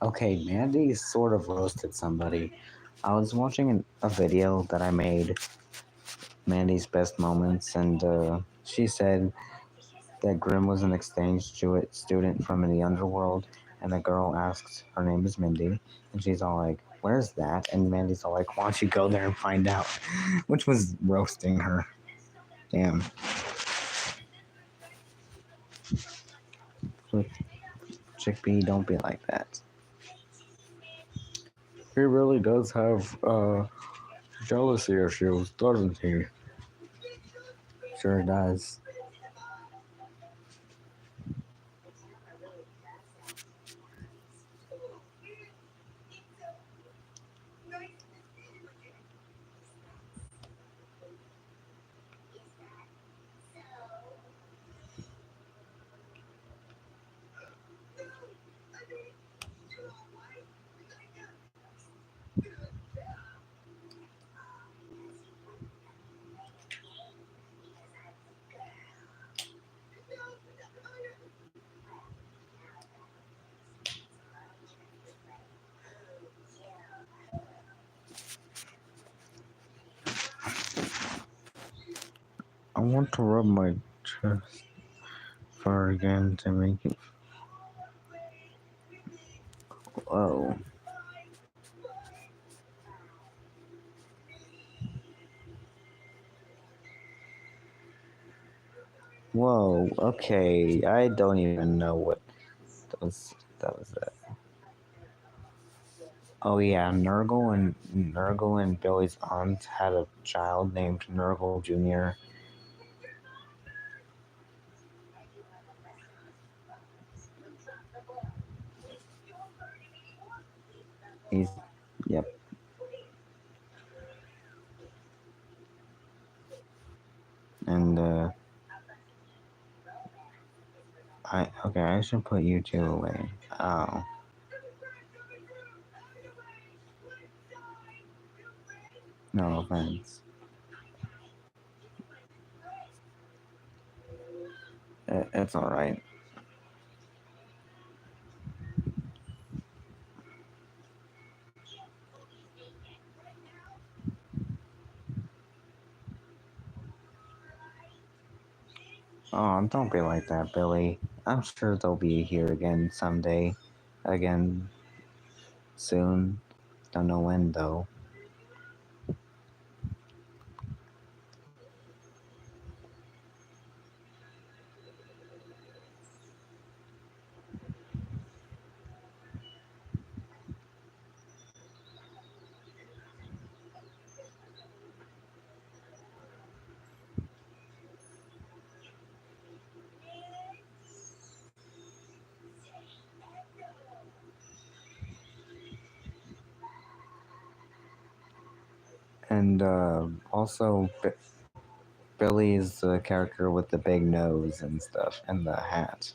Okay, Mandy sort of roasted somebody. I was watching a video that I made, Mandy's best moments, and she said that Grim was an exchange student from the underworld, and a girl asks, her name is Mindy, and she's all like, "Where's that?" And Mandy's all like, "Why don't you go there and find out?" Which was roasting her. Damn. Chick B, don't be like that. He really does have jealousy issues, doesn't he? Sure does. I want to rub my chest fur again to make it. Whoa. Whoa. Okay. I don't even know what that was. Oh yeah, Nurgle and Billy's aunt had a child named Nurgle Jr. He's yep. And I should put you two away. Oh. No offense. It's alright. Oh, don't be like that, Billy. I'm sure they'll be here again someday. Again soon. Don't know when though. And also Billy is the character with the big nose and stuff and the hat.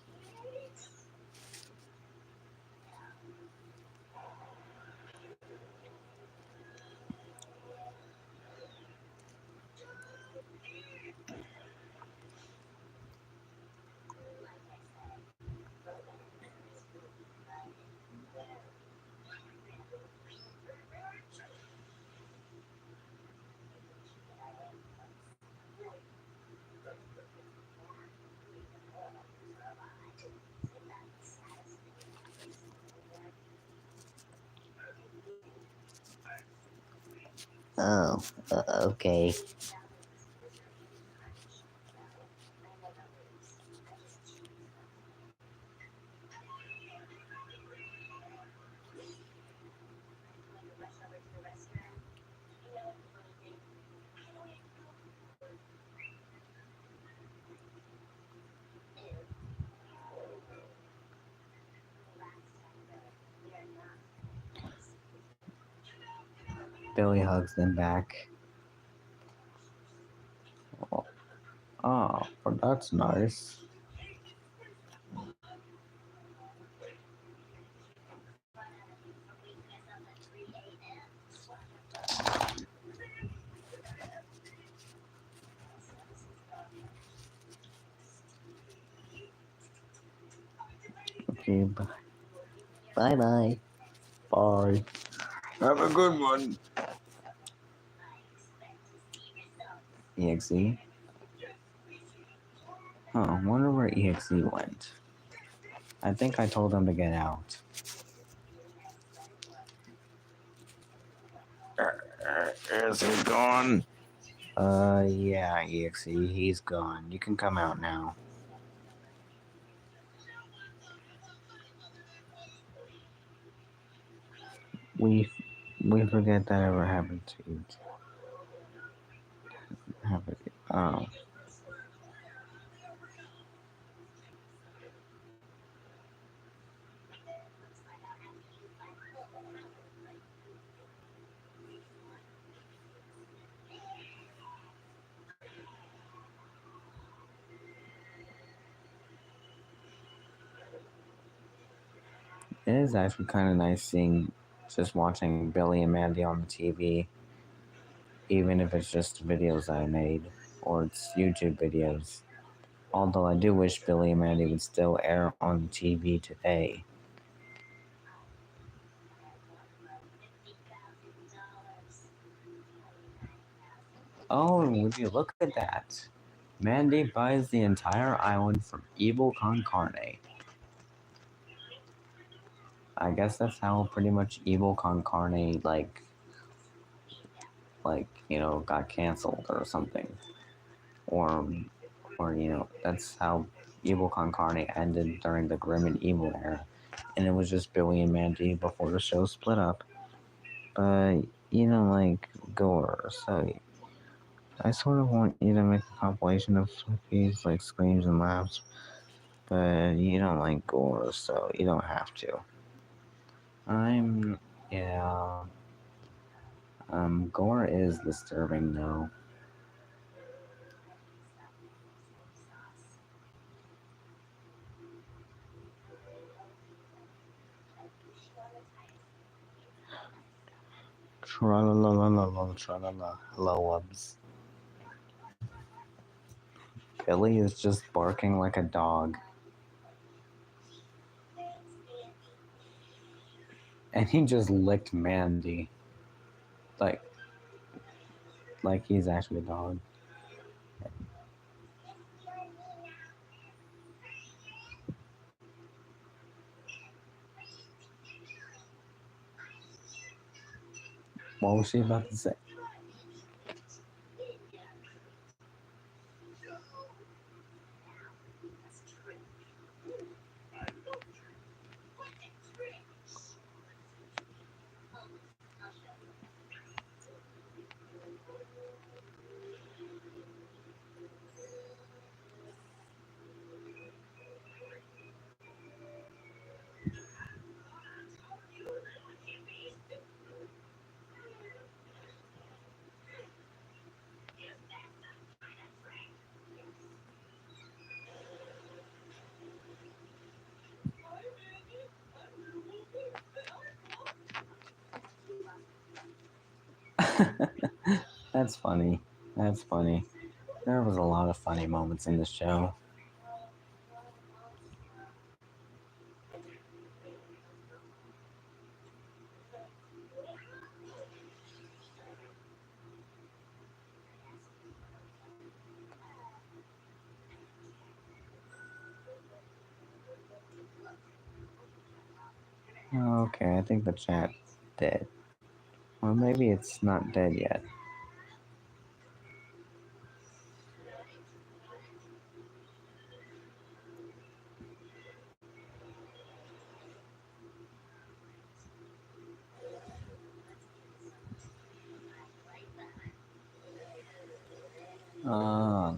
Oh, okay. Billy hugs them back. Oh, but that's nice. Okay, bye bye. Bye. Have a good one. EXE? Huh, wonder where EXE went. I think I told him to get out. Is he gone? Yeah, EXE, he's gone. You can come out now. We we forget that ever happened to you. Happened. Oh. It is actually kind of nice seeing, just watching Billy and Mandy on the TV, even if it's just videos I made, or it's YouTube videos. Although I do wish Billy and Mandy would still air on TV today. Oh, would you look at that? Mandy buys the entire island from Evil Con Carne. I guess that's how pretty much Evil Con Carne got canceled or something, or that's how Evil Con Carne ended during the Grim and Evil era, and it was just Billy and Mandy before the show split up. But gore, so I sort of want you to make a compilation of Flickies like screams and laughs, but you don't like gore, so you don't have to. I'm yeah. Gore is disturbing though. Tra-la-la-la-la-la, tra-la-la. Hello, Wubs. Billy is just barking like a dog. And he just licked Mandy. Like he's actually a dog. What was she about to say? That's funny. That's funny. There was a lot of funny moments in the show. Okay, I think the chat did. Well, maybe it's not dead yet.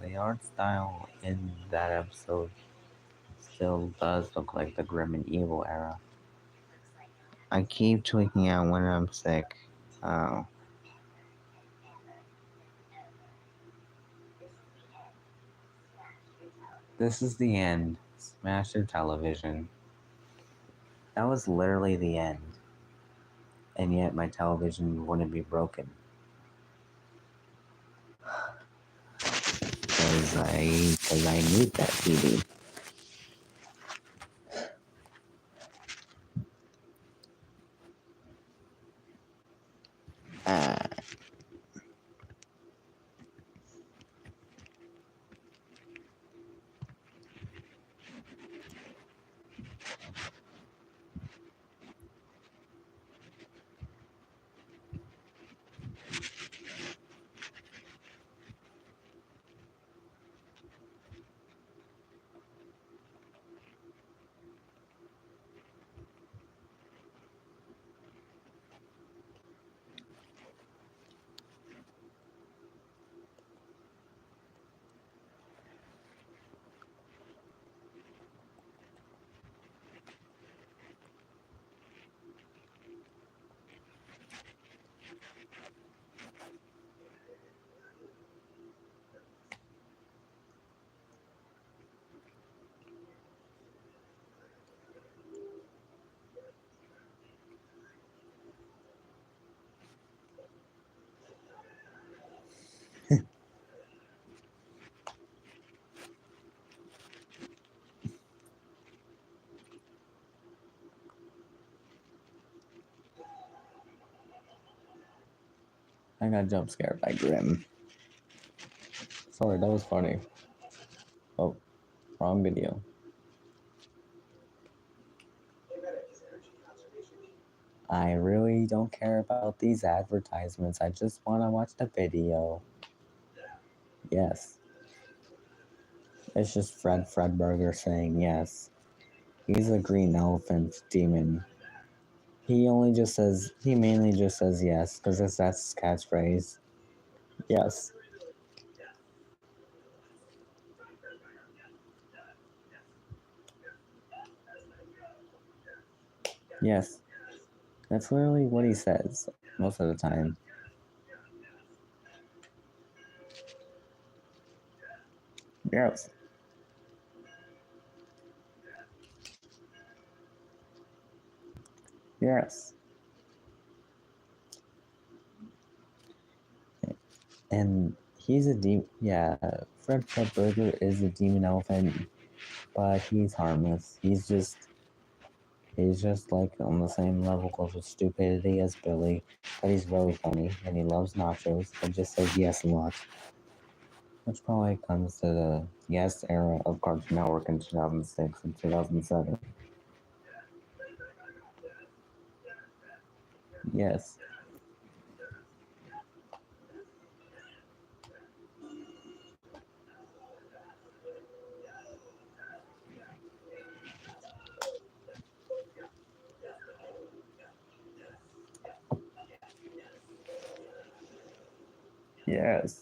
The art style in that episode still does look like the grim and evil era. I keep tweaking out when I'm sick. Oh. This is the end. Smash your television. That was literally the end. And yet my television wouldn't be broken. Cause I need that TV. Ah. I got jump scared by Grim. Sorry, that was funny. Oh, wrong video. I really don't care about these advertisements. I just want to watch the video. Yes. It's just Fredberger saying yes. He's a green elephant demon. He mainly just says yes, because that's his catchphrase. Yes. Yes. That's literally what he says most of the time. Yes. Yes. And he's a demon. Yeah, Fredberger is a demon elephant, but he's harmless. He's just like on the same level of stupidity as Billy, but he's really funny and he loves nachos and just says yes a lot. Which probably comes to the yes era of Cartoon Network in 2006 and 2007. Yes. Yes.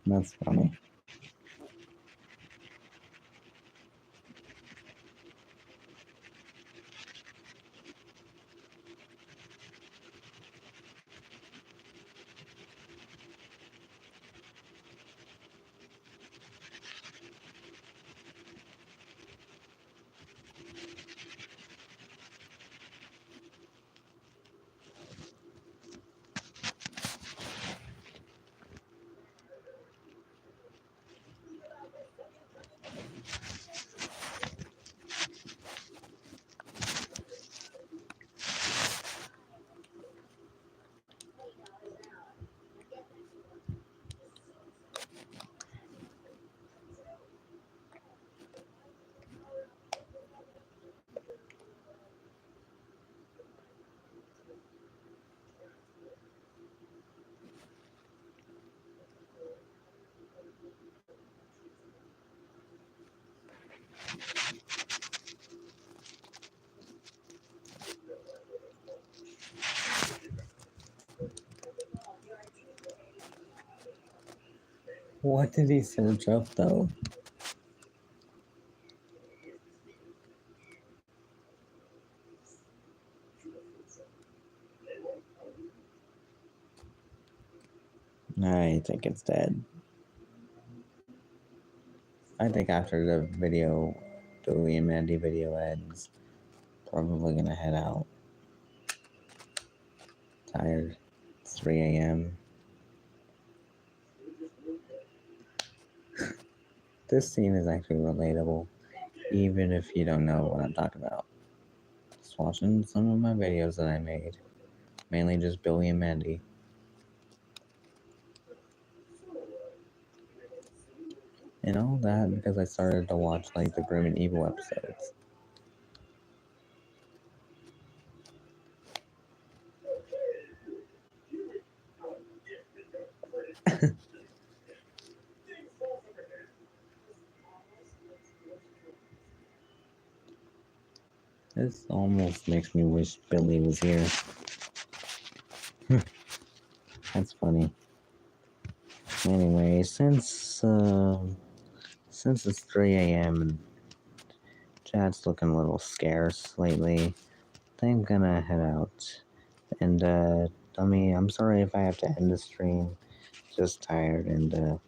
That's funny. What did he search up though? I think it's dead. I think after the video, Billy and Mandy video ends, probably gonna head out. Tired. It's 3 a.m. This scene is actually relatable, even if you don't know what I'm talking about. Just watching some of my videos that I made, mainly just Billy and Mandy. And all that because I started to watch like the Grim and Evil episodes. This almost makes me wish Billy was here. That's funny. Anyway, since it's 3 a.m. and chat's looking a little scarce lately, I think I'm gonna head out. And I'm sorry if I have to end the stream. Just tired and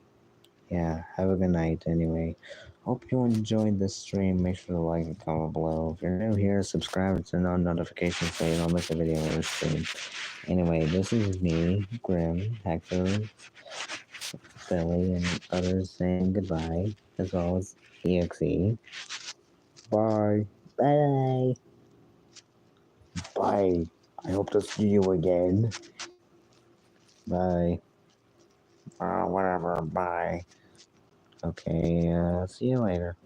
yeah, have a good night anyway. Hope you enjoyed this stream. Make sure to like and comment below. If you're new here, subscribe and turn on notifications so you don't miss a video or a stream. Anyway, this is me, Grim, Hector, Billy, and others saying goodbye, as well as EXE. Bye. Bye. Bye. I hope to see you again. Bye. Whatever. Bye. Okay, see you later.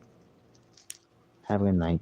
Have a good night.